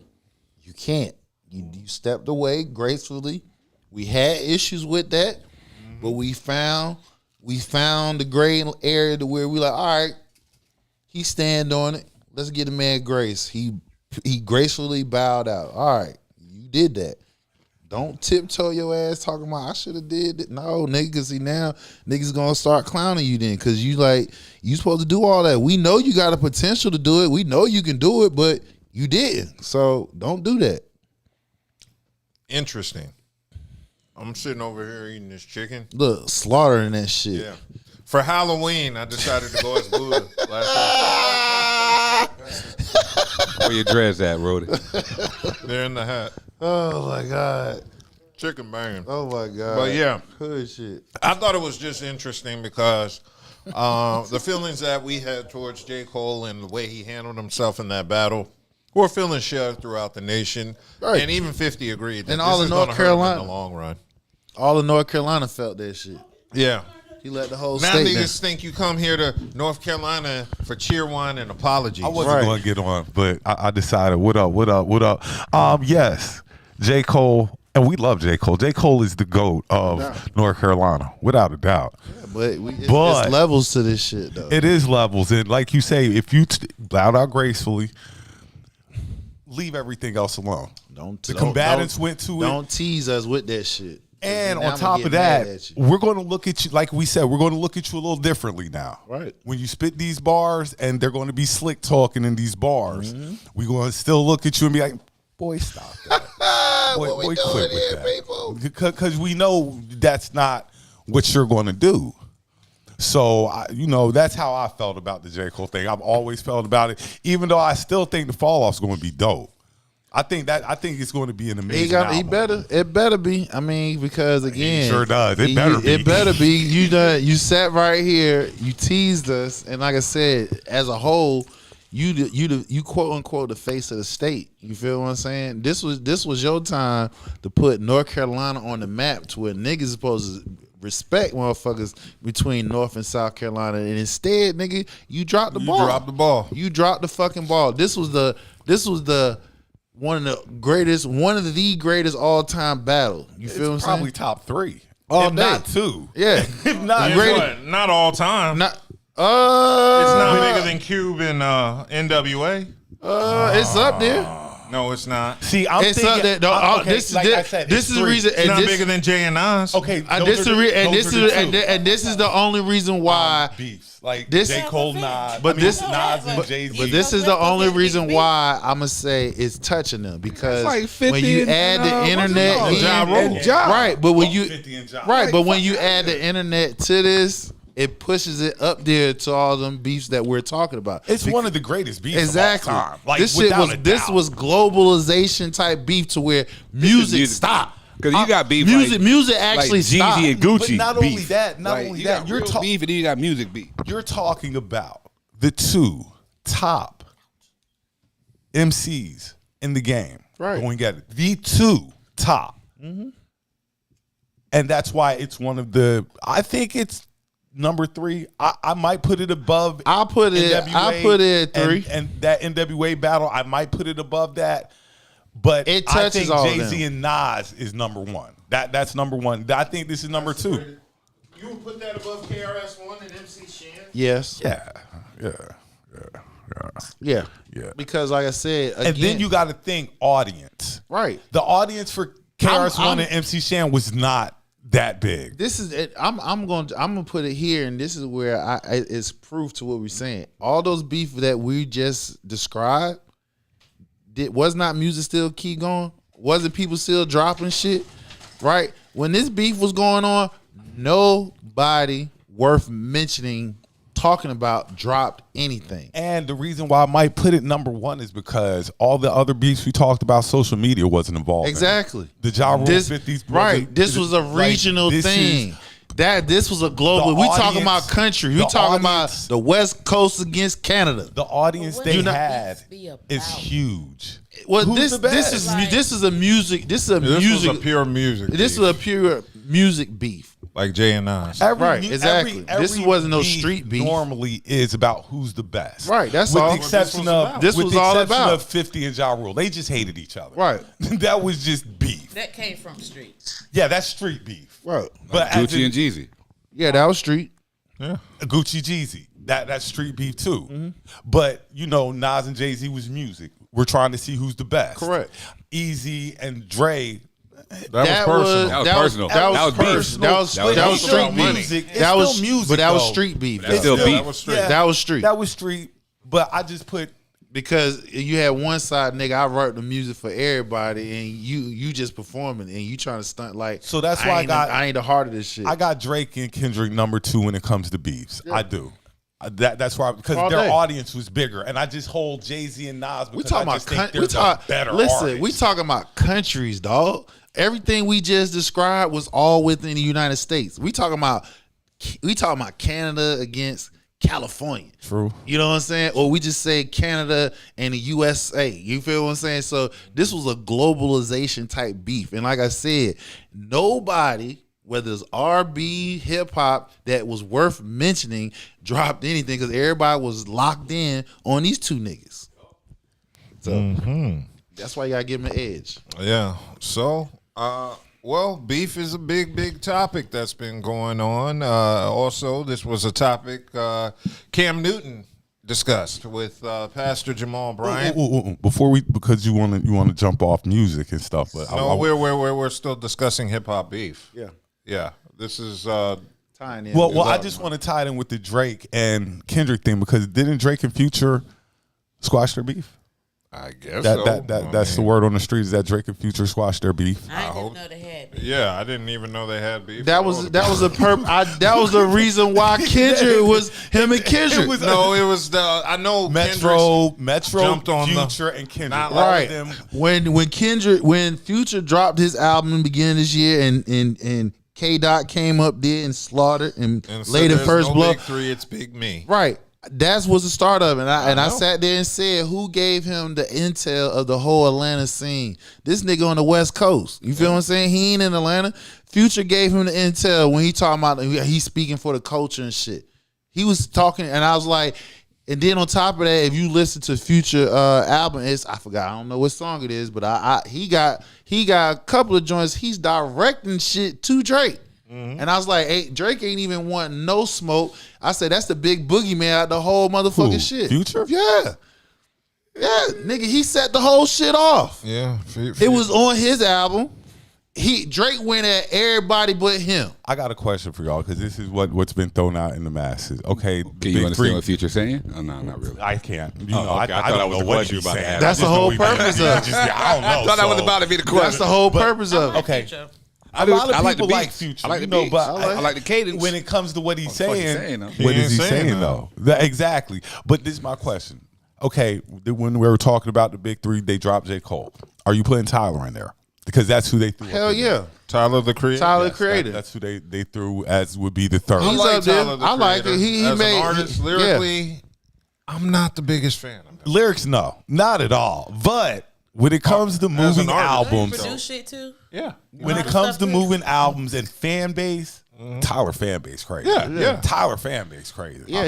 Speaker 11: you can't. You stepped away gracefully. We had issues with that, but we found the gray area to where we like, all right, he stand on it. Let's get the man grace. He gracefully bowed out. All right, you did that. Don't tiptoe your ass talking about I should have did it. No, niggas, see now niggas gonna start clowning you then because you supposed to do all that. We know you got a potential to do it. We know you can do it, but you didn't. So don't do that.
Speaker 8: Interesting. I'm sitting over here eating this chicken.
Speaker 11: Look, slaughtering that shit.
Speaker 8: Yeah. For Halloween, I decided to go as Buddha last week.
Speaker 10: Where your dreads at, Rody?
Speaker 8: They're in the hat.
Speaker 11: Oh my God.
Speaker 8: Chicken banging.
Speaker 11: Oh my God.
Speaker 8: But yeah.
Speaker 11: Hood shit.
Speaker 8: I thought it was just interesting because the feelings that we had towards J. Cole and the way he handled himself in that battle were feelings shared throughout the nation.
Speaker 11: Right.
Speaker 8: And even 50 agreed that
Speaker 11: and
Speaker 8: this
Speaker 11: all
Speaker 8: is
Speaker 11: of North
Speaker 8: gonna hurt him
Speaker 11: Carolina
Speaker 8: in the long run.
Speaker 11: All of North Carolina felt that shit.
Speaker 8: Yeah.
Speaker 11: He let the whole
Speaker 8: now
Speaker 11: state
Speaker 8: niggas think you come here to North Carolina for cheer one and apologies.
Speaker 15: I wasn't going to get on, but I decided, what up? Yes, J. Cole, and we love J. Cole. J. Cole is the GOAT of North Carolina, without a doubt.
Speaker 11: Yeah, but it's levels to this shit, though.
Speaker 15: It is levels. And like you say, if you bowed out gracefully, leave everything else alone. The combatants went to it.
Speaker 11: Don't tease us with that shit.
Speaker 15: And on top of that, we're going to look at you, like we said, we're going to look at you a little differently now.
Speaker 11: Right.
Speaker 15: When you spit these bars and they're going to be slick talking in these bars, we're going to still look at you and be like, boy, stop that. boy, quit with that. Because we know that's not what you're going to do. So, that's how I felt about the J. Cole thing. I've always felt about it, even though I still think the fall off's going to be dope. I think it's going to be an amazing album.
Speaker 11: It better be. I mean, because again,
Speaker 15: it sure does. It better be.
Speaker 11: It better be. You sat right here. You teased us, and like I said, as a whole, you quote unquote the face of the state. You feel what I'm saying? This was your time to put North Carolina on the map to where niggas supposed to respect motherfuckers between North and South Carolina, and instead, nigga, you dropped the ball.
Speaker 8: You dropped the ball.
Speaker 11: You dropped the fucking ball. This was the one of the greatest all time battle. You feel what I'm saying?
Speaker 15: Probably top 3.
Speaker 11: All
Speaker 15: if
Speaker 11: day.
Speaker 15: not 2.
Speaker 11: Yeah.
Speaker 15: If not
Speaker 8: Not all time.
Speaker 11: Not
Speaker 8: it's not bigger than Cube and NWA.
Speaker 11: It's up there.
Speaker 8: No, it's not.
Speaker 15: See, I'm
Speaker 11: it's
Speaker 15: thinking,
Speaker 11: up there. No, this is the reason.
Speaker 8: It's not bigger than Jay and Nas.
Speaker 15: Okay,
Speaker 11: this is the only reason why
Speaker 15: beefs like
Speaker 11: this
Speaker 15: J. Cole, Nas,
Speaker 11: Nas
Speaker 15: and Jay-Z.
Speaker 11: But this is the only reason why I'm gonna say it's touching them because
Speaker 10: like 50
Speaker 11: when you add the internet, right? But when you add the internet to this, it pushes it up there to all them beefs that we're talking about.
Speaker 15: It's one of the greatest beefs
Speaker 11: exactly.
Speaker 15: of all time. Like,
Speaker 11: this was globalization type beef to where music stopped.
Speaker 10: Because you got beef.
Speaker 11: Music actually
Speaker 10: like
Speaker 11: stopped.
Speaker 10: Jeezy and Gucci.
Speaker 15: But not
Speaker 10: beef.
Speaker 15: only that,
Speaker 10: you're talking beef and then you got music beef.
Speaker 15: You're talking about the 2 top MCs in the game.
Speaker 11: Right.
Speaker 15: Going at it. The 2 top. And that's why it's one of the. I think it's number 3. I might put it above.
Speaker 11: I put it at 3.
Speaker 15: And that NWA battle, I might put it above that. But
Speaker 11: it touches
Speaker 15: I
Speaker 11: all
Speaker 15: think
Speaker 11: of
Speaker 15: Jay-Z
Speaker 11: them.
Speaker 15: and Nas is number 1. That's number 1. I think this is number 2.
Speaker 8: You would put that above KRS-One and MC Shan?
Speaker 11: Yes. Yeah. Because like I said, again,
Speaker 15: and then you got to think audience.
Speaker 11: Right.
Speaker 15: The audience for KRS-One and MC Shan was not that big.
Speaker 11: This is it. I'm gonna put it here, and this is where it's proof to what we're saying. All those beef that we just described, was not music still keep going? Wasn't people still dropping shit? Right? When this beef was going on, nobody worth mentioning, talking about, dropped anything.
Speaker 15: And the reason why I might put it number 1 is because all the other beefs we talked about, social media wasn't involved.
Speaker 11: Exactly.
Speaker 15: The Ja Rule 50s.
Speaker 11: Right. This was a regional thing. This was a global. We talking about country. We talking about the West Coast against Canada.
Speaker 15: The audience they had is huge.
Speaker 11: Well,
Speaker 15: Who's
Speaker 11: this
Speaker 15: the best?
Speaker 11: this is a music. This is a
Speaker 8: This
Speaker 11: music.
Speaker 8: was a pure music.
Speaker 11: This is a pure music beef.
Speaker 8: Like Jay and Nas.
Speaker 11: Right, exactly. This wasn't no street beef.
Speaker 15: Normally is about who's the best.
Speaker 11: Right, that's
Speaker 15: with
Speaker 11: all.
Speaker 15: the exception of
Speaker 11: This
Speaker 15: with
Speaker 11: was
Speaker 15: the
Speaker 11: all
Speaker 15: exception
Speaker 11: about.
Speaker 15: of 50 and Ja Rule. They just hated each other.
Speaker 11: Right.
Speaker 15: That was just beef.
Speaker 9: That came from street.
Speaker 15: Yeah, that's street beef.
Speaker 11: Right.
Speaker 15: But
Speaker 10: Gucci and Jeezy.
Speaker 11: Yeah, that was street.
Speaker 15: Yeah. Gucci Jeezy. That's street beef too. But Nas and Jay-Z was music. We're trying to see who's the best.
Speaker 11: Correct.
Speaker 15: Easy and Dre.
Speaker 11: That was personal. That was street
Speaker 15: music.
Speaker 11: beef. That was
Speaker 15: music.
Speaker 11: But that was
Speaker 15: though.
Speaker 11: street beef.
Speaker 10: That's still beef.
Speaker 11: That was street. That was street.
Speaker 15: That was street. But I just put
Speaker 11: because you had one side, nigga. I wrote the music for everybody, and you just performing, and you trying to stunt like.
Speaker 15: So that's why
Speaker 11: I ain't the heart of this shit.
Speaker 15: I got Drake and Kendrick number 2 when it comes to beefs.
Speaker 11: Yeah.
Speaker 15: I do. That's why because
Speaker 11: All
Speaker 15: their
Speaker 11: day.
Speaker 15: audience was bigger, and I just hold Jay-Z and Nas.
Speaker 11: We talking about
Speaker 15: better.
Speaker 11: Listen,
Speaker 15: artists.
Speaker 11: we talking about countries, dog. Everything we just described was all within the United States. We talking about Canada against California.
Speaker 15: True.
Speaker 11: You know what I'm saying? Or we just say Canada and the USA. You feel what I'm saying? So this was a globalization type beef. And like I said, nobody, whether it's R&B, hip hop, that was worth mentioning, dropped anything because everybody was locked in on these two niggas. So that's why you gotta give them an edge.
Speaker 8: Yeah. So, well, beef is a big topic that's been going on. Also, this was a topic Cam Newton discussed with Pastor Jamal Bryant.
Speaker 15: Before because you want to jump off music and stuff, but
Speaker 8: No, we're still discussing hip hop beef.
Speaker 11: Yeah.
Speaker 8: Yeah. This is
Speaker 11: tying in.
Speaker 15: Well, I just want to tie it in with the Drake and Kendrick thing because didn't Drake and Future squash their beef?
Speaker 8: I guess
Speaker 15: that's the word on the street is that Drake and Future squashed their beef.
Speaker 9: I didn't know they had beef.
Speaker 8: Yeah, I didn't even know they had beef.
Speaker 11: That was the reason why Kendrick was him and Kendrick.
Speaker 8: It was I know
Speaker 15: Metro
Speaker 8: jumped on
Speaker 15: Future and Kendrick.
Speaker 8: Not
Speaker 11: right.
Speaker 15: Them.
Speaker 11: When Future dropped his album in the beginning of this year and K Dot came up there and slaughtered and laid the first blow.
Speaker 8: Big three, it's Big Me.
Speaker 11: Right. That was the start of it. I sat there and said, who gave him the intel of the whole Atlanta scene? This nigga on the West Coast. You feel what I'm saying? He ain't in Atlanta. Future gave him the intel when he talking about he's speaking for the culture and shit. He was talking, and I was like, and then on top of that, if you listen to Future album, I don't know what song it is, but he got a couple of joints. He's directing shit to Drake. And I was like, hey, Drake ain't even want no smoke. I said, that's the big boogeyman out the whole motherfucking shit.
Speaker 15: Future?
Speaker 11: Yeah. Yeah, nigga, he set the whole shit off.
Speaker 8: Yeah.
Speaker 11: It was on his album. Drake went at everybody but him.
Speaker 15: I got a question for y'all because this is what's been thrown out in the masses. Okay,
Speaker 10: Can you understand what Future's saying? Oh, no, not really.
Speaker 15: I can't.
Speaker 10: Okay. I thought that was the question you were about to ask.
Speaker 11: That's the whole purpose of it.
Speaker 15: I don't know.
Speaker 10: I thought that was about to be the question.
Speaker 11: That's the whole purpose of it.
Speaker 15: Okay.
Speaker 10: I
Speaker 15: A lot of
Speaker 10: like the
Speaker 15: people like
Speaker 10: beats.
Speaker 15: Future.
Speaker 10: I like the
Speaker 15: but
Speaker 10: beats. I like the cadence.
Speaker 15: When it comes to what he's saying,
Speaker 10: What
Speaker 15: is he saying though? Exactly. But this is my question. Okay, when we were talking about the big three, they dropped J.Cole. Are you putting Tyler in there? Because that's who they threw.
Speaker 11: Hell yeah.
Speaker 8: Tyler the Creator.
Speaker 11: Tyler the Creator.
Speaker 15: That's who they threw as would be the third.
Speaker 11: He's up there. I like it. He
Speaker 8: as
Speaker 11: made
Speaker 8: an artist lyrically. I'm not the biggest fan of him.
Speaker 15: Lyrics, no, not at all. But when it comes to moving albums,
Speaker 9: Produce shit too.
Speaker 8: Yeah.
Speaker 15: When it comes to moving albums and fan base, Tyler fan base crazy.
Speaker 8: Yeah.
Speaker 15: Tyler fan base crazy.
Speaker 11: Yeah,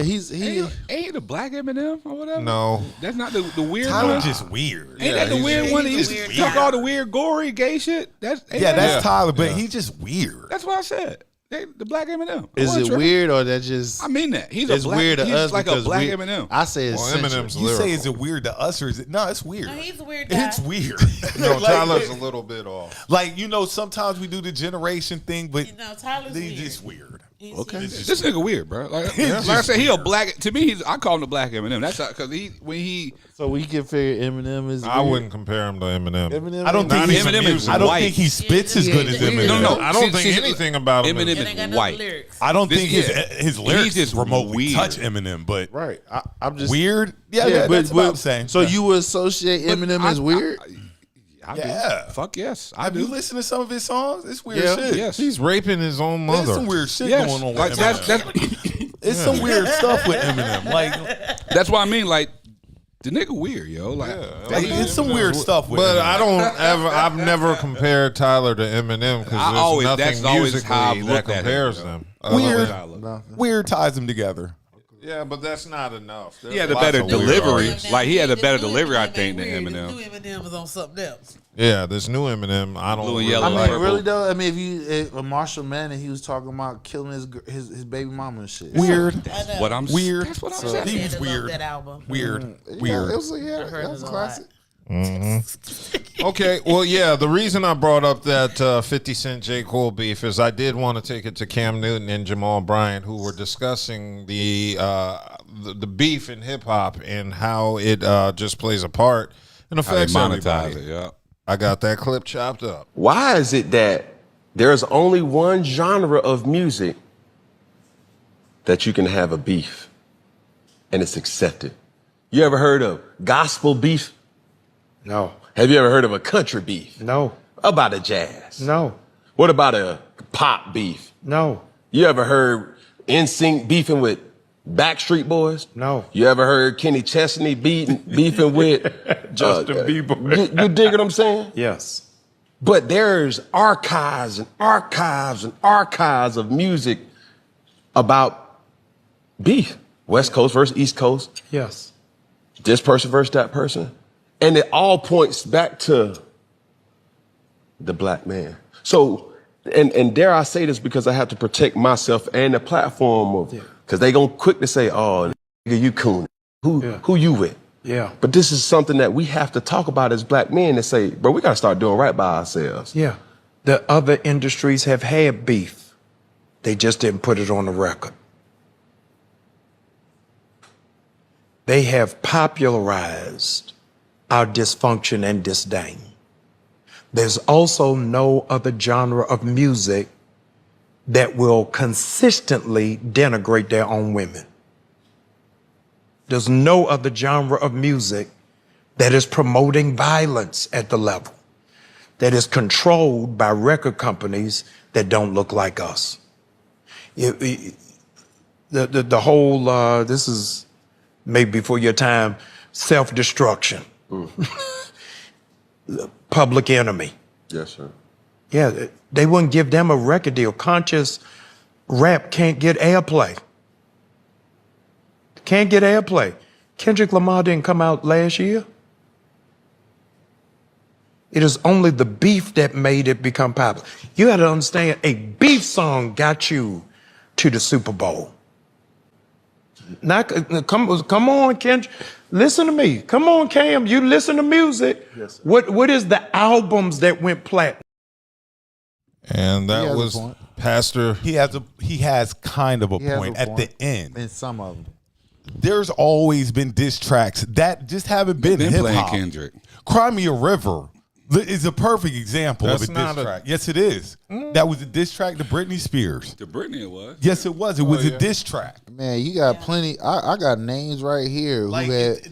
Speaker 10: ain't the black Eminem or whatever.
Speaker 8: No,
Speaker 10: that's not the weird
Speaker 15: Tyler
Speaker 10: one.
Speaker 15: just weird.
Speaker 10: Ain't that the weird one? He
Speaker 15: just
Speaker 10: took all the weird, gory, gay shit. That's
Speaker 15: Tyler, but he's just weird.
Speaker 10: That's what I said. The black Eminem.
Speaker 11: Is it weird or that just?
Speaker 10: I mean that he's
Speaker 11: it's
Speaker 10: a black.
Speaker 11: weird to
Speaker 10: he's
Speaker 11: us
Speaker 10: like a
Speaker 11: because
Speaker 10: black
Speaker 11: we-
Speaker 10: Eminem.
Speaker 11: I say it's
Speaker 8: Eminem's
Speaker 15: You say
Speaker 8: lyrical.
Speaker 15: is it weird to us or is it? No, it's weird.
Speaker 9: No, he's a weird guy.
Speaker 15: It's weird.
Speaker 8: No,
Speaker 15: Like,
Speaker 8: Tyler's a little bit off.
Speaker 15: Like, sometimes we do the generation thing, but
Speaker 9: Tyler's
Speaker 15: he's
Speaker 9: weird.
Speaker 15: just weird.
Speaker 11: Okay.
Speaker 10: This nigga weird, bro. Like
Speaker 15: He's
Speaker 10: I said, he a
Speaker 15: weird.
Speaker 10: black. To me, I call him the black Eminem. That's because
Speaker 11: So we can figure Eminem is.
Speaker 8: I
Speaker 11: weird?
Speaker 8: wouldn't compare him to Eminem.
Speaker 11: Eminem
Speaker 15: I don't think
Speaker 8: Not
Speaker 15: he's,
Speaker 8: even
Speaker 10: Eminem is
Speaker 8: music.
Speaker 15: I don't
Speaker 10: white.
Speaker 15: think he spits as good as Eminem.
Speaker 10: No,
Speaker 8: I don't think anything about him
Speaker 10: Eminem
Speaker 8: is-
Speaker 10: is white.
Speaker 15: I don't think
Speaker 10: This-
Speaker 15: his lyrics
Speaker 10: He's just
Speaker 15: remotely
Speaker 10: weird.
Speaker 15: touch Eminem, but
Speaker 11: Right. I'm just
Speaker 15: weird. Yeah, that's about the same.
Speaker 11: So you would associate Eminem as weird?
Speaker 10: I
Speaker 15: Yeah.
Speaker 10: do. Fuck yes. I
Speaker 15: Have you
Speaker 10: do.
Speaker 15: listened to some of his songs? It's weird
Speaker 11: Yeah.
Speaker 15: shit.
Speaker 10: Yes.
Speaker 8: He's raping his own
Speaker 15: There's
Speaker 8: mother.
Speaker 15: some weird shit
Speaker 10: Yes.
Speaker 15: going on with
Speaker 10: Like,
Speaker 15: Eminem. It's some weird stuff with Eminem. Like,
Speaker 10: That's what I mean. Like the nigga weird, yo. Like
Speaker 15: it's some weird stuff with
Speaker 8: But
Speaker 15: Eminem.
Speaker 8: I've never compared Tyler to Eminem because
Speaker 10: I
Speaker 8: there's
Speaker 10: always-
Speaker 8: nothing
Speaker 10: that's always
Speaker 8: musically
Speaker 10: how I've
Speaker 8: that
Speaker 10: looked at him,
Speaker 8: compares
Speaker 10: yo.
Speaker 8: them.
Speaker 15: Weird. Weird ties them together.
Speaker 8: Yeah, but that's not enough.
Speaker 10: he had a better delivery. Like he had a better delivery, I think, than
Speaker 9: New
Speaker 10: Eminem.
Speaker 9: Eminem was on something else.
Speaker 8: Yeah, this new Eminem, I don't
Speaker 10: Blue and
Speaker 8: really
Speaker 10: yellow.
Speaker 11: I mean,
Speaker 8: like.
Speaker 11: really though. I mean, if you Marshall Manning, he was talking about killing his baby mama and shit.
Speaker 15: Weird.
Speaker 9: I know.
Speaker 10: What I'm
Speaker 15: Weird.
Speaker 10: That's what I'm
Speaker 11: So-
Speaker 10: saying.
Speaker 15: He was
Speaker 9: I love
Speaker 15: weird.
Speaker 9: that album.
Speaker 15: Weird.
Speaker 11: Yeah,
Speaker 15: Weird.
Speaker 11: it was that
Speaker 9: heard
Speaker 11: was
Speaker 9: it a
Speaker 11: classic.
Speaker 8: Okay, well, yeah, the reason I brought up that 50 Cent J.Cole beef is I did want to take it to Cam Newton and Jamal Bryant, who were discussing the beef in hip hop and how it just plays a part and
Speaker 10: How they
Speaker 8: affects
Speaker 10: monetize
Speaker 8: everybody.
Speaker 10: it, yeah.
Speaker 8: I got that clip chopped up.
Speaker 19: Why is it that there's only one genre of music that you can have a beef and it's accepted? You ever heard of gospel beef?
Speaker 20: No.
Speaker 19: Have you ever heard of a country beef?
Speaker 20: No.
Speaker 19: About a jazz?
Speaker 20: No.
Speaker 19: What about a pop beef?
Speaker 20: No.
Speaker 19: You ever heard NSYNC beefing with Backstreet Boys?
Speaker 20: No.
Speaker 19: You ever heard Kenny Chesney beefing with
Speaker 20: Justin Bieber?
Speaker 19: You dig what I'm saying?
Speaker 20: Yes.
Speaker 19: But there's archives and archives and archives of music about beef. West Coast versus East Coast.
Speaker 20: Yes.
Speaker 19: This person versus that person. And it all points back to the black man. So, and dare I say this because I have to protect myself and the platform of, because they gonna quick to say, oh, nigga, you coon. Who you with?
Speaker 20: Yeah.
Speaker 19: But this is something that we have to talk about as black men and say, bro, we gotta start doing right by ourselves.
Speaker 20: Yeah. The other industries have had beef. They just didn't put it on the record. They have popularized our dysfunction and disdain. There's also no other genre of music that will consistently denigrate their own women. There's no other genre of music that is promoting violence at the level, that is controlled by record companies that don't look like us. The whole, this is maybe before your time, self-destruction. Public Enemy.
Speaker 19: Yes, sir.
Speaker 20: Yeah, they wouldn't give them a record deal. Conscious rap can't get airplay. Can't get airplay. Kendrick Lamar didn't come out last year. It is only the beef that made it become popular. You got to understand, a beef song got you to the Super Bowl. Not, come on, Kendrick. Listen to me. Come on, Cam. You listen to music.
Speaker 11: Yes, sir.
Speaker 20: What is the albums that went platinum?
Speaker 8: And that was Pastor.
Speaker 15: He has kind of a
Speaker 11: He has
Speaker 15: point
Speaker 11: a
Speaker 15: at
Speaker 11: point.
Speaker 15: the end.
Speaker 11: In some of them.
Speaker 15: There's always been diss tracks that just haven't been
Speaker 10: Been
Speaker 15: hip
Speaker 10: playing
Speaker 15: hop.
Speaker 10: Kendrick.
Speaker 15: Cry Me a River is a perfect example
Speaker 8: That's
Speaker 15: of a
Speaker 8: not
Speaker 15: diss
Speaker 8: a-
Speaker 15: track. Yes, it is. That was a diss track to Britney Spears.
Speaker 10: To Britney it was.
Speaker 15: Yes, it was. It was a diss track.
Speaker 11: Man, you got plenty. I got names right here
Speaker 15: Like
Speaker 11: who had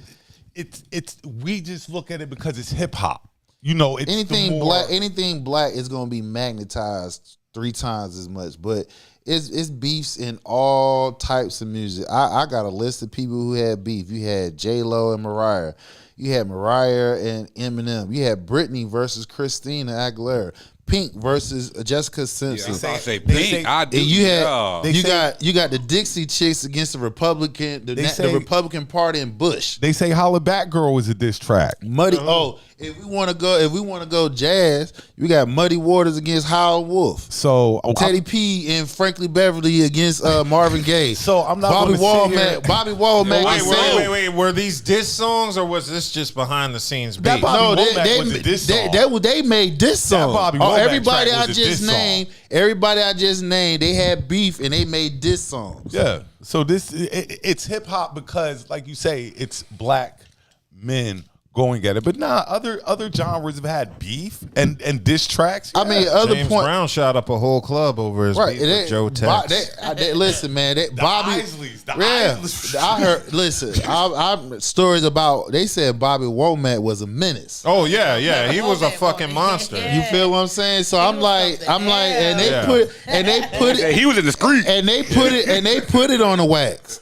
Speaker 15: it's we just look at it because it's hip hop. You know, it's
Speaker 11: anything
Speaker 15: the more,
Speaker 11: black. Anything black is gonna be magnetized 3 times as much. But it's beefs in all types of music. I got a list of people who had beef. You had J.Lo and Mariah. You had Mariah and Eminem. You had Britney versus Christina Aguilera. Pink versus Jessica Simpson.
Speaker 10: Yeah, I say Pink. I do.
Speaker 11: And you had
Speaker 10: Yeah.
Speaker 11: you got the Dixie Chicks against the Republican, the Republican Party and Bush.
Speaker 15: They say Holla Back Girl was a diss track.
Speaker 11: Muddy. Oh, if we want to go jazz, you got Muddy Waters against Howard Wolf.
Speaker 15: So
Speaker 11: Teddy P and Frankly Beverly against Marvin Gaye.
Speaker 15: So I'm not
Speaker 11: Bobby
Speaker 15: gonna sit here-
Speaker 11: Bobby Womack.
Speaker 8: Wait. Were these diss songs or was this just behind the scenes beat?
Speaker 15: That Bobby Womack was a diss song.
Speaker 11: They made diss songs.
Speaker 15: Bobby Womack
Speaker 11: Everybody
Speaker 15: track
Speaker 11: I
Speaker 15: was a
Speaker 11: just
Speaker 15: diss song.
Speaker 11: named, they had beef and they made diss songs.
Speaker 15: Yeah. So it's hip hop because, like you say, it's black men going at it. But other genres have had beef and diss tracks.
Speaker 11: I mean, other
Speaker 8: James
Speaker 11: point.
Speaker 8: Brown shot up a whole club over his beef with Joe Tex.
Speaker 11: Listen, man, Bobby.
Speaker 15: Isleys,
Speaker 11: I heard. Listen, I stories about. They said Bobby Womack was a menace.
Speaker 8: Oh yeah, he was a fucking monster.
Speaker 11: You feel what I'm saying? So I'm like, and they put it.
Speaker 10: He was in the street,
Speaker 11: and they put it on the wax.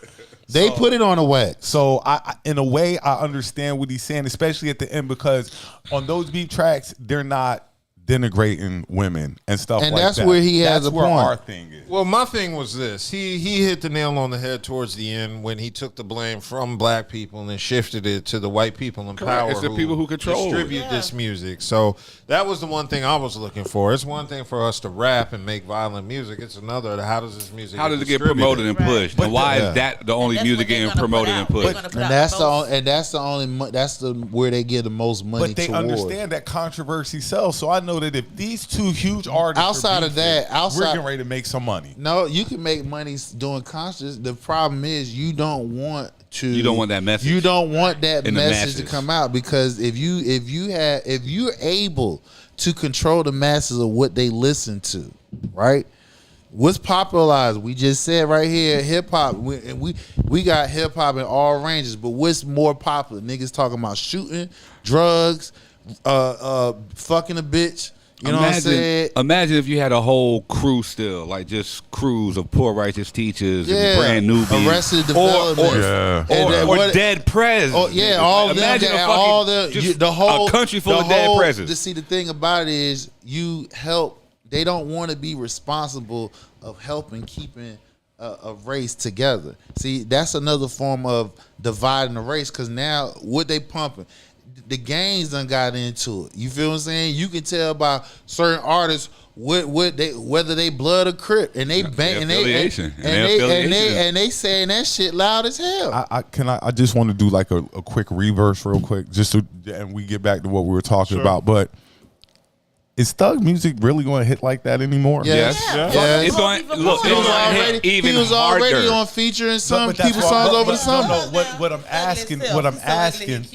Speaker 11: They put it on a wax.
Speaker 15: So I in a way, I understand what he's saying, especially at the end, because on those beat tracks, they're not denigrating women and stuff
Speaker 11: And
Speaker 15: like that.
Speaker 11: that's where he has
Speaker 15: That's
Speaker 11: a
Speaker 15: where
Speaker 11: point.
Speaker 15: our thing is.
Speaker 8: Well, my thing was this. He hit the nail on the head towards the end when he took the blame from black people and then shifted it to the white people in power.
Speaker 10: It's the people who control
Speaker 8: distribute this music. So that was the one thing I was looking for. It's one thing for us to rap and make violent music. It's another, how does this music
Speaker 10: How does it get promoted and pushed? And why is that the only music getting promoted and pushed?
Speaker 11: That's where they get the most money.
Speaker 15: But they
Speaker 11: toward.
Speaker 15: understand that controversy sells. So I know that if these two huge artists
Speaker 11: Outside of that,
Speaker 15: we're getting ready to make some money.
Speaker 11: No, you can make money doing concerts. The problem is you don't want
Speaker 10: that message.
Speaker 11: You don't want that
Speaker 10: in the
Speaker 11: message to
Speaker 10: masses.
Speaker 11: come out, because if you're able to control the masses of what they listen to, right? What's popularized? We just said right here, hip hop. We got hip hop in all ranges, but what's more popular? Niggas talking about shooting, drugs, fucking a bitch. You know what I'm saying?
Speaker 10: Imagine if you had a whole crew still, like just crews of poor righteous teachers and brand newbies.
Speaker 11: Arrested Development.
Speaker 10: Or Dead Prez.
Speaker 11: Oh yeah, all them,
Speaker 10: Imagine
Speaker 11: the whole
Speaker 10: a country full of dead prezes.
Speaker 11: To see, the thing about it is you help. They don't want to be responsible of helping keeping a race together. See, that's another form of dividing the race, because now what they pumping. The gangs done got into it. You feel what I'm saying? You can tell by certain artists whether they blood or crip, and they bang and they saying that shit loud as hell.
Speaker 15: I just want to do like a quick reverse real quick, just so, and we get back to what we were talking about. But is thug music really going to hit like that anymore?
Speaker 11: Yes.
Speaker 10: It's going. Look,
Speaker 11: he was already on featuring some people's songs over the summer.
Speaker 15: What I'm asking.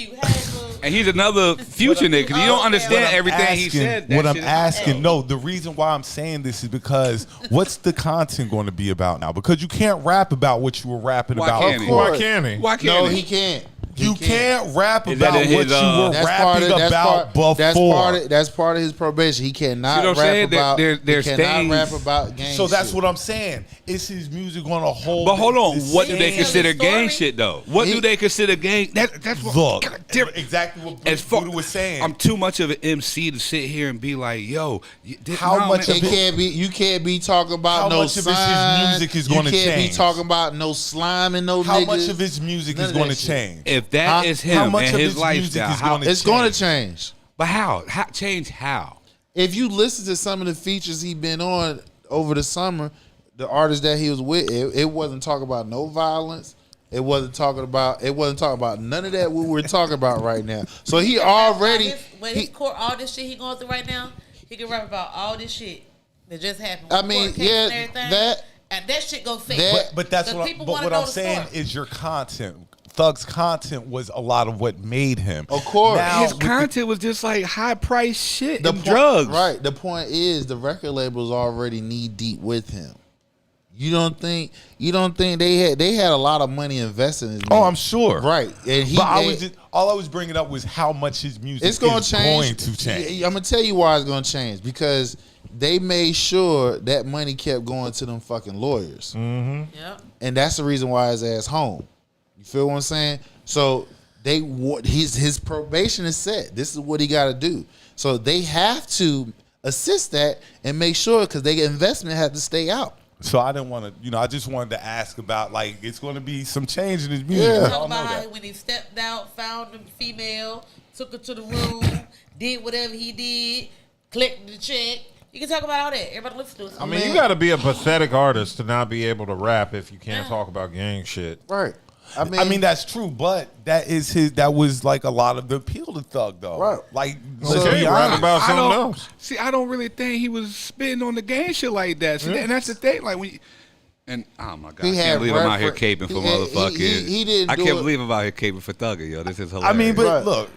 Speaker 10: And he's another future nigga, because you don't understand everything he said.
Speaker 15: What I'm asking, the reason why I'm saying this is because what's the content going to be about now? Because you can't rap about what you were rapping about.
Speaker 8: Why can't he?
Speaker 11: No, he can't.
Speaker 15: You can't rap about what you were rapping about before.
Speaker 11: That's part of his probation. He cannot rap about. Gang.
Speaker 15: So that's what I'm saying. Is his music on a whole?
Speaker 10: But hold on, what do they consider gang shit though? What do they consider gang? That's what.
Speaker 15: Look, exactly what Buddha was saying.
Speaker 10: I'm too much of an MC to sit here and be like, yo,
Speaker 11: how much it can't be? You can't be talking about no slime.
Speaker 15: How much of his music is going to change?
Speaker 11: You can't be talking about no slime and no niggas.
Speaker 15: How much of his music is going to change?
Speaker 10: If that is him and his lifestyle,
Speaker 11: it's going to change.
Speaker 10: But how? Change how?
Speaker 11: If you listen to some of the features he been on over the summer, the artists that he was with, it wasn't talking about no violence. It wasn't talking about none of that what we're talking about right now. So he already
Speaker 9: all this shit he going through right now, he can rap about all this shit that just happened.
Speaker 11: I mean, yeah,
Speaker 9: that shit go fake.
Speaker 15: But that's what I'm saying is your content. Thug's content was a lot of what made him.
Speaker 11: Of course.
Speaker 10: Now, his content was just like high price shit and drugs.
Speaker 11: Right. The point is the record label's already knee deep with him. You don't think they had a lot of money invested in his music.
Speaker 15: Oh, I'm sure.
Speaker 11: Right. And
Speaker 15: all I was bringing up was how much his music is
Speaker 11: going
Speaker 15: to change.
Speaker 11: I'm gonna tell you why it's gonna change, because they made sure that money kept going to them fucking lawyers.
Speaker 9: Mm-hmm. Yep.
Speaker 11: And that's the reason why his ass home. You feel what I'm saying? So his probation is set. This is what he got to do. So they have to assist that and make sure because their investment has to stay out.
Speaker 15: So I didn't want to, I just wanted to ask about like it's going to be some change in his music. Yeah.
Speaker 9: Talk about how when he stepped out, found the female, took her to the room, did whatever he did, collected the check. You can talk about all that. Everybody listen to it.
Speaker 8: I mean, you got to be a pathetic artist to not be able to rap if you can't talk about gang shit.
Speaker 11: Right.
Speaker 15: I mean that's true, but that was like a lot of the appeal to Thug though.
Speaker 11: Right.
Speaker 15: Like
Speaker 8: let's be honest. About something else.
Speaker 10: See, I don't really think he was spitting on the gang shit like that. See, and that's the thing. Like and oh my god, I can't believe I'm out here caping for motherfuckers.
Speaker 11: He didn't.
Speaker 10: I can't believe I'm out here caping for Thugger, yo. This is hilarious.
Speaker 15: I mean, but look,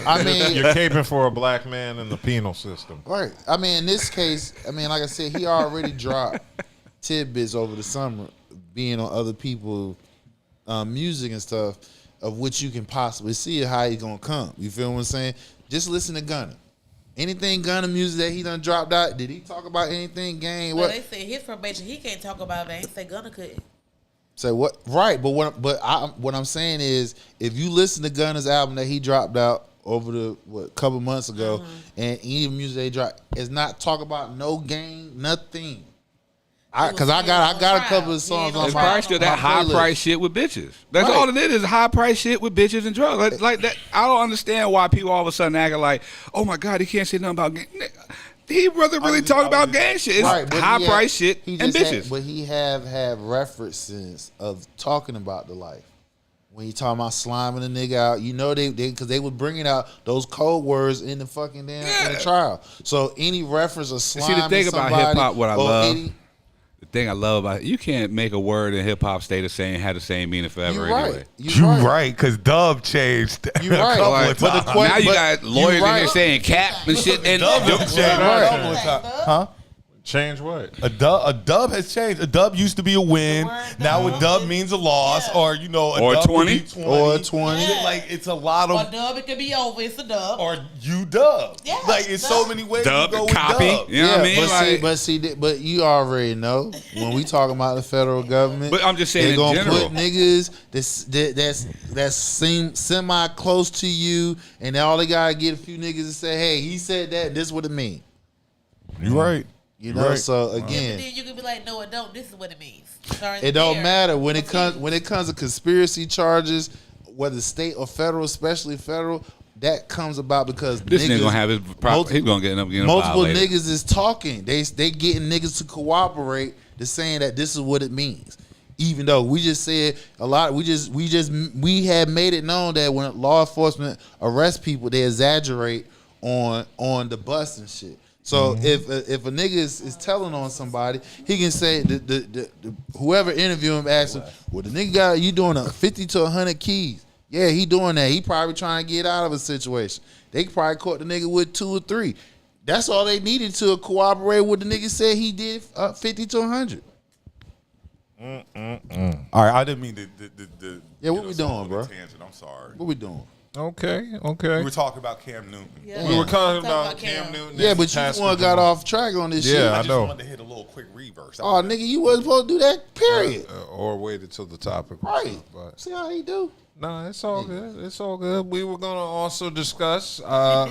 Speaker 11: I mean,
Speaker 8: you're caping for a black man in the penal system.
Speaker 11: Right. I mean, in this case, like I said, he already dropped tidbits over the summer, being on other people's music and stuff, of which you can possibly see how he's gonna come. You feel what I'm saying? Just listen to Gunna. Anything Gunna music that he done dropped out, did he talk about anything gang?
Speaker 9: Well, they say his probation, he can't talk about it. They ain't say Gunna couldn't.
Speaker 11: Say what? Right, but what I'm saying is, if you listen to Gunna's album that he dropped out over the couple months ago, and any music they dropped, is not talk about no gang, nothing. Because I got a couple of songs on
Speaker 10: it's
Speaker 11: my
Speaker 10: probably still that high price shit with bitches. That's all it is high price shit with bitches and drugs. Like that. I don't understand why people all of a sudden act like, oh my God, he can't say nothing about gang. He wasn't really talking about gang shit. It's high price shit and bitches.
Speaker 11: But he have references of talking about the life. When he talking about sliming a nigga out, because they was bringing out those code words in the fucking in the trial. So any reference of sliming
Speaker 10: see the thing about hip hop, what I love. The thing I love about it, you can't make a word in hip hop stay the same, have the same meaning forever anyway.
Speaker 15: You right, because Dub changed a couple of times.
Speaker 10: Now you got lawyers in here saying cap and shit. And
Speaker 15: Dub changed a couple of times. Huh?
Speaker 8: Change what?
Speaker 15: A dub has changed. A dub used to be a win. Now a dub means a loss, or a
Speaker 10: or
Speaker 15: dub
Speaker 10: 20,
Speaker 11: or 20.
Speaker 15: Yeah. Like it's a lot of.
Speaker 9: Or dub, it could be over. It's a dub.
Speaker 15: Or you dub.
Speaker 9: Yeah,
Speaker 15: like it's so many ways
Speaker 10: dub,
Speaker 15: to go
Speaker 10: copy.
Speaker 15: With dub.
Speaker 10: You know what I mean?
Speaker 11: But you already know when we talking about the federal government.
Speaker 10: But I'm just saying,
Speaker 11: they gonna
Speaker 10: in general,
Speaker 11: put niggas that's seem semi close to you, and all they gotta get a few niggas to say, "Hey, he said that. This is what it mean."
Speaker 15: You right.
Speaker 11: You know,
Speaker 15: right.
Speaker 11: So again,
Speaker 9: then you can be like, no, it don't. This is what it means.
Speaker 11: It don't matter when it comes to conspiracy charges, whether state or federal, especially federal. That comes about because
Speaker 10: this nigga gonna have his proper. He's gonna get
Speaker 11: multiple niggas is talking. They getting niggas to cooperate to saying that this is what it means. Even though we just said a lot, we had made it known that when law enforcement arrest people, they exaggerate on the bus and shit. So if a nigga is telling on somebody, he can say the whoever interview him asks him, well, the nigga got you doing a 50 to 100 keys. Yeah, he doing that. He probably trying to get out of a situation. They probably caught the nigga with 2 or 3. That's all they needed to cooperate with the nigga said he did 50 to 100.
Speaker 15: All right, I didn't mean to
Speaker 11: yeah, what we doing, bro?
Speaker 15: Tangent. I'm sorry.
Speaker 11: What we doing?
Speaker 8: Okay.
Speaker 15: We were talking about Cam Newton.
Speaker 9: Yeah.
Speaker 8: We were talking about Cam Newton.
Speaker 11: Yeah, but you one got off track on this shit.
Speaker 8: Yeah,
Speaker 15: I
Speaker 8: I
Speaker 15: just
Speaker 8: know.
Speaker 15: wanted to hit a little quick reverse.
Speaker 11: Oh, nigga, you wasn't supposed to do that, period.
Speaker 8: Or waited till the topic.
Speaker 11: Right.
Speaker 8: But
Speaker 11: See how he do?
Speaker 8: no, it's all good. It's all good. We were gonna also discuss. No.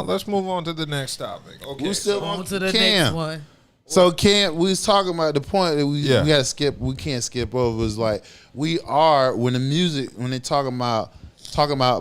Speaker 8: Let's move on to the next topic. Okay.
Speaker 11: We still
Speaker 9: On to the
Speaker 11: Cam.
Speaker 9: next one.
Speaker 11: So Cam, we was talking about the point that we gotta skip. We can't skip over. Is like we are when they talking about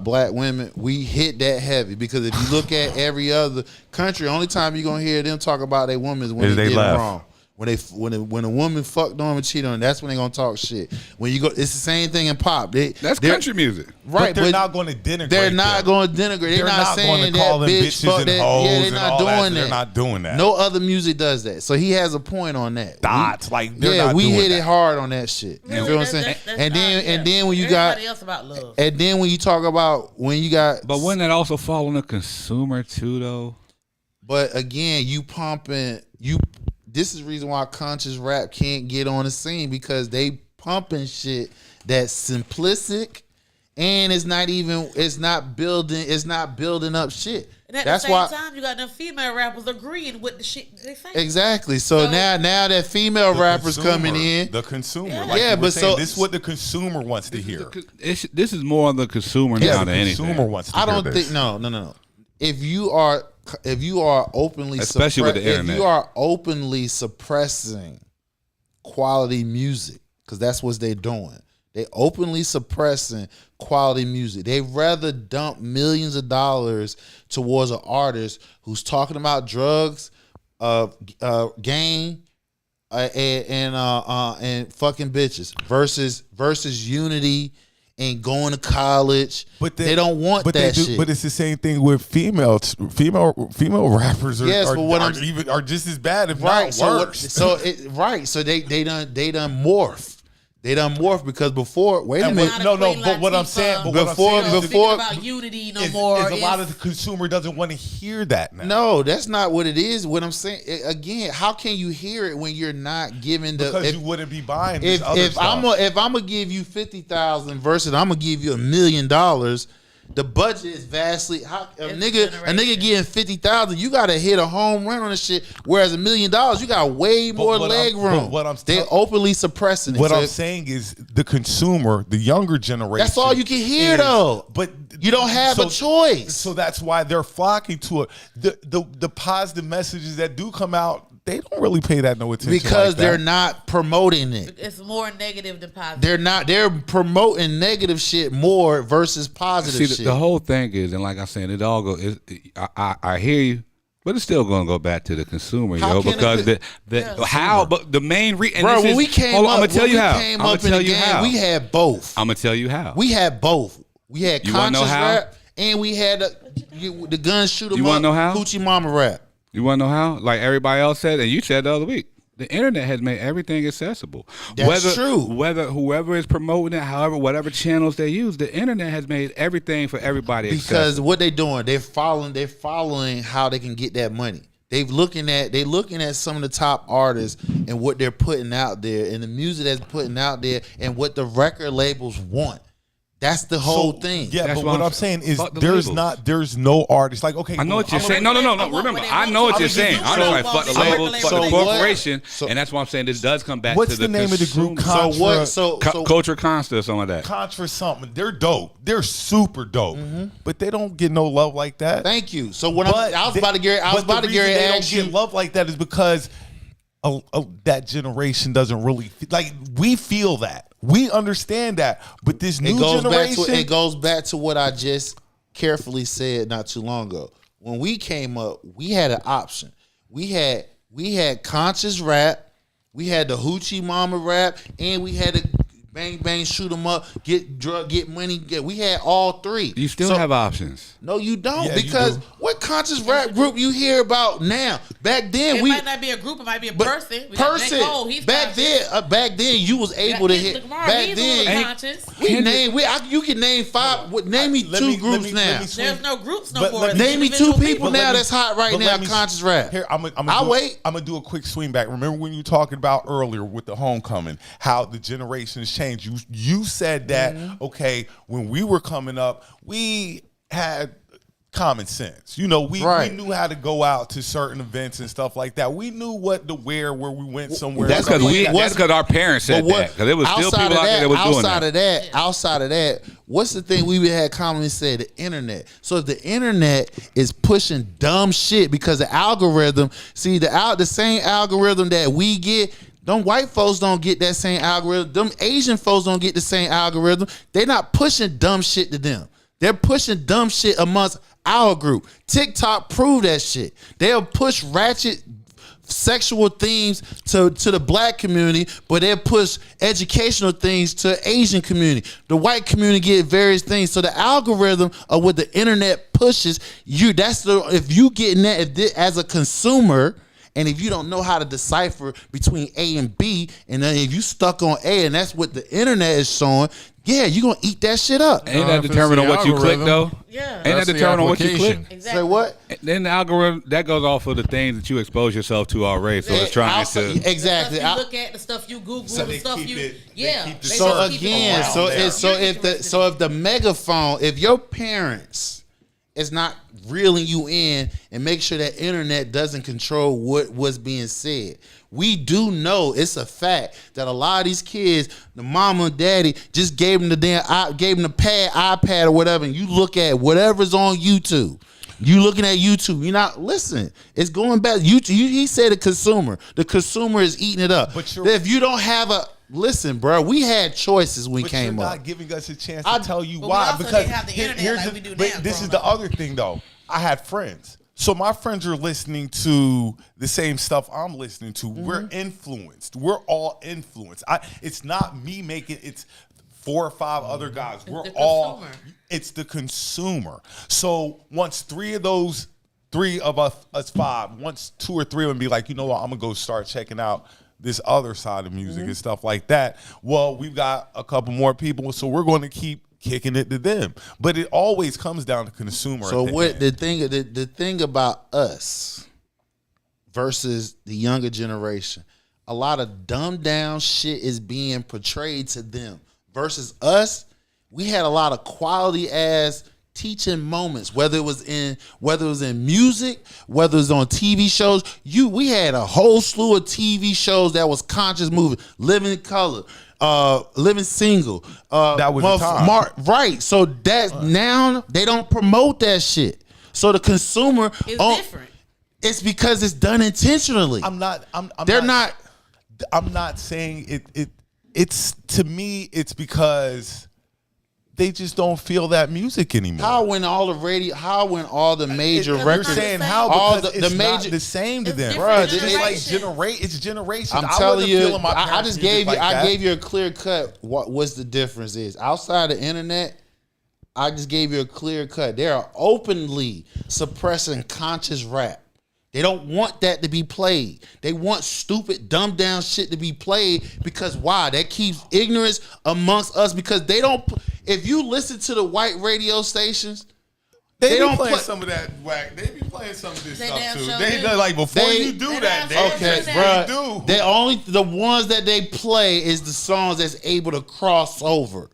Speaker 11: black women, we hit that heavy because if you look at every other country, only time you gonna hear them talk about their women is when they did wrong. When a woman fucked on and cheated on, that's when they gonna talk shit. When you go, it's the same thing in pop.
Speaker 10: That's country music,
Speaker 11: right?
Speaker 15: But they're not going to denigrate.
Speaker 11: They're not going to denigrate. They're not saying that bitch fuck that. Yeah, they're not doing that.
Speaker 15: They're not doing that.
Speaker 11: No other music does that. So he has a point on that.
Speaker 15: Dots like they're not
Speaker 11: we
Speaker 15: doing
Speaker 11: hit
Speaker 15: that.
Speaker 11: it hard on that shit. You feel what I'm saying? And then when you got
Speaker 9: everybody else about love.
Speaker 11: and then when you talk about when you got,
Speaker 10: but wouldn't that also fall on the consumer too, though?
Speaker 11: But again, you pumping you. This is the reason why conscious rap can't get on the scene because they pumping shit that's simplistic and it's not building up shit.
Speaker 9: And at
Speaker 11: that's
Speaker 9: the same
Speaker 11: why
Speaker 9: time, you got them female rappers agreeing with the shit they say.
Speaker 11: exactly. So now that female rappers coming in,
Speaker 15: the consumer,
Speaker 11: but
Speaker 15: saying, this is what the consumer wants to hear.
Speaker 10: This is more on the consumer now than anything.
Speaker 15: The consumer wants to hear this.
Speaker 11: think no. If you are openly
Speaker 10: Especially with the internet.
Speaker 11: if you are openly suppressing quality music, because that's what they're doing. They openly suppressing quality music. They'd rather dump millions of dollars towards an artist who's talking about drugs, gang, and fucking bitches versus unity and going to college. But they don't want that shit.
Speaker 15: But it's the same thing with female rappers. Are just as bad, if not worse.
Speaker 11: So they done morph. They done morph because before. Wait a minute.
Speaker 15: But what I'm saying,
Speaker 11: before
Speaker 9: about unity no more.
Speaker 15: Is a lot of the consumer doesn't want to hear that now.
Speaker 11: No, that's not what it is. What I'm saying again, how can you hear it when you're not giving the?
Speaker 15: Because you wouldn't be buying.
Speaker 11: If I'm gonna give you 50,000 versus I'm gonna give you $1 million. The budget is vastly. A nigga getting 50,000, you gotta hit a home run on this shit. Whereas $1 million, you got way more leg room. They openly suppressing it.
Speaker 15: What I'm saying is the consumer, the younger generation.
Speaker 11: That's all you can hear though.
Speaker 15: But
Speaker 11: you don't have a choice.
Speaker 15: So that's why they're flocking to it. The positive messages that do come out, they don't really pay that no attention
Speaker 11: because they're not promoting it.
Speaker 9: It's more negative than positive.
Speaker 11: They're promoting negative shit more versus positive shit.
Speaker 10: The whole thing is, and like I said, it all goes. I hear you, but it's still going to go back to the consumer, because but the main reason.
Speaker 11: Bro, when we came up,
Speaker 10: I'm gonna tell you how.
Speaker 11: Came up in the game, we had both.
Speaker 10: I'm gonna tell you how.
Speaker 11: We had both. We had conscious rap, and we had the gun shoot 'em up.
Speaker 10: You want to know how?
Speaker 11: Hoochie Mama rap.
Speaker 10: You want to know how? Like everybody else said, and you said the other week, the internet has made everything accessible.
Speaker 11: That's true.
Speaker 10: Whether whoever is promoting it, whatever channels they use, the internet has made everything for everybody accessible.
Speaker 11: Because what they doing, they're following how they can get that money. They looking at some of the top artists and what they're putting out there, and the music that's putting out there, and what the record labels want. That's the whole thing.
Speaker 15: Yeah, but what I'm saying is there's no artist. Like, okay.
Speaker 10: I know what you're saying. No. Remember, I know what you're saying. I'm just like, fuck the labels, fuck the corporation. And that's why I'm saying this does come back to the
Speaker 15: What's the name of the group?
Speaker 10: Culture Consta or something like that.
Speaker 15: Contra something. They're dope. They're super dope. But they don't get no love like that.
Speaker 11: Thank you. So when I was about to get
Speaker 15: they don't get love like that is because that generation doesn't really like. We feel that. We understand that, but this new generation...
Speaker 11: It goes back to what I just carefully said not too long ago. When we came up, we had an option. We had conscious rap, we had the Hoochie Mama rap, and we had the bang bang shoot 'em up, get drug, get money. We had all three.
Speaker 10: You still have options.
Speaker 11: No, you don't, because what conscious rap group you hear about now? Back then,
Speaker 9: it might not be a group; it might be a person. J.Cole, he's
Speaker 11: back then, you was able to hit. Back then, you can name five. Name me two groups now.
Speaker 9: There's no groups no more.
Speaker 11: Name me two people now that's hot right now. Conscious rap.
Speaker 15: Here, I'll wait. I'm gonna do a quick swing back. Remember when you were talking about earlier with the homecoming, how the generations change. You said that okay, when we were coming up, we had common sense. We knew how to go out to certain events and stuff like that. We knew what to wear where we went somewhere.
Speaker 10: That's because our parents said that. Because there was still people out there that was doing that.
Speaker 11: Outside of that, what's the thing we had commonly said? The internet. So if the internet is pushing dumb shit because the algorithm, the same algorithm that we get, them white folks don't get that same algorithm. Them Asian folks don't get the same algorithm. They're not pushing dumb shit to them. They're pushing dumb shit amongst our group. TikTok proved that shit. They'll push ratchet sexual themes to the black community, but they'll push educational things to Asian community. The white community get various things. So the algorithm of what the internet pushes, if you getting that as a consumer. And if you don't know how to decipher between A and B, and then if you stuck on A and that's what the internet is showing, yeah, you're going to eat that shit up.
Speaker 10: Ain't that determined on what you click, though?
Speaker 9: Yeah.
Speaker 10: Ain't that determined on what you click?
Speaker 9: Exactly.
Speaker 11: Say what?
Speaker 10: Then the algorithm, that goes off of the things that you expose yourself to already. So it's trying to...
Speaker 11: Exactly.
Speaker 9: The stuff you look at, the stuff you Google, the stuff you...
Speaker 11: So again, if the megaphone, if your parents is not reeling you in and make sure that internet doesn't control what was being said. We do know it's a fact that a lot of these kids, the mama and daddy just gave them the pad, iPad or whatever, and you look at whatever's on YouTube. You looking at YouTube. You're not listen. It's going back. He said the consumer. The consumer is eating it up.
Speaker 15: But
Speaker 11: if you don't have a listen, bro, we had choices when we came
Speaker 15: you're
Speaker 11: up.
Speaker 15: not giving us a chance to tell you
Speaker 9: But we
Speaker 15: why.
Speaker 9: also
Speaker 15: Because
Speaker 9: didn't have the internet like we do now
Speaker 15: this is
Speaker 9: growing
Speaker 15: the other thing, though. I had friends. So my friends are listening to the same stuff I'm listening to. We're influenced. We're all influenced. It's not me making it's 4 or 5 other guys. We're all it's the consumer. So once 3 of us 5, once 2 or 3 of them be like, you know what, I'm gonna go start checking out this other side of music and stuff like that. Well, we've got a couple more people, so we're going to keep kicking it to them. But it always comes down to consumer.
Speaker 11: So the thing about us versus the younger generation, a lot of dumbed down shit is being portrayed to them. Versus us, we had a lot of quality ass teaching moments, whether it was in music, whether it was on TV shows. We had a whole slew of TV shows that was conscious moving, Living Color, Living Single.
Speaker 15: That was the time.
Speaker 11: Right. So that now they don't promote that shit. So the consumer
Speaker 9: different.
Speaker 11: It's because it's done intentionally.
Speaker 15: I'm not saying it. It's to me. It's because they just don't feel that music anymore.
Speaker 11: How when all the major records?
Speaker 15: You're saying how because it's not the same to them, bro. It's generations.
Speaker 11: I'm telling you, I just gave you. I gave you a clear cut. What's the difference is outside the internet. I just gave you a clear cut. They are openly suppressing conscious rap. They don't want that to be played. They want stupid, dumbed down shit to be played because why? That keeps ignorance amongst us because they don't. If you listen to the white radio stations,
Speaker 15: they don't play some of that whack. They be playing some of this stuff too. They like before you do that.
Speaker 11: Bro. The ones that they play is the songs that's able to cross over.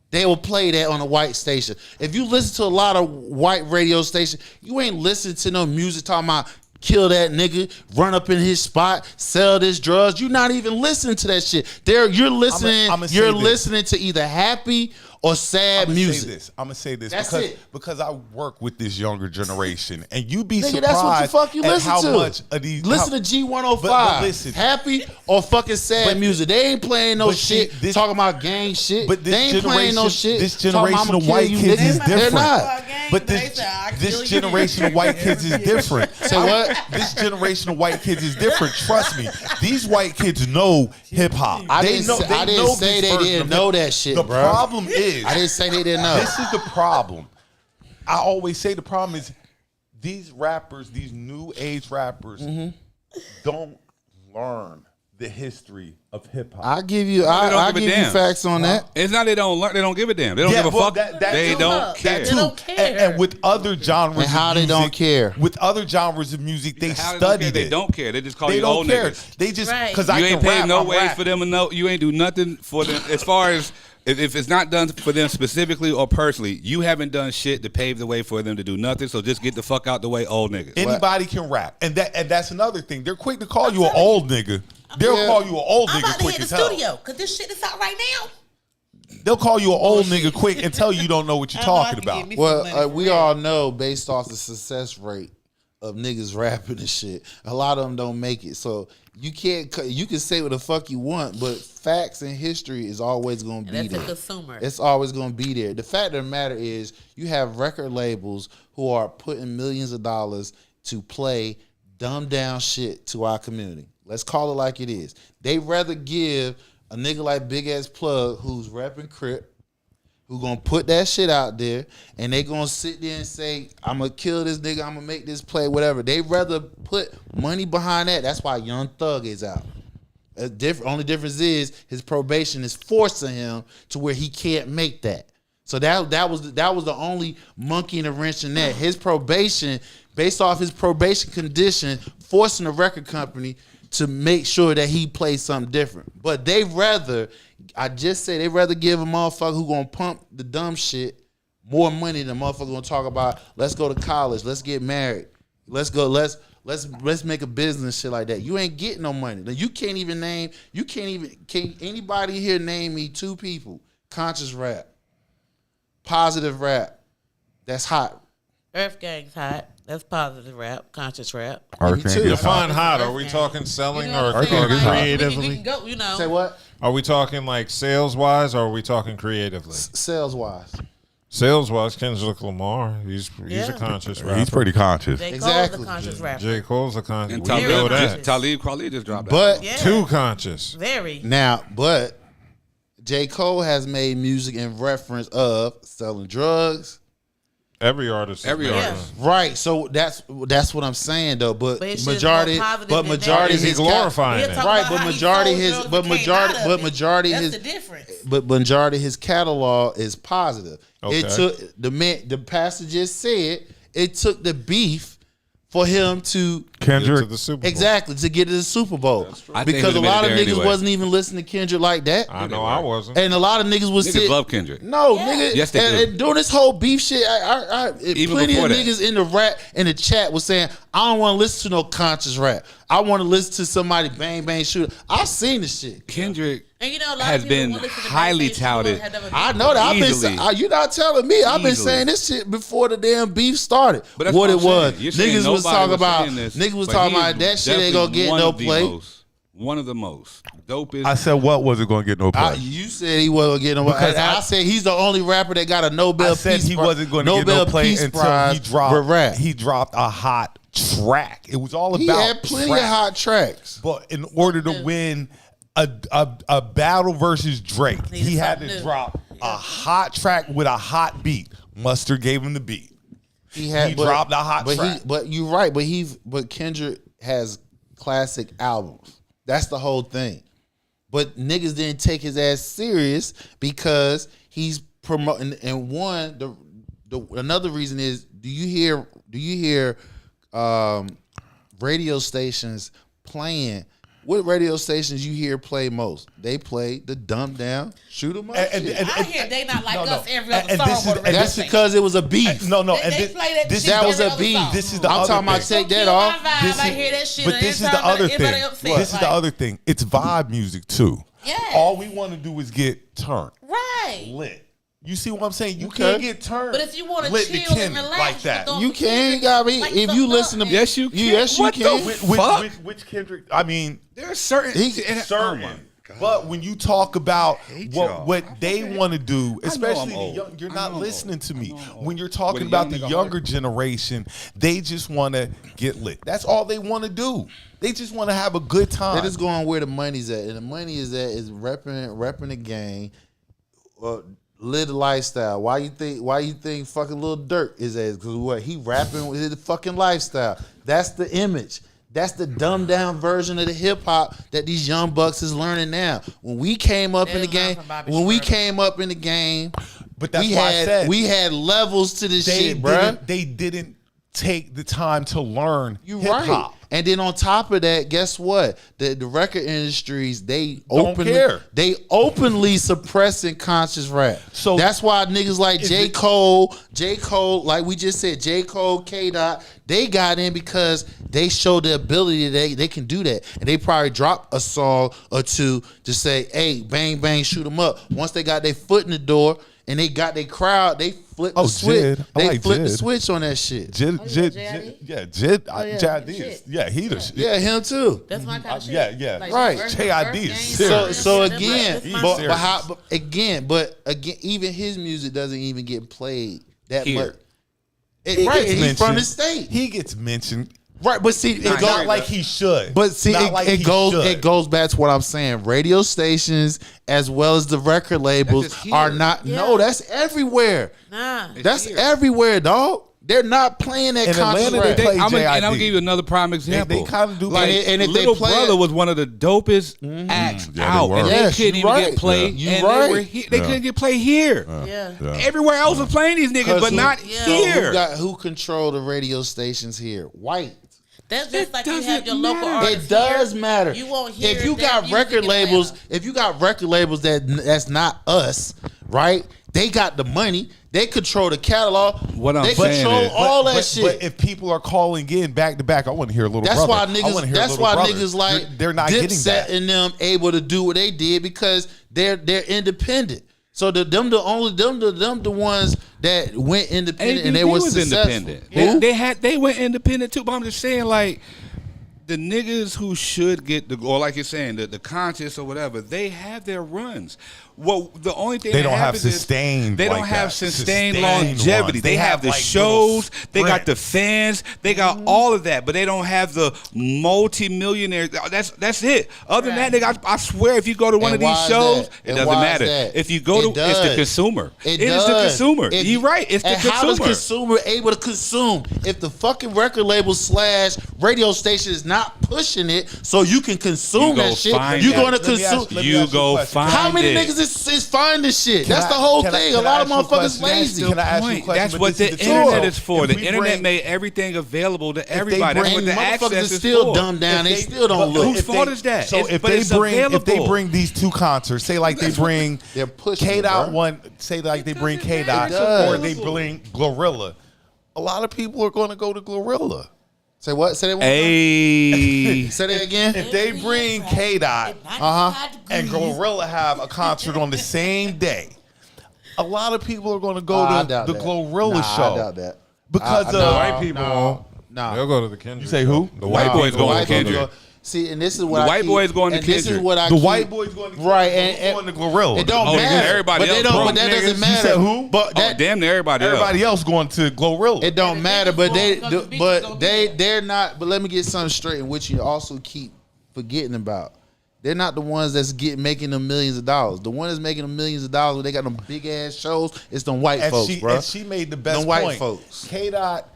Speaker 11: They will play that on a white station. If you listen to a lot of white radio stations, you ain't listening to no music talking about kill that nigga, run up in his spot, sell this drugs. You're not even listening to that shit. You're listening. You're listening to either happy or sad music.
Speaker 15: I'm gonna say this
Speaker 11: That's
Speaker 15: because I work with this younger generation, and you be
Speaker 11: nigga,
Speaker 15: surprised
Speaker 11: that's what the fuck you
Speaker 15: at
Speaker 11: listen
Speaker 15: how
Speaker 11: to.
Speaker 15: much of these.
Speaker 11: Listen to G105.
Speaker 15: But listen,
Speaker 11: happy or fucking sad music. They ain't playing no shit talking about gang shit.
Speaker 15: But
Speaker 11: they ain't playing no shit.
Speaker 15: This generation of white kids is different.
Speaker 11: They're not.
Speaker 15: But this generation of white kids is different.
Speaker 11: So what?
Speaker 15: This generation of white kids is different. Trust me. These white kids know hip hop.
Speaker 11: I didn't say they didn't know that shit,
Speaker 15: the
Speaker 11: bro.
Speaker 15: problem is
Speaker 11: I didn't say they didn't know.
Speaker 15: This is the problem. I always say the problem is these rappers, these new age rappers, don't learn the history of hip hop.
Speaker 11: I give you facts on that.
Speaker 10: It's not they don't learn. They don't give a damn. They don't give a fuck. They don't care.
Speaker 9: They don't care.
Speaker 15: And with other genres,
Speaker 11: and how
Speaker 15: of
Speaker 11: they
Speaker 15: music,
Speaker 11: don't care.
Speaker 15: With other genres of music, they studied it.
Speaker 10: They don't care. They just call
Speaker 15: They
Speaker 10: you
Speaker 15: don't
Speaker 10: old
Speaker 15: care.
Speaker 10: niggas.
Speaker 15: They just
Speaker 9: Right.
Speaker 15: because
Speaker 10: You
Speaker 15: I
Speaker 10: ain't
Speaker 15: can
Speaker 10: paying
Speaker 15: rap.
Speaker 10: no
Speaker 15: I'm
Speaker 10: wage
Speaker 15: rapping.
Speaker 10: for them, and no, you ain't do nothing for them. As far as if it's not done for them specifically or personally, you haven't done shit to pave the way for them to do nothing. So just get the fuck out the way, old niggas.
Speaker 15: Anybody can rap, and that's another thing. They're quick to call you an old nigga. They'll call you an old
Speaker 9: I'm
Speaker 15: nigga
Speaker 9: about to
Speaker 15: quick
Speaker 9: hit
Speaker 15: as
Speaker 9: the
Speaker 15: hell.
Speaker 9: studio because this shit is out right now.
Speaker 15: They'll call you an old nigga quick and tell you don't know what you're talking about.
Speaker 11: Well, we all know based off the success rate of niggas rapping and shit, a lot of them don't make it. So you can say what the fuck you want, but facts and history is always going to be
Speaker 9: And
Speaker 11: there.
Speaker 9: that's a consumer.
Speaker 11: It's always going to be there. The fact of the matter is you have record labels who are putting millions of dollars to play dumbed down shit to our community. Let's call it like it is. They rather give a nigga like Big Ass Plug who's rapping Crip, who gonna put that shit out there, and they gonna sit there and say, I'm gonna kill this nigga, I'm gonna make this play, whatever. They rather put money behind that. That's why Young Thug is out. Only difference is his probation is forcing him to where he can't make that. So that was the only monkey in the wrench in that. His probation, based off his probation condition, forcing the record company to make sure that he plays something different. But they rather give a motherfucker who gonna pump the dumb shit more money than a motherfucker gonna talk about, let's go to college, let's get married, let's make a business, shit like that. You ain't getting no money. Can anybody here name me 2 people, conscious rap, positive rap, that's hot
Speaker 9: Earth Gang's hot. That's positive rap, conscious rap.
Speaker 8: Earth Gang is define hot. Are we talking selling or creatively?
Speaker 9: We can go, you know.
Speaker 11: Say what?
Speaker 8: Are we talking like sales wise, or are we talking creatively?
Speaker 11: Sales wise.
Speaker 8: Sales wise, Kendrick Lamar. He's a conscious rapper.
Speaker 15: He's pretty conscious.
Speaker 9: J. Cole's
Speaker 11: Exactly.
Speaker 9: a conscious rapper.
Speaker 8: J. Cole's a conscious.
Speaker 10: And
Speaker 8: We know that.
Speaker 10: Talib Kweli just dropped
Speaker 11: But
Speaker 10: that.
Speaker 8: Too conscious.
Speaker 9: Very.
Speaker 11: Now, but J. Cole has made music in reference of selling drugs.
Speaker 8: Every artist.
Speaker 11: Right. So that's what I'm saying though. But
Speaker 9: But his
Speaker 11: majority,
Speaker 9: shit's more positive
Speaker 11: but
Speaker 9: than
Speaker 11: majority
Speaker 9: that.
Speaker 11: his
Speaker 8: He's glorifying
Speaker 9: He'll
Speaker 8: it.
Speaker 9: talk
Speaker 11: right.
Speaker 9: about
Speaker 11: But
Speaker 9: how he
Speaker 11: majority
Speaker 9: sold
Speaker 11: his,
Speaker 9: drugs
Speaker 11: but
Speaker 9: and came
Speaker 11: majority,
Speaker 9: out of
Speaker 11: but
Speaker 9: it.
Speaker 11: majority
Speaker 9: That's
Speaker 11: his,
Speaker 9: the difference.
Speaker 11: but majority his catalog is positive.
Speaker 8: Okay.
Speaker 11: It took the pastor just said it took the beef for him to
Speaker 15: Kendrick
Speaker 8: to the Super Bowl.
Speaker 11: exactly to get to the Super Bowl
Speaker 10: I think
Speaker 11: because
Speaker 10: he
Speaker 11: a
Speaker 10: would've
Speaker 11: lot
Speaker 10: made
Speaker 11: of
Speaker 10: it
Speaker 11: niggas
Speaker 10: there anyway.
Speaker 11: wasn't even listening to Kendrick like that.
Speaker 8: I know I wasn't.
Speaker 11: And a lot of niggas was
Speaker 10: Niggas love Kendrick.
Speaker 11: No, nigga.
Speaker 10: Yes, they do.
Speaker 11: And during this whole beef shit,
Speaker 10: Even
Speaker 11: plenty of
Speaker 10: before that.
Speaker 11: niggas in the rap in the chat was saying, I don't want to listen to no conscious rap. I want to listen to somebody bang bang shoot. I've seen the shit.
Speaker 10: Kendrick
Speaker 9: And you know, a lot
Speaker 10: has
Speaker 9: of people
Speaker 10: been
Speaker 9: won't listen to
Speaker 10: highly
Speaker 9: Bang Bang
Speaker 10: touted.
Speaker 9: Shoot, have never
Speaker 11: I
Speaker 9: been
Speaker 11: know that.
Speaker 10: Easily.
Speaker 11: You're not telling me. I've been
Speaker 10: Easily.
Speaker 11: saying this shit before the damn beef started.
Speaker 10: But that's
Speaker 11: what
Speaker 10: what
Speaker 11: it
Speaker 10: I'm
Speaker 11: was.
Speaker 10: saying. You're saying
Speaker 11: Niggas was
Speaker 10: nobody
Speaker 11: talking
Speaker 10: was
Speaker 11: about.
Speaker 10: saying this,
Speaker 11: Niggas was
Speaker 10: but
Speaker 11: talking
Speaker 10: he
Speaker 11: about
Speaker 10: is
Speaker 11: that shit ain't gonna
Speaker 10: definitely
Speaker 11: get
Speaker 10: one
Speaker 11: no
Speaker 10: of the
Speaker 11: play.
Speaker 10: One of the most dopest.
Speaker 15: I said, what was it going to get no play?
Speaker 11: You said he wasn't getting no.
Speaker 15: Because
Speaker 11: I said he's the only rapper that got a Nobel
Speaker 15: I said
Speaker 11: Peace
Speaker 15: he
Speaker 11: Prize.
Speaker 15: wasn't going to get no play
Speaker 11: Peace
Speaker 15: until
Speaker 11: Prize
Speaker 15: he dropped.
Speaker 11: for rap.
Speaker 15: He dropped a hot track. It was all about.
Speaker 11: He had plenty of hot tracks.
Speaker 15: But in order to win a battle versus Drake, he had to drop a hot track with a hot beat. Mustard gave him the beat. He dropped a hot track.
Speaker 11: But you're right. But Kendrick has classic albums. That's the whole thing. But niggas didn't take his ass serious because he's promoting. And one, another reason is, do you hear radio stations playing? What radio stations you hear play most? They play the dumbed down, shoot 'em up.
Speaker 9: I hear they not like us every other song.
Speaker 11: That's because it was a beef.
Speaker 9: They play that shit
Speaker 11: That was
Speaker 9: every
Speaker 11: a
Speaker 9: other
Speaker 11: beef.
Speaker 9: song.
Speaker 15: This is the
Speaker 11: I'm
Speaker 15: other
Speaker 11: talking about
Speaker 15: thing.
Speaker 11: take that off.
Speaker 9: I hear that shit.
Speaker 15: But this is the other thing. This is the other thing. It's vibe music too.
Speaker 9: Yeah.
Speaker 15: All we want to do is get turned.
Speaker 9: Right.
Speaker 15: Lit. You see what I'm saying? You
Speaker 11: Okay.
Speaker 15: can't get turned.
Speaker 9: But if you want to
Speaker 15: lit to
Speaker 9: chill and
Speaker 15: Kendrick
Speaker 9: relax,
Speaker 15: like that.
Speaker 11: You can, Gabby. If you listen to
Speaker 10: Yes, you can.
Speaker 11: Yes, you
Speaker 10: What
Speaker 11: can.
Speaker 10: the
Speaker 15: Which Kendrick? I mean,
Speaker 10: There are certain.
Speaker 15: certain. But when you talk about what they want to do,
Speaker 10: I'm
Speaker 15: especially the
Speaker 10: old.
Speaker 15: young, you're not listening to me. When you're
Speaker 10: With
Speaker 15: talking
Speaker 10: a
Speaker 15: about
Speaker 10: young
Speaker 15: the
Speaker 10: nigga
Speaker 15: younger generation, they just want to get lit. That's all they want to do. They just want to have a good time.
Speaker 11: They're just going where the money's at, and the money is at is repping the game, live the lifestyle. Why you think fucking Lil Durk is as? Because what he rapping with his fucking lifestyle. That's the image. That's the dumbed down version of the hip hop that these young bucks is learning now. When we came up in the game,
Speaker 15: but that's why I said
Speaker 11: we had levels to this shit, bruh.
Speaker 15: They didn't take the time to learn
Speaker 11: You
Speaker 15: hip
Speaker 11: right.
Speaker 15: hop.
Speaker 11: And then on top of that, guess what? The record industries, they
Speaker 15: Don't care.
Speaker 11: openly suppressing conscious rap. So that's why niggas like J. Cole, like we just said, J. Cole, K-Dot, they got in because they showed the ability they can do that. And they probably dropped a song or two to say, hey, bang, bang, shoot 'em up. Once they got their foot in the door and they got their crowd, they flipped the switch.
Speaker 15: Jid. I
Speaker 11: They
Speaker 15: like
Speaker 11: flipped the
Speaker 15: Jid.
Speaker 11: switch on that shit.
Speaker 15: Jid, J.I.D. Yeah, he the shit.
Speaker 11: Yeah, him too.
Speaker 9: That's my kind of shit.
Speaker 15: Yeah.
Speaker 9: Like,
Speaker 11: Right.
Speaker 15: J.I.D. is
Speaker 11: So
Speaker 15: serious.
Speaker 11: again,
Speaker 15: He's
Speaker 11: but
Speaker 15: serious.
Speaker 11: even his music doesn't even get played that
Speaker 15: Here.
Speaker 11: much.
Speaker 15: He
Speaker 11: Right,
Speaker 15: gets
Speaker 11: he's from
Speaker 15: mentioned.
Speaker 11: the state.
Speaker 15: He gets mentioned.
Speaker 11: Right, but see,
Speaker 15: It's not like he should.
Speaker 11: But see,
Speaker 15: Not like he
Speaker 11: it
Speaker 15: should.
Speaker 11: goes back to what I'm saying. Radio stations as well as the record labels are not. No, that's everywhere.
Speaker 9: Nah,
Speaker 11: That's everywhere, dog. They're not playing that
Speaker 15: In
Speaker 11: conscious
Speaker 15: Atlanta,
Speaker 11: rap.
Speaker 15: they play
Speaker 10: I'm
Speaker 15: J.I.D.
Speaker 10: gonna give you another prime example.
Speaker 15: They kind of do.
Speaker 10: Like,
Speaker 11: and if they
Speaker 10: Little
Speaker 11: play
Speaker 10: Brother
Speaker 11: it-
Speaker 10: was one of the dopest acts out, and
Speaker 11: Yes,
Speaker 10: they couldn't
Speaker 11: you
Speaker 10: even
Speaker 11: right.
Speaker 10: get played.
Speaker 11: You
Speaker 10: and
Speaker 11: right.
Speaker 10: they were they couldn't get played here. Everywhere else was playing these niggas, but not here.
Speaker 11: Who control the radio stations here? White.
Speaker 9: That's just like you have your local artists.
Speaker 11: It does
Speaker 9: here.
Speaker 11: matter.
Speaker 9: You won't hear
Speaker 11: if you
Speaker 9: that
Speaker 11: got
Speaker 9: music
Speaker 11: record
Speaker 9: in
Speaker 11: labels,
Speaker 9: Atlanta.
Speaker 11: if you got record labels that's not us, right? They got the money. They control the catalog.
Speaker 10: What I'm
Speaker 11: they
Speaker 10: saying
Speaker 11: control
Speaker 10: is-
Speaker 11: all that
Speaker 15: but,
Speaker 11: shit.
Speaker 15: But if people are calling in back to back, I want to hear a little.
Speaker 11: That's
Speaker 15: brother.
Speaker 11: why
Speaker 15: I wanna
Speaker 11: niggas.
Speaker 15: hear
Speaker 11: That's
Speaker 15: Little
Speaker 11: why
Speaker 15: Brother.
Speaker 11: niggas like
Speaker 15: they're not getting
Speaker 11: Dipset
Speaker 15: that.
Speaker 11: and them able to do what they did because they're independent. So them the ones that went independent and they
Speaker 10: ABB
Speaker 11: was
Speaker 10: was
Speaker 11: successful.
Speaker 10: independent.
Speaker 11: Who?
Speaker 10: They went independent too. But I'm just saying, like, the niggas who should get or like you're saying, the conscious or whatever, they have their runs. Well, the only thing
Speaker 15: They
Speaker 10: that
Speaker 15: don't have
Speaker 10: happens is
Speaker 15: sustained.
Speaker 10: they don't
Speaker 15: like
Speaker 10: have
Speaker 15: that.
Speaker 10: sustained
Speaker 15: Sustained
Speaker 10: longevity.
Speaker 15: ones.
Speaker 10: They have the
Speaker 15: like
Speaker 10: shows,
Speaker 15: little
Speaker 10: they got
Speaker 15: sprint.
Speaker 10: the fans, they got all of that, but they don't have the multi-millionaires. That's it. Other than that, nigga, I swear, if you go to one
Speaker 11: And
Speaker 10: of these
Speaker 11: why is
Speaker 10: shows,
Speaker 11: that?
Speaker 10: it
Speaker 11: And
Speaker 10: doesn't
Speaker 11: why is
Speaker 10: matter.
Speaker 11: that?
Speaker 10: If you go
Speaker 11: It
Speaker 10: to, it's the
Speaker 11: does.
Speaker 10: consumer.
Speaker 11: It
Speaker 10: is the
Speaker 11: does.
Speaker 10: consumer. You're right. It's the
Speaker 11: and
Speaker 10: consumer.
Speaker 11: how does consumer able to consume if the fucking record label / radio station is not pushing it so you can consume
Speaker 10: You go
Speaker 11: that shit?
Speaker 10: find
Speaker 11: You're
Speaker 10: it.
Speaker 11: going to
Speaker 15: Let me ask-
Speaker 11: consume.
Speaker 15: let me
Speaker 10: You
Speaker 15: ask
Speaker 10: go
Speaker 15: a question.
Speaker 10: find
Speaker 11: How many
Speaker 10: it.
Speaker 11: niggas is finding shit?
Speaker 15: Can
Speaker 11: That's
Speaker 15: I-
Speaker 11: the whole
Speaker 15: can I-
Speaker 11: thing.
Speaker 15: can
Speaker 11: A lot
Speaker 15: I
Speaker 11: of
Speaker 15: ask you a
Speaker 11: motherfuckers
Speaker 15: question?
Speaker 11: lazy.
Speaker 15: Can I ask you a
Speaker 10: Point.
Speaker 15: question?
Speaker 10: That's
Speaker 15: But
Speaker 10: what
Speaker 15: this
Speaker 10: the
Speaker 15: is truth.
Speaker 10: internet is for.
Speaker 15: If
Speaker 10: The
Speaker 15: we
Speaker 10: internet
Speaker 15: bring-
Speaker 10: made everything available to
Speaker 15: they
Speaker 10: everybody. That's
Speaker 15: bring-
Speaker 10: what the
Speaker 11: Motherfuckers
Speaker 10: access
Speaker 11: is
Speaker 10: is
Speaker 11: still
Speaker 10: for.
Speaker 11: dumbed down. They
Speaker 15: If
Speaker 11: still don't
Speaker 15: but
Speaker 11: look.
Speaker 10: Whose
Speaker 15: if
Speaker 10: fault
Speaker 15: they-
Speaker 10: is that?
Speaker 15: So if
Speaker 10: But
Speaker 15: they
Speaker 10: it's
Speaker 15: bring
Speaker 10: available.
Speaker 15: these two concerts, say like they bring
Speaker 11: They're pushing
Speaker 15: K
Speaker 11: it,
Speaker 15: Dot
Speaker 11: bro.
Speaker 15: one, say like they bring K
Speaker 11: It
Speaker 15: Dot,
Speaker 11: does.
Speaker 15: or they bring Glorilla. A lot of people are going to go to Glorilla.
Speaker 11: Say what? Say that one.
Speaker 10: Hey.
Speaker 11: Say that again.
Speaker 15: If they bring K Dot and Glorilla have a concert on the same day, a lot of people are going to go
Speaker 11: I
Speaker 15: to
Speaker 11: doubt
Speaker 15: the
Speaker 11: that.
Speaker 15: Glorilla show.
Speaker 11: I doubt that.
Speaker 15: Because
Speaker 11: I-
Speaker 15: of
Speaker 8: White people won't.
Speaker 11: No.
Speaker 8: They'll go to the Kendrick.
Speaker 15: You say
Speaker 8: show.
Speaker 15: who?
Speaker 8: The
Speaker 10: White boys
Speaker 8: people
Speaker 10: going
Speaker 8: will
Speaker 10: to
Speaker 8: go
Speaker 10: Kendrick.
Speaker 11: See, and this is what
Speaker 10: The
Speaker 11: I
Speaker 10: white
Speaker 11: keep,
Speaker 10: boys going to
Speaker 11: and this is
Speaker 10: Kendrick.
Speaker 11: what I
Speaker 15: The
Speaker 11: keep,
Speaker 15: white boys going to
Speaker 11: right, and
Speaker 15: going to Glorilla.
Speaker 11: it don't
Speaker 10: Oh,
Speaker 11: matter.
Speaker 10: everybody
Speaker 11: but they
Speaker 10: else
Speaker 11: don't.
Speaker 10: broke
Speaker 11: But that
Speaker 15: niggas.
Speaker 11: doesn't
Speaker 15: You
Speaker 11: matter.
Speaker 15: said who?
Speaker 11: But that
Speaker 10: Damn near everybody
Speaker 15: else going to Glorilla.
Speaker 11: it don't matter. But
Speaker 9: Because
Speaker 11: they're not. But let me get something straight, in which you also keep forgetting about. They're not the ones that's making them millions of dollars. The one that's making them millions of dollars when they got them big ass shows, it's them white folks, bro.
Speaker 15: And she made the best
Speaker 11: Them white
Speaker 15: point.
Speaker 11: folks.
Speaker 15: K Dot,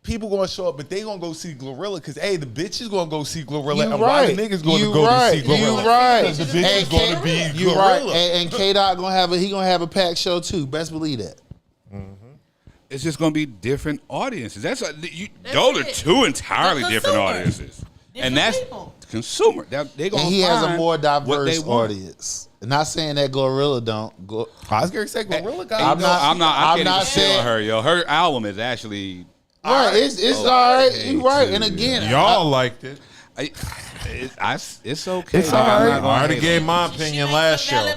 Speaker 15: people gonna show up, but they gonna go see Glorilla because hey, the bitch is gonna go see Glorilla,
Speaker 11: You
Speaker 15: and why the
Speaker 11: right.
Speaker 15: niggas gonna
Speaker 11: You
Speaker 15: go
Speaker 11: right.
Speaker 15: to see Glorilla?
Speaker 11: You right.
Speaker 15: Because the bitch is gonna be
Speaker 11: You
Speaker 15: Glorilla.
Speaker 11: right. And K Dot gonna have a packed show too. Best believe that.
Speaker 10: It's just going to be different audiences. Those are two entirely
Speaker 9: The
Speaker 10: different
Speaker 9: consumer.
Speaker 10: audiences. And that's
Speaker 9: people.
Speaker 10: the consumer. They gonna
Speaker 11: And he has a
Speaker 10: find
Speaker 11: more
Speaker 10: what they
Speaker 11: diverse
Speaker 10: want.
Speaker 11: audience. Not saying that Glorilla don't.
Speaker 15: I was gonna say Glorilla got.
Speaker 11: I'm not-
Speaker 10: I
Speaker 11: I'm
Speaker 10: can't
Speaker 11: not
Speaker 10: even
Speaker 11: saying-
Speaker 10: feel her, yo. Her album is actually
Speaker 11: Right, it's all right. You right. And again,
Speaker 8: Y'all liked it.
Speaker 10: It's okay.
Speaker 15: It's all right.
Speaker 8: I already gave my opinion last show.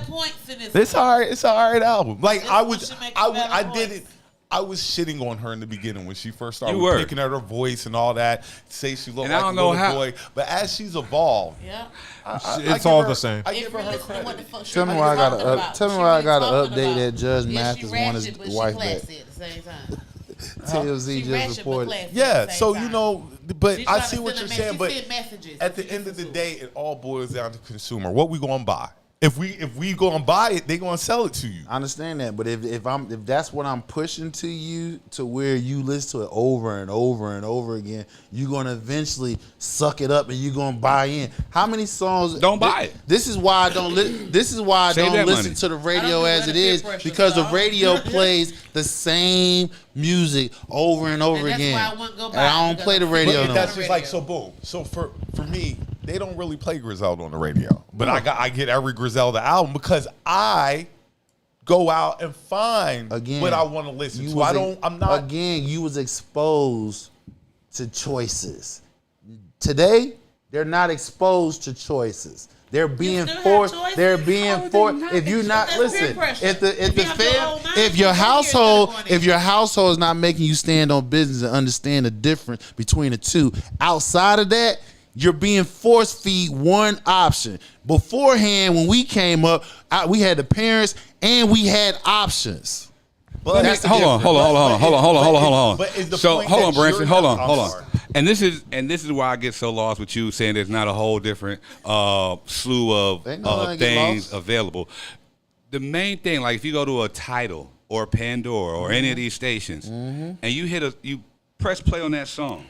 Speaker 15: It's all right. It's all right album. Like
Speaker 9: This
Speaker 15: I
Speaker 9: one
Speaker 15: was,
Speaker 9: should make
Speaker 15: I
Speaker 9: valid
Speaker 15: did
Speaker 9: points.
Speaker 15: it. I was shitting on her in the beginning when she first started
Speaker 10: You were.
Speaker 15: picking at her voice and all that. Say she looked
Speaker 10: And I
Speaker 15: like a
Speaker 10: don't know
Speaker 15: little
Speaker 10: how-
Speaker 15: boy, but as she's evolved,
Speaker 9: Yeah.
Speaker 8: It's all the same.
Speaker 15: I give her her
Speaker 9: Listen to what
Speaker 15: credit.
Speaker 9: the fuck she
Speaker 11: tell me
Speaker 9: really
Speaker 11: why I
Speaker 9: talking
Speaker 11: gotta
Speaker 9: about.
Speaker 11: tell me
Speaker 9: She
Speaker 11: why I
Speaker 9: really
Speaker 11: gotta
Speaker 9: talking
Speaker 11: update
Speaker 9: about.
Speaker 11: that Judge
Speaker 9: Yeah,
Speaker 11: Mathis
Speaker 9: she
Speaker 11: want his
Speaker 9: ratchet, but
Speaker 11: wife
Speaker 9: she
Speaker 11: back.
Speaker 9: classy at the same time.
Speaker 11: TMZ
Speaker 9: She
Speaker 11: just
Speaker 9: ratchet, but
Speaker 11: reported.
Speaker 9: classy at
Speaker 15: Yeah,
Speaker 9: the
Speaker 15: so
Speaker 9: same
Speaker 15: you
Speaker 9: time.
Speaker 15: know, but
Speaker 9: She
Speaker 15: I
Speaker 9: tryna
Speaker 15: see what
Speaker 9: send
Speaker 15: you're
Speaker 9: a
Speaker 15: saying.
Speaker 9: she
Speaker 15: But
Speaker 9: send messages.
Speaker 15: at the end of the day, it all boils down to consumer. What we gonna buy? If we gonna buy it, they gonna sell it to you.
Speaker 11: I understand that, but if that's what I'm pushing to you, to where you listen to it over and over and over again, you're gonna eventually suck it up and you're gonna buy in. How many songs?
Speaker 10: Don't buy it.
Speaker 11: This is why I don't. This is why I
Speaker 10: Save
Speaker 11: don't
Speaker 10: that
Speaker 11: listen
Speaker 10: money.
Speaker 11: to the radio
Speaker 9: I don't
Speaker 11: as
Speaker 9: do
Speaker 11: it
Speaker 9: that peer
Speaker 11: is
Speaker 9: pressure,
Speaker 11: because the
Speaker 9: dog.
Speaker 11: radio plays the same music over and over
Speaker 9: And that's
Speaker 11: again.
Speaker 9: why I wouldn't go
Speaker 11: And
Speaker 9: buy it,
Speaker 11: I don't
Speaker 9: because
Speaker 11: play the
Speaker 9: I'm-
Speaker 11: radio
Speaker 15: But
Speaker 11: no
Speaker 15: that's
Speaker 11: more.
Speaker 15: just like so. Boom. So for me, they don't really play Griselda on the radio, but I get every Griselda album because I go out and find
Speaker 11: Again,
Speaker 15: what I want to listen
Speaker 11: you
Speaker 15: to.
Speaker 11: was
Speaker 15: I'm not.
Speaker 11: Again, you was exposed to choices. Today, they're not exposed to choices. They're being
Speaker 9: still have
Speaker 11: forced.
Speaker 9: choices?
Speaker 11: They're
Speaker 9: How
Speaker 11: being
Speaker 9: are they
Speaker 11: forced.
Speaker 9: not
Speaker 11: If you're not
Speaker 9: exposed? That's peer
Speaker 11: listen,
Speaker 9: pressure.
Speaker 11: if the
Speaker 9: If you have your own mind,
Speaker 11: if
Speaker 9: you
Speaker 11: your
Speaker 9: can hear
Speaker 11: household,
Speaker 9: that going
Speaker 11: if your household is not making you stand on business and understand the difference between the two, outside of that, you're being force feed one option. Beforehand, when we came up, we had the parents and we had options.
Speaker 15: But that's the
Speaker 10: Hold on.
Speaker 15: But is the
Speaker 10: So
Speaker 15: point
Speaker 10: hold
Speaker 15: that
Speaker 10: on, Branson.
Speaker 15: you're
Speaker 10: Hold
Speaker 15: not-
Speaker 10: on.
Speaker 15: I'm
Speaker 10: Hold
Speaker 15: sorry.
Speaker 10: on. And this is why I get so lost with you saying there's not a whole different slew of
Speaker 11: Ain't no way I get
Speaker 10: things
Speaker 11: lost.
Speaker 10: available. The main thing, like if you go to a Tidal or Pandora or any of these stations, and you press play on that song.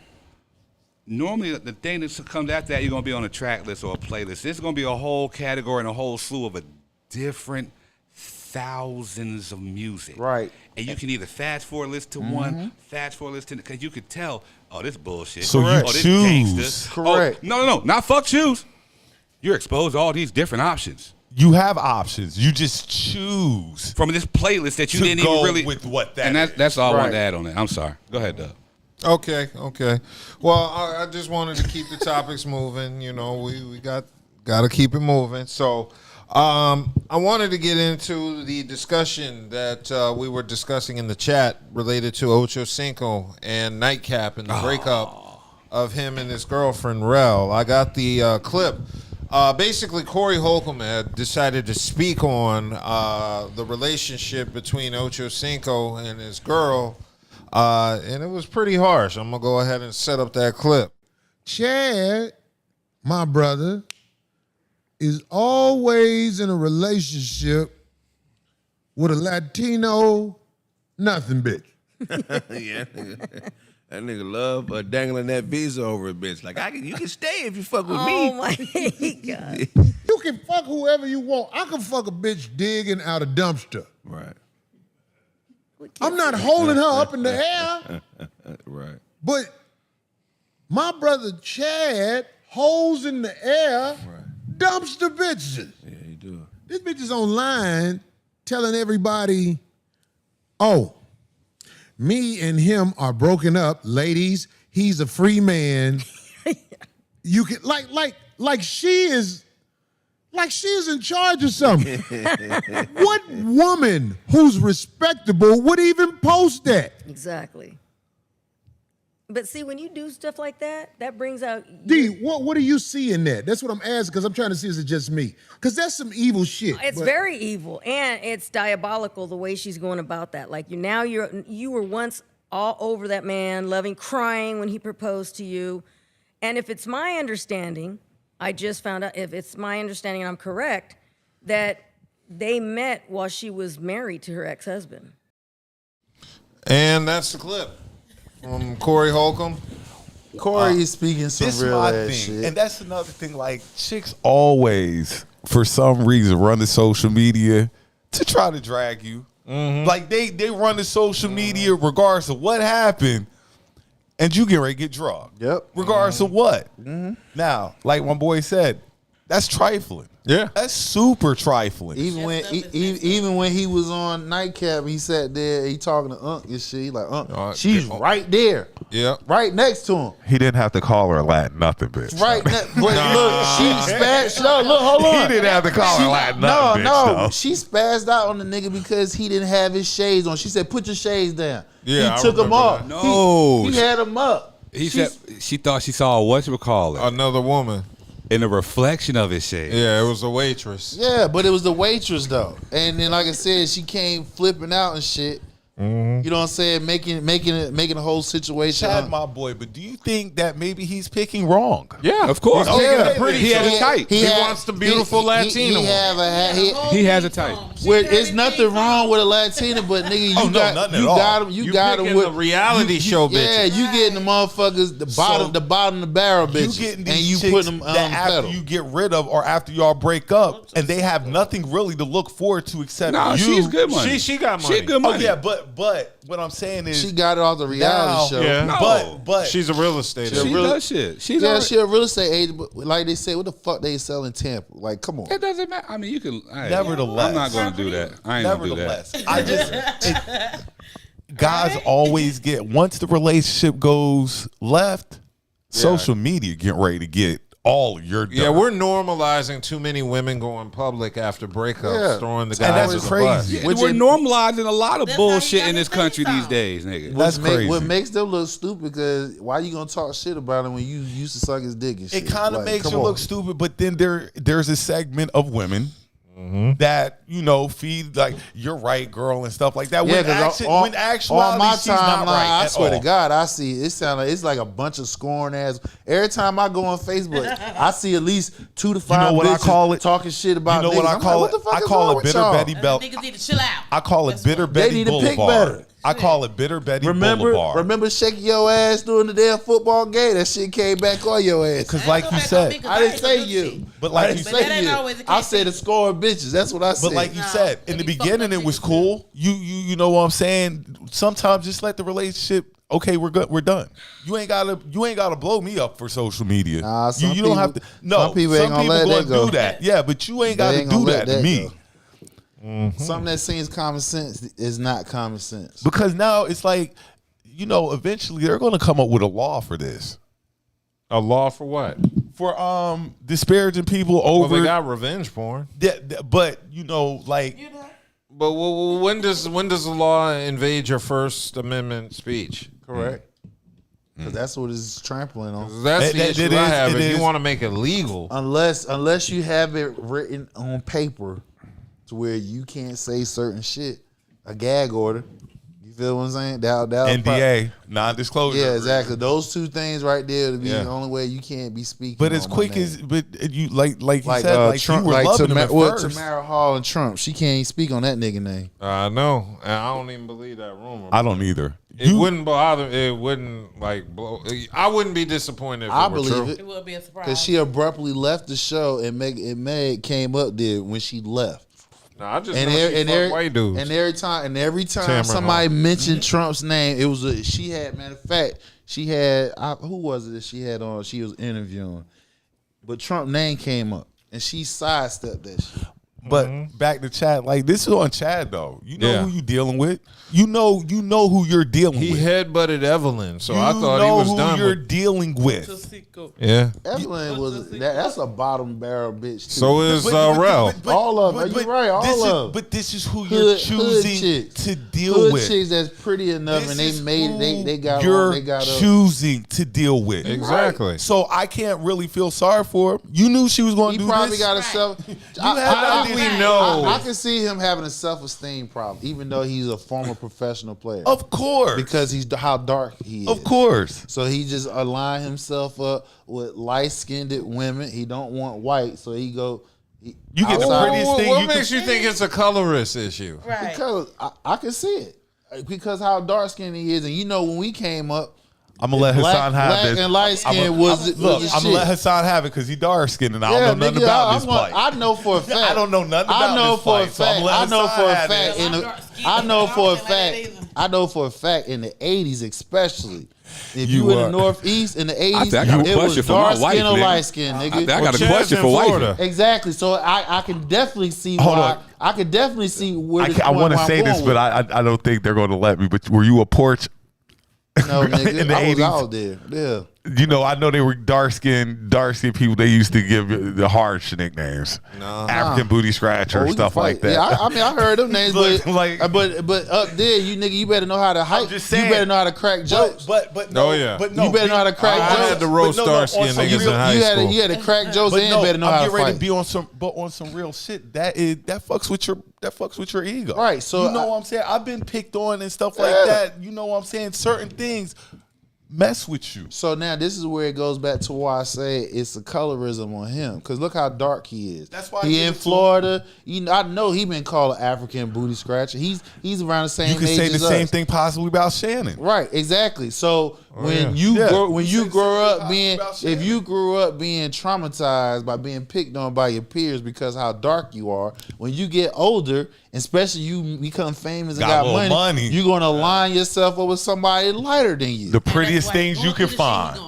Speaker 10: Normally, the thing that comes after that, you're gonna be on a track list or a playlist. This is gonna be a whole category and a whole slew of a different thousands of music.
Speaker 11: Right.
Speaker 10: And you can either fast forward listen to one, fast forward listen to, because you could tell, oh, this bullshit.
Speaker 15: So you
Speaker 10: oh, this
Speaker 15: choose.
Speaker 10: gangsta.
Speaker 11: Correct.
Speaker 10: Oh, no, not fuck choose. You're exposed to all these different options
Speaker 15: You have options. You just choose
Speaker 10: from this playlist that you
Speaker 15: to
Speaker 10: didn't
Speaker 15: go
Speaker 10: even really.
Speaker 15: with what that
Speaker 10: and
Speaker 15: is.
Speaker 10: that's all I wanted
Speaker 11: Right.
Speaker 10: to add on that. I'm sorry. Go ahead, Doug.
Speaker 8: Okay. Well, I just wanted to keep the topics moving. You know, we got to keep it moving. So, I wanted to get into the discussion that we were discussing in the chat related to OchoCinco and Nightcap and the breakup of him and his girlfriend, Relle. I got the clip. Basically, Corey Holcomb had decided to speak on the relationship between OchoCinco and his girl, and it was pretty harsh. I'm going to go ahead and set up that clip.
Speaker 21: Chad, my brother, is always in a relationship with a Latino nothing bitch.
Speaker 22: Yeah, that nigga love dangling that visa over a bitch. Like, you can stay if you fuck with me.
Speaker 23: Oh, my God.
Speaker 21: You can fuck whoever you want. I can fuck a bitch digging out a dumpster.
Speaker 22: Right.
Speaker 21: I'm not holding her up in the air.
Speaker 22: Right.
Speaker 21: But my brother Chad holds in the air dumpster bitches.
Speaker 22: Yeah, you do.
Speaker 21: This bitch is online telling everybody, oh, me and him are broken up. Ladies, he's a free man. You can like she is in charge of something. What woman who's respectable would even post that?
Speaker 23: Exactly. But see, when you do stuff like that, that brings out...
Speaker 21: D, what do you see in that? That's what I'm asking, because I'm trying to see, is it just me? Because that's some evil shit.
Speaker 23: It's very evil, and it's diabolical the way she's going about that. Like, you were once all over that man, loving, crying when he proposed to you. And if it's my understanding, I just found out, if it's my understanding and I'm correct, that they met while she was married to her ex-husband.
Speaker 8: And that's the clip from Corey Holcomb.
Speaker 11: Corey is speaking some
Speaker 15: This
Speaker 11: real
Speaker 15: my
Speaker 11: ass
Speaker 15: thing.
Speaker 11: shit.
Speaker 15: And that's another thing. Like, chicks always, for some reason, run the social media to try to drag you. Like, they run the social media regardless of what happened, and you get ready to get drugged.
Speaker 11: Yep.
Speaker 15: Regardless of what. Now, like my boy said, that's trifling.
Speaker 8: Yeah.
Speaker 15: That's super trifling.
Speaker 11: Even when he was on Nightcap, he sat there, he talking to Unc and shit. He like, Unc, she's right there.
Speaker 8: Yeah.
Speaker 11: Right next to him.
Speaker 15: He didn't have to call her a Latin nothing bitch.
Speaker 11: Right next. But look, she spazzed. No, look, hold on.
Speaker 15: He didn't have to call her Latin nothing bitch.
Speaker 11: No, she spazzed out on the nigga because he didn't have his shades on. She said, put your shades down.
Speaker 8: Yeah,
Speaker 11: he took them off.
Speaker 10: No.
Speaker 11: He had them up.
Speaker 10: He said she thought she saw whatchamacallit.
Speaker 8: Another woman.
Speaker 10: In the reflection of his shade.
Speaker 8: Yeah, it was a waitress.
Speaker 11: Yeah, but it was the waitress though. And then like I said, she came flipping out and shit. You know what I'm saying? Making the whole situation.
Speaker 15: Chad, my boy, but do you think that maybe he's picking wrong?
Speaker 10: Yeah, of course.
Speaker 15: Oh, yeah.
Speaker 10: He has a type.
Speaker 8: He wants the beautiful Latina.
Speaker 10: He has a type.
Speaker 11: There's nothing wrong with a Latina, but nigga, you got him. You got him with
Speaker 8: the reality show bitches.
Speaker 11: Yeah, you getting the motherfuckers the bottom of the barrel bitches,
Speaker 15: You getting
Speaker 11: and
Speaker 15: these
Speaker 11: you
Speaker 15: chicks
Speaker 11: putting them on
Speaker 15: that
Speaker 11: the
Speaker 15: after
Speaker 11: pedal.
Speaker 15: you get rid of or after y'all break up, and they have nothing really to look forward to except
Speaker 10: Nah,
Speaker 15: you.
Speaker 10: she's good money.
Speaker 8: She got money.
Speaker 10: She good money.
Speaker 15: Oh yeah, but what I'm saying is
Speaker 11: She got it off the reality show.
Speaker 8: Yeah.
Speaker 10: No.
Speaker 15: but
Speaker 8: She's a real estate
Speaker 10: She
Speaker 8: agent.
Speaker 10: does shit. She's
Speaker 11: Yeah,
Speaker 10: already-
Speaker 11: she a real estate agent, but like they say, what the fuck they sell in Tampa? Like, come on.
Speaker 10: It doesn't matter. I mean, you can.
Speaker 15: Nevertheless.
Speaker 10: I'm not going to do that. I ain't going to do that.
Speaker 15: nevertheless, I just guys always get once the relationship goes left, social media get ready to get all your dirt.
Speaker 8: Yeah, we're normalizing too many women going public after breakups,
Speaker 11: Yeah.
Speaker 8: throwing the
Speaker 15: And
Speaker 8: guys
Speaker 15: that's
Speaker 8: under the
Speaker 15: crazy.
Speaker 8: bus.
Speaker 10: Yeah, we're normalizing a lot of bullshit in this country these days, nigga.
Speaker 15: That's crazy.
Speaker 11: What makes them look stupid? Because why you gonna talk shit about him when you used to suck his dick and shit?
Speaker 15: It kind of
Speaker 11: Like,
Speaker 15: makes
Speaker 11: come
Speaker 15: you
Speaker 11: on.
Speaker 15: look stupid, but then there's a segment of women that feed like you're right, girl, and stuff like that.
Speaker 11: Yeah,
Speaker 15: When actuality,
Speaker 11: on my
Speaker 15: she's not
Speaker 11: timeline,
Speaker 15: right
Speaker 11: I
Speaker 15: at
Speaker 11: swear
Speaker 15: all.
Speaker 11: to God, I see it's like a bunch of scoring ass. Every time I go on Facebook, I see at least 2 to 5
Speaker 15: You know what I
Speaker 11: bitches
Speaker 15: call it?
Speaker 11: talking shit about.
Speaker 15: You know what
Speaker 11: niggas.
Speaker 15: I
Speaker 11: I'm
Speaker 15: call
Speaker 11: like,
Speaker 15: it?
Speaker 11: What the fuck
Speaker 15: I
Speaker 11: is
Speaker 15: call
Speaker 11: wrong
Speaker 15: it
Speaker 11: with
Speaker 15: Bitter
Speaker 11: y'all?
Speaker 15: Betty Belt.
Speaker 9: Niggas need to chill out.
Speaker 15: I call it Bitter Betty
Speaker 11: need to pick
Speaker 15: Boulevard.
Speaker 11: better.
Speaker 15: I call it Bitter Betty Boulevard.
Speaker 11: Remember shaking your ass during the damn football game? That shit came back on your ass.
Speaker 15: Because like you said,
Speaker 11: I didn't say you.
Speaker 15: But like
Speaker 11: I
Speaker 15: you
Speaker 11: didn't
Speaker 15: said,
Speaker 11: say
Speaker 9: that ain't
Speaker 11: you.
Speaker 9: always the
Speaker 11: I
Speaker 9: case.
Speaker 11: said the scoring bitches. That's what I said.
Speaker 15: but like you said, in the beginning it was cool. You know what I'm saying? Sometimes just let the relationship. Okay, we're good. We're done. You ain't gotta blow me up for social media.
Speaker 11: Nah,
Speaker 15: you don't have to. No,
Speaker 11: some people ain't gonna let that go.
Speaker 15: do that. Yeah, but you ain't gotta
Speaker 11: ain't gonna
Speaker 15: do
Speaker 11: let
Speaker 15: that to
Speaker 11: that
Speaker 15: me.
Speaker 11: go. Something that seems common sense is not common sense.
Speaker 15: Because now it's like, eventually they're going to come up with a law for this.
Speaker 8: A law for what?
Speaker 15: disparaging people over.
Speaker 8: Well, they got revenge porn.
Speaker 15: But you know, like.
Speaker 8: But when does the law invade your First Amendment speech? Correct.
Speaker 11: Because that's what it's trampling on.
Speaker 8: That's the issue I have. If you want to make it legal,
Speaker 11: unless you have it written on paper, to where you can't say certain shit, a gag order. You feel what I'm saying?
Speaker 15: NDA, non-disclosure.
Speaker 11: Yeah, exactly. Those two things right there to be the only way you can't be speaking.
Speaker 15: But as quick as, but you like you said, like
Speaker 11: Trump,
Speaker 15: you were loving him at first.
Speaker 11: Tamara Hall and Trump, she can't speak on that nigga name.
Speaker 8: I know, and I don't even believe that rumor.
Speaker 15: I don't either.
Speaker 8: It wouldn't bother. It wouldn't like blow. I wouldn't be disappointed if
Speaker 11: I
Speaker 8: it were
Speaker 11: believe
Speaker 8: true.
Speaker 11: it.
Speaker 9: It would be a surprise.
Speaker 11: Because she abruptly left the show and Meg came up there when she left.
Speaker 8: No, I just know she fuck white dudes.
Speaker 11: And every time
Speaker 8: Tamara
Speaker 11: somebody
Speaker 8: Hall.
Speaker 11: mentioned Trump's name, it was she had. Matter of fact, she had who was it that she had on? She was interviewing, but Trump's name came up and she sidestepped that shit.
Speaker 15: But back to Chad, like this is on Chad though. You know who you dealing with. You know who you're dealing with.
Speaker 8: He headbutted Evelyn, so I thought he was done.
Speaker 15: You know who you're
Speaker 8: with
Speaker 15: dealing with.
Speaker 8: Yeah.
Speaker 11: Evelyn was that's a bottom barrel bitch too.
Speaker 8: So is Relle.
Speaker 11: All of them. You're right. All of them.
Speaker 15: But this is who you're choosing to deal with.
Speaker 11: Chicks that's pretty enough,
Speaker 15: This
Speaker 11: and they
Speaker 15: is
Speaker 11: made they got
Speaker 15: you're
Speaker 11: they got
Speaker 15: choosing to deal with.
Speaker 8: Exactly.
Speaker 15: Right. So I can't really feel sorry for him. You knew she was going to do
Speaker 11: He probably
Speaker 15: this.
Speaker 11: got a self.
Speaker 8: How do we know?
Speaker 11: I can see him having a self-esteem problem, even though he's a former professional player.
Speaker 15: Of course,
Speaker 11: because he's how dark he is.
Speaker 15: Of course.
Speaker 11: So he just aligned himself up with light-skinned women. He don't want white, so he go.
Speaker 15: You get the prettiest thing.
Speaker 8: What makes you think it's a colorist issue?
Speaker 9: Right.
Speaker 11: Because I can see it. Because how dark-skinned he is, and you know when we came up.
Speaker 15: I'm gonna let Hassan have
Speaker 11: black
Speaker 15: this.
Speaker 11: and light skin was
Speaker 15: look.
Speaker 11: the
Speaker 15: I'm gonna let Hassan have it because he dark skinned and I don't know nothing about this plight.
Speaker 11: I know for a fact.
Speaker 15: I don't know nothing about this plight. So I'm gonna let Hassan have it.
Speaker 11: I know for a fact in the 80s especially. If you in the Northeast in the 80s,
Speaker 10: I got a
Speaker 11: it
Speaker 10: question
Speaker 11: was
Speaker 10: for my
Speaker 11: dark
Speaker 10: wife,
Speaker 11: skin or
Speaker 10: nigga.
Speaker 11: light skin, nigga.
Speaker 10: I got a question for wife.
Speaker 11: Exactly. So I can definitely see
Speaker 15: Hold
Speaker 11: why.
Speaker 15: on.
Speaker 11: I can definitely see where
Speaker 15: I want to say this, but I don't think they're going to let me. But were you a porch?
Speaker 11: No, nigga.
Speaker 15: In the
Speaker 11: I was
Speaker 15: 80s?
Speaker 11: out there. Yeah.
Speaker 15: You know, I know they were dark skinned people. They used to give the harsh nicknames, African booty scratcher, stuff like that.
Speaker 11: Yeah, I mean, I heard them names, but up there, you better know how to hype. You better know how to crack jokes.
Speaker 15: But
Speaker 8: Oh yeah.
Speaker 15: But no,
Speaker 11: you better know how to crack
Speaker 8: I
Speaker 11: jokes.
Speaker 8: had to roast dark skinned niggas in high school.
Speaker 11: You had to crack jokes and better know how to
Speaker 15: ready
Speaker 11: fight.
Speaker 15: to be on some real shit. That fucks with your ego.
Speaker 11: Right. So
Speaker 15: you know what I'm saying? I've been picked on and stuff like that. You know what I'm saying? Certain things mess with you.
Speaker 11: So now this is where it goes back to why I say it's a colorism on him. Because look how dark he is.
Speaker 15: That's why
Speaker 11: he in Florida. I know he been called an African booty scratcher. He's around the same age.
Speaker 15: You can say the
Speaker 11: as
Speaker 15: same
Speaker 11: us.
Speaker 15: thing possibly about Shannon.
Speaker 11: Right, exactly. So when you grow up being, if you grew up being traumatized by being picked on by your peers because how dark you are, when you get older, especially you become famous and got money, you're gonna align yourself up with somebody lighter than you.
Speaker 15: The prettiest things you can find.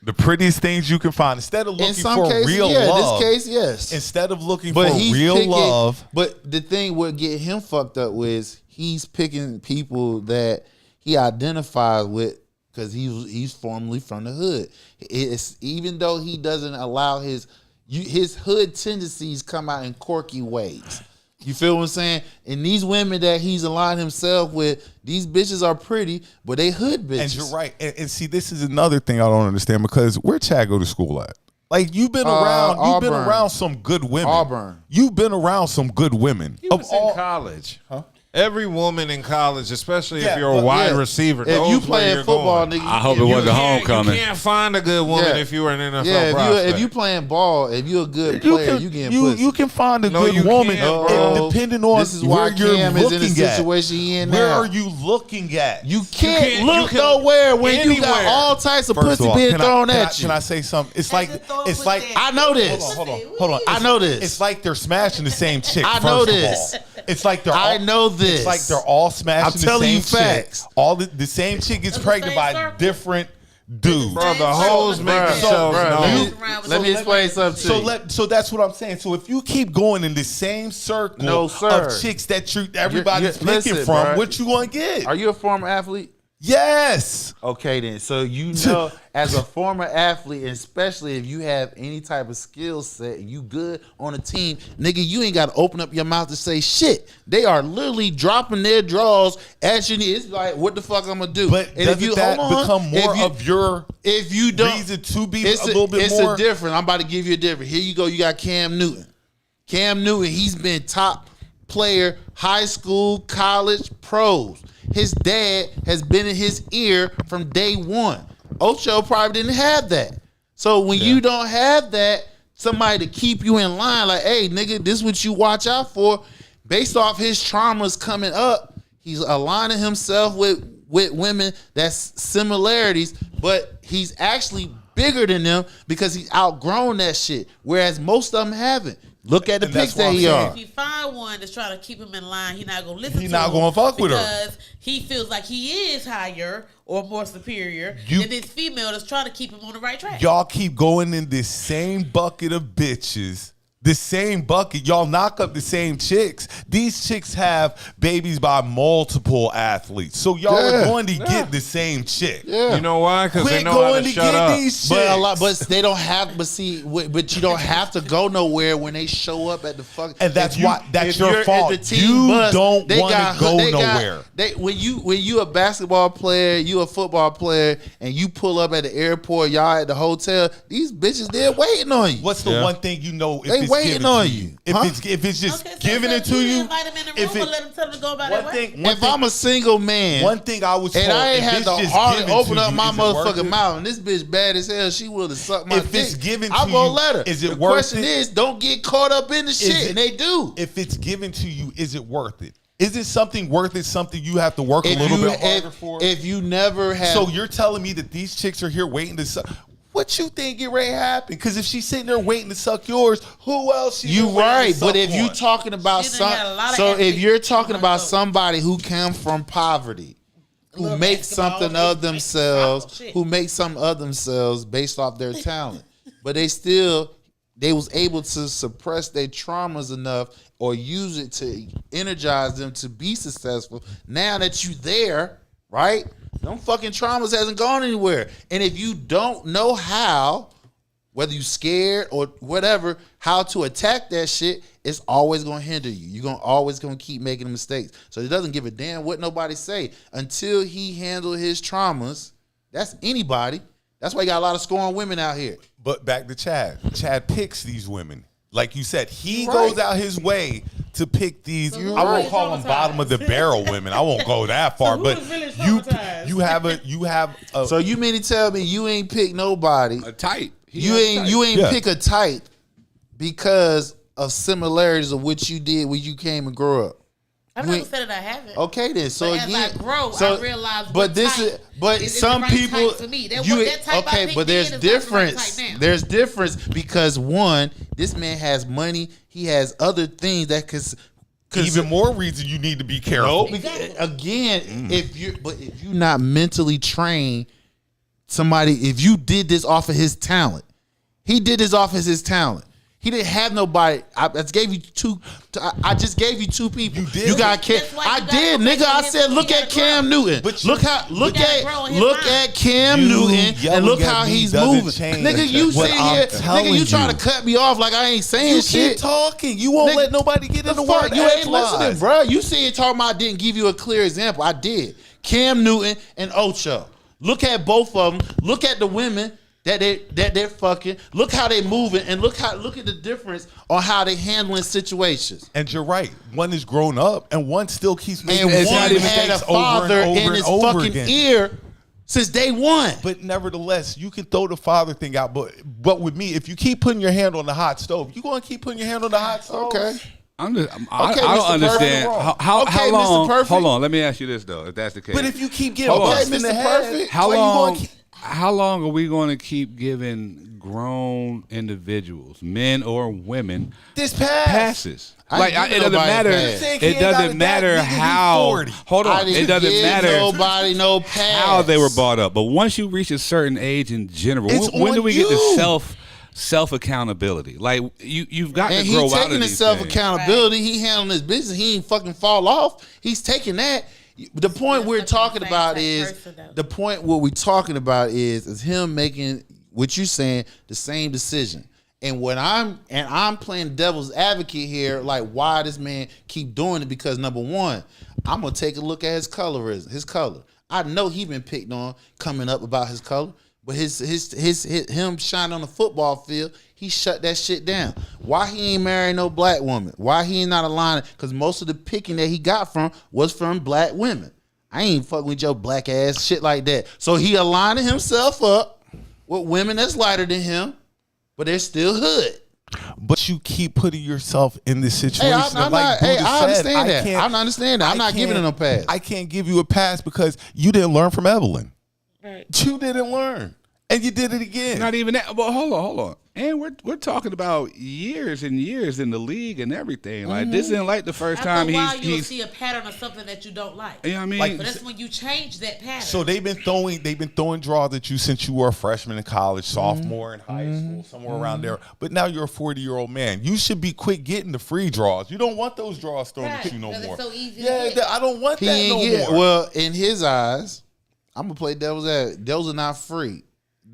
Speaker 15: The prettiest things you can find. Instead of looking for real love.
Speaker 11: In this case, yes.
Speaker 15: Instead of looking for real love.
Speaker 11: But the thing what get him fucked up is he's picking people that he identifies with because he's formerly from the hood. It's even though he doesn't allow his hood tendencies come out in quirky ways. You feel what I'm saying? And these women that he's aligned himself with, these bitches are pretty, but they hood bitches.
Speaker 15: And you're right. And see, this is another thing I don't understand because where Chad go to school at? Like you've been around,
Speaker 11: Auburn.
Speaker 15: around some good women.
Speaker 11: Auburn.
Speaker 15: You've been around some good women.
Speaker 8: He was in college.
Speaker 15: Huh?
Speaker 8: Every woman in college, especially if you're a wide receiver,
Speaker 11: if you playing football, nigga,
Speaker 10: I hope it wasn't homecoming.
Speaker 8: You can't find a good woman if you were an NFL prospect.
Speaker 11: If you playing ball, if you're a good player, you getting pussy.
Speaker 15: You can find a good woman, depending on
Speaker 11: this is why
Speaker 15: where you're
Speaker 11: Cam is in the
Speaker 15: looking at.
Speaker 11: situation he in now.
Speaker 15: Where are you looking at?
Speaker 11: You can't look nowhere when you got all types of pussy being thrown at you.
Speaker 15: Can I say something? It's like
Speaker 11: I know this.
Speaker 15: Hold on.
Speaker 11: I know this.
Speaker 15: It's like they're smashing the same chick.
Speaker 11: I know this.
Speaker 15: It's like they're.
Speaker 11: I know this.
Speaker 15: It's like they're all smashing
Speaker 11: I'm
Speaker 15: the
Speaker 11: telling
Speaker 15: same
Speaker 11: you facts.
Speaker 15: chick. All the same chick gets pregnant by different dudes.
Speaker 8: Bro, the hoes make themselves known.
Speaker 11: Let me explain something to you.
Speaker 15: So that's what I'm saying. So if you keep going in the same circle of chicks that everybody's picking from, what you gonna get?
Speaker 11: Are you a former athlete?
Speaker 15: Yes.
Speaker 11: Okay, then. So you know, as a former athlete, and especially if you have any type of skill set and you good on a team, nigga, you ain't got to open up your mouth to say shit. They are literally dropping their draws at your knee. It's like, what the fuck I'm gonna do?
Speaker 15: But
Speaker 11: and
Speaker 15: doesn't that become more of your
Speaker 11: if you don't
Speaker 15: reason to be a little bit
Speaker 11: it's
Speaker 15: more?
Speaker 11: a different. I'm about to give you a different. Here you go. You got Cam Newton. Cam Newton, he's been top player, high school, college, pros. His dad has been in his ear from day one. Ocho probably didn't have that. So when you don't have that, somebody to keep you in line, like, hey, nigga, this is what you watch out for. Based off his traumas coming up, he's aligning himself with women that's similarities, but he's actually bigger than them because he's outgrown that shit, whereas most of them haven't. Look at the pics that he are.
Speaker 9: If you find one that's trying to keep him in line, he's not gonna listen.
Speaker 15: He
Speaker 9: to
Speaker 15: not
Speaker 9: him
Speaker 15: gonna fuck with her
Speaker 9: because he feels like he is higher or more superior than this female that's trying to keep him on the right track.
Speaker 15: Y'all keep going in this same bucket of bitches. The same bucket. Y'all knock up the same chicks. These chicks have babies by multiple athletes. So y'all are going to get the same chick.
Speaker 22: You know why? Because they
Speaker 15: Quit
Speaker 22: know how
Speaker 15: going
Speaker 22: to
Speaker 15: to
Speaker 22: shut
Speaker 15: get
Speaker 22: up.
Speaker 15: these
Speaker 11: But they don't have. But see, but you don't have to go nowhere when they show up at the fuck.
Speaker 15: And that's why that's
Speaker 11: if
Speaker 15: your
Speaker 11: you're
Speaker 15: fault.
Speaker 11: at the team
Speaker 15: You
Speaker 11: bus,
Speaker 15: don't
Speaker 11: they
Speaker 15: want
Speaker 11: got-
Speaker 15: to go
Speaker 11: they got-
Speaker 15: nowhere.
Speaker 11: When you a basketball player, you a football player, and you pull up at the airport, y'all at the hotel. These bitches they're waiting on you.
Speaker 15: What's the one thing you know if
Speaker 11: They
Speaker 15: it's
Speaker 11: waiting
Speaker 15: given
Speaker 11: on
Speaker 15: to
Speaker 11: you.
Speaker 15: If
Speaker 11: Huh?
Speaker 15: it's just giving it to you.
Speaker 9: Invite him in the
Speaker 15: If
Speaker 9: room
Speaker 15: it-
Speaker 9: and let him tell him to go about that way.
Speaker 11: If I'm a single man,
Speaker 15: one thing I was
Speaker 11: and
Speaker 15: told,
Speaker 11: I ain't
Speaker 15: if
Speaker 11: had
Speaker 15: it's
Speaker 11: the
Speaker 15: just
Speaker 11: heart to
Speaker 15: given
Speaker 11: open
Speaker 15: to
Speaker 11: up
Speaker 15: you,
Speaker 11: my
Speaker 15: is it worth
Speaker 11: motherfucking
Speaker 15: it?
Speaker 11: mouth, and this bitch bad as hell, she would have sucked my
Speaker 15: If
Speaker 11: dick.
Speaker 15: it's given
Speaker 11: I'm
Speaker 15: to
Speaker 11: gonna
Speaker 15: you,
Speaker 11: let her.
Speaker 15: is it
Speaker 11: the
Speaker 15: worth
Speaker 11: question
Speaker 15: it?
Speaker 11: is, don't get caught up in the
Speaker 15: Is
Speaker 11: shit,
Speaker 15: it-
Speaker 11: and they do.
Speaker 15: If it's given to you, is it worth it? Is it something worth it? Something you have to work a little bit harder for?
Speaker 11: If you never have,
Speaker 15: So you're telling me that these chicks are here waiting to suck? What you think get ready to happen? Because if she's sitting there waiting to suck yours, who else? She
Speaker 11: you
Speaker 15: been waiting to
Speaker 11: right,
Speaker 15: suck
Speaker 11: but if you
Speaker 15: on?
Speaker 11: talking about
Speaker 9: She done had a lot of
Speaker 11: so if
Speaker 9: athletes
Speaker 11: you're talking about somebody who come from poverty, who makes something of themselves, who makes something of themselves based off their talent, but they was able to suppress their traumas enough or use it to energize them to be successful. Now that you there, right? Them fucking traumas hasn't gone anywhere. And if you don't know how, whether you scared or whatever, how to attack that shit, it's always gonna hinder you. You're always gonna keep making mistakes. So it doesn't give a damn what nobody say until he handle his traumas. That's anybody. That's why you got a lot of scorned women out here.
Speaker 15: But back to Chad. Chad picks these women. Like you said, he
Speaker 11: Right.
Speaker 15: goes out his way to pick these.
Speaker 11: You're
Speaker 15: I won't
Speaker 11: right.
Speaker 15: call them bottom of the barrel women. I won't go that far.
Speaker 9: who
Speaker 15: But
Speaker 9: is really
Speaker 15: you have a.
Speaker 11: So you mean to tell me you ain't pick nobody?
Speaker 10: A type.
Speaker 11: You ain't
Speaker 15: Yeah.
Speaker 11: pick a type because of similarities of what you did when you came and grew up.
Speaker 9: I've
Speaker 11: You
Speaker 9: never
Speaker 11: ain't-
Speaker 9: said that I haven't.
Speaker 11: Okay, then. So
Speaker 9: But
Speaker 11: again,
Speaker 9: as I grow,
Speaker 11: so,
Speaker 9: I realize.
Speaker 11: But
Speaker 9: what
Speaker 11: this
Speaker 9: type
Speaker 11: is, but
Speaker 9: is
Speaker 11: some
Speaker 9: the right
Speaker 11: people,
Speaker 9: type for me. That
Speaker 11: you
Speaker 9: that type I
Speaker 11: okay,
Speaker 9: picked
Speaker 11: but there's
Speaker 9: then is not the right
Speaker 11: difference.
Speaker 9: type now.
Speaker 11: There's difference because one, this man has money. He has other things that could.
Speaker 15: Even more reason you need to be careful.
Speaker 11: No, again, if you're not mentally trained, somebody, if you did this off of his talent, he did this off of his talent. He didn't have nobody. I just gave you two. I just gave you two people. You
Speaker 15: did.
Speaker 11: You got Cam.
Speaker 9: That's why
Speaker 11: I
Speaker 9: you
Speaker 11: did,
Speaker 9: gotta
Speaker 11: nigga. I
Speaker 9: go
Speaker 11: said,
Speaker 9: him.
Speaker 11: look
Speaker 9: He
Speaker 11: at
Speaker 9: gotta
Speaker 11: Cam Newton.
Speaker 15: But
Speaker 11: Look how. Look
Speaker 9: gotta grow in his
Speaker 11: Look
Speaker 9: mind.
Speaker 11: at Cam
Speaker 15: You
Speaker 11: Newton and
Speaker 15: yelling
Speaker 11: look
Speaker 15: at
Speaker 11: how
Speaker 15: me
Speaker 11: he's
Speaker 15: doesn't
Speaker 11: moving.
Speaker 15: change
Speaker 11: Nigga, you
Speaker 15: what
Speaker 11: sit
Speaker 15: I'm
Speaker 11: here.
Speaker 15: telling
Speaker 11: Nigga, you trying
Speaker 15: you.
Speaker 11: to cut me off like I ain't saying
Speaker 15: You
Speaker 11: shit.
Speaker 15: keep talking. You won't
Speaker 11: Nigga,
Speaker 15: let nobody get in the
Speaker 11: fuck?
Speaker 15: word.
Speaker 11: You ain't
Speaker 15: edgewise.
Speaker 11: listening, bro. You see it talking about I didn't give you a clear example. I did. Cam Newton and Ocho. Look at both of them. Look at the women that they're fucking. Look how they moving and look at the difference on how they handling situations.
Speaker 15: And you're right. One is grown up, and one still keeps making
Speaker 11: And
Speaker 15: the
Speaker 11: one
Speaker 15: same
Speaker 11: had a
Speaker 15: mistakes over and
Speaker 11: father
Speaker 15: over
Speaker 11: in
Speaker 15: and
Speaker 11: his
Speaker 15: over
Speaker 11: fucking
Speaker 15: again.
Speaker 11: ear since day one.
Speaker 15: But nevertheless, you can throw the father thing out. But with me, if you keep putting your hand on the hot stove, you're going to keep putting your hand on the hot stove.
Speaker 11: Okay.
Speaker 10: I
Speaker 11: Okay,
Speaker 10: don't
Speaker 11: Mr.
Speaker 10: understand
Speaker 11: Perfect.
Speaker 10: how
Speaker 11: Okay, Mr.
Speaker 10: long.
Speaker 11: Perfect.
Speaker 10: Hold on, let me ask you this though, if that's the case.
Speaker 15: But if you keep getting
Speaker 10: Hold on.
Speaker 15: busted in the
Speaker 11: Mr.
Speaker 15: head,
Speaker 11: Perfect.
Speaker 10: How
Speaker 15: why you
Speaker 10: long?
Speaker 15: gonna keep-
Speaker 10: How long are we going to keep giving grown individuals, men or women,
Speaker 15: this pass?
Speaker 10: passes?
Speaker 11: I
Speaker 10: Like
Speaker 11: didn't give
Speaker 10: it doesn't
Speaker 11: nobody
Speaker 10: matter.
Speaker 11: pass.
Speaker 15: Saying he
Speaker 10: It
Speaker 15: ain't got
Speaker 10: doesn't
Speaker 15: it
Speaker 10: matter
Speaker 15: back, nigga, he
Speaker 10: how.
Speaker 15: 40.
Speaker 10: Hold
Speaker 11: I
Speaker 10: on.
Speaker 11: didn't
Speaker 10: It doesn't
Speaker 11: give
Speaker 10: matter
Speaker 11: nobody no pass.
Speaker 10: how they were brought up. But once you reach a certain age in general,
Speaker 15: It's
Speaker 10: when
Speaker 15: on
Speaker 10: do we get
Speaker 15: you.
Speaker 10: to self accountability? Like you've got
Speaker 11: And
Speaker 10: to grow
Speaker 11: he
Speaker 10: out of
Speaker 11: taking
Speaker 10: these
Speaker 11: his self
Speaker 10: things.
Speaker 11: accountability. He handling his business. He ain't fucking fall off. He's taking that. The point we're talking about is him making what you saying the same decision. And when I'm playing devil's advocate here, like why this man keep doing it? Because number one, I'm gonna take a look at his color. I know he been picked on coming up about his color, but him shining on the football field, he shut that shit down. Why he ain't marrying no black woman? Why he ain't not aligning? Because most of the picking that he got was from black women. I ain't fucking with your black ass shit like that. So he aligning himself up with women that's lighter than him, but they're still hood.
Speaker 15: But you keep putting yourself in this situation.
Speaker 11: I understand that. I understand that. I'm not giving him a pass.
Speaker 15: I can't give you a pass because you didn't learn from Evelyn. Right. You didn't learn. And you did it again.
Speaker 10: Not even that. But hold on. And we're talking about years and years in the league and everything. Like this isn't like the first time
Speaker 9: you'll see a pattern of something that you don't like.
Speaker 10: You know what I mean?
Speaker 9: But that's when you change that pattern.
Speaker 15: So they've been throwing draws at you since you were a freshman in college, sophomore in high school, somewhere around there. But now you're a 40-year-old man. You should be quick getting the free draws. You don't want those draws thrown at you no more.
Speaker 9: It's so easy
Speaker 15: I don't want that no more.
Speaker 11: Well, in his eyes, I'm gonna play devil's advocate. Those are not free.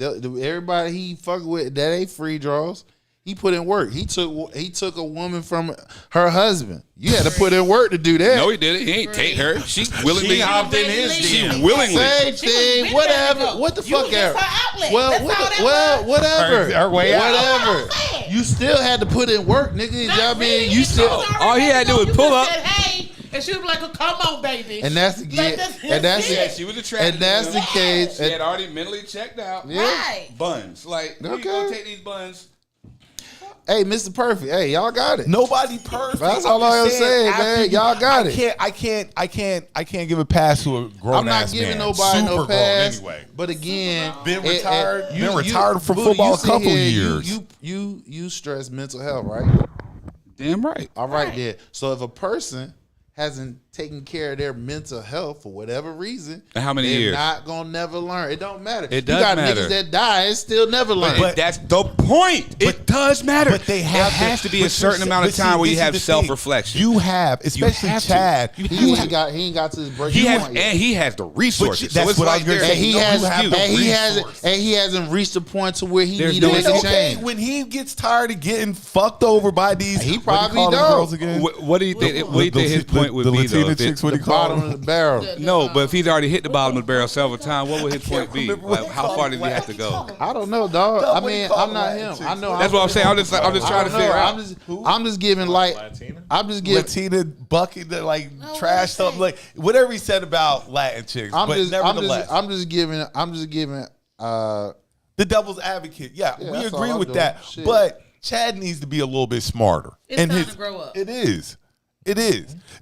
Speaker 11: Everybody he fucking with, that ain't free draws. He put in work. He took a woman from her husband. You had to put in work to do that.
Speaker 10: No, he didn't. He ain't take her. She willingly
Speaker 11: hopped in
Speaker 10: his
Speaker 11: DM.
Speaker 10: She willingly.
Speaker 11: Same thing. Whatever. What the fuck ever. Whatever.
Speaker 8: Her way out.
Speaker 11: Whatever. You still had to put in work, nigga. You still.
Speaker 10: All he had to do was pull up.
Speaker 9: And she was like, "Oh, come on, baby."
Speaker 11: And that's the
Speaker 10: she was attracted.
Speaker 11: And that's the case.
Speaker 10: She had already mentally checked out.
Speaker 11: Yeah.
Speaker 9: Right.
Speaker 10: Buns. Like, we gonna take these buns.
Speaker 11: Hey, Mr. Perfect. Hey, y'all got it.
Speaker 15: Nobody perfect.
Speaker 11: That's all I'm saying, man. Y'all got it.
Speaker 15: I can't give a pass to a grown
Speaker 11: I'm not
Speaker 15: ass
Speaker 11: giving
Speaker 15: man.
Speaker 11: nobody
Speaker 15: Super
Speaker 11: no pass.
Speaker 15: anyway.
Speaker 11: But again,
Speaker 15: been retired from
Speaker 11: Boo,
Speaker 15: football
Speaker 11: you
Speaker 15: a couple
Speaker 11: sit
Speaker 15: of
Speaker 11: here,
Speaker 15: years.
Speaker 11: You stress mental health, right?
Speaker 10: Damn right.
Speaker 11: All right, there. So if a person hasn't taken care of their mental health for whatever reason,
Speaker 10: and how many
Speaker 11: they're
Speaker 10: years?
Speaker 11: not gonna never learn. It don't matter.
Speaker 10: It does
Speaker 11: you got
Speaker 10: matter.
Speaker 11: niggas that die and still never learn.
Speaker 10: But that's the point. It does matter.
Speaker 15: But they have
Speaker 10: there has to be a certain amount of time where you have self-reflection.
Speaker 15: You have, especially Chad.
Speaker 11: He ain't got to his breaking point yet.
Speaker 10: And he has the resources.
Speaker 15: That's what I'm going to
Speaker 11: say. He hasn't reached the point to where he need to make a change.
Speaker 15: When he gets tired of getting fucked over by these,
Speaker 11: he probably
Speaker 15: girls again.
Speaker 10: What do you think? What do you think his point would be though?
Speaker 15: What do you call them?
Speaker 11: The barrel.
Speaker 10: No, but if he's already hit the bottom of the barrel several times, what would his point be? Like, how far did he have to go?
Speaker 11: I don't know, dog. I mean, I'm not him. I know.
Speaker 10: That's what I'm saying. I'm just trying to figure out.
Speaker 11: I'm just giving like. I'm just giving
Speaker 15: Latina bucket that like trash something like whatever he said about Latin chicks.
Speaker 11: I'm
Speaker 15: just
Speaker 11: giving.
Speaker 15: The devil's advocate. Yeah, we agree with that.
Speaker 11: Shit.
Speaker 15: But Chad needs to be a little bit smarter.
Speaker 9: It's time to grow up.
Speaker 15: It is.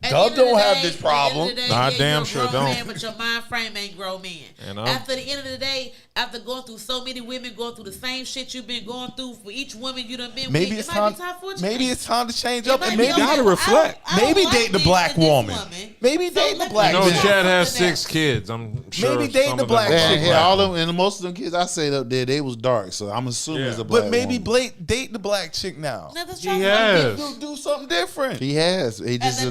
Speaker 15: Dub don't have this problem.
Speaker 8: Nah, damn sure don't.
Speaker 9: Man, but your mind frame ain't grown man. After the end of the day, after going through so many women, going through the same shit you've been going through for each woman you done been
Speaker 15: maybe
Speaker 9: with,
Speaker 15: it's time for a change. Maybe it's time to change up and maybe
Speaker 10: gotta reflect.
Speaker 15: Maybe date the black woman. Maybe date the black woman.
Speaker 8: Chad has 6 kids. I'm sure.
Speaker 15: Maybe date the black chick.
Speaker 11: Yeah, all them and most of them kids I say up there, they was dark. So I'm assuming it's a black
Speaker 15: But maybe
Speaker 11: woman.
Speaker 15: date the black chick now.
Speaker 8: He has.
Speaker 15: Do something different.
Speaker 11: He has. He just the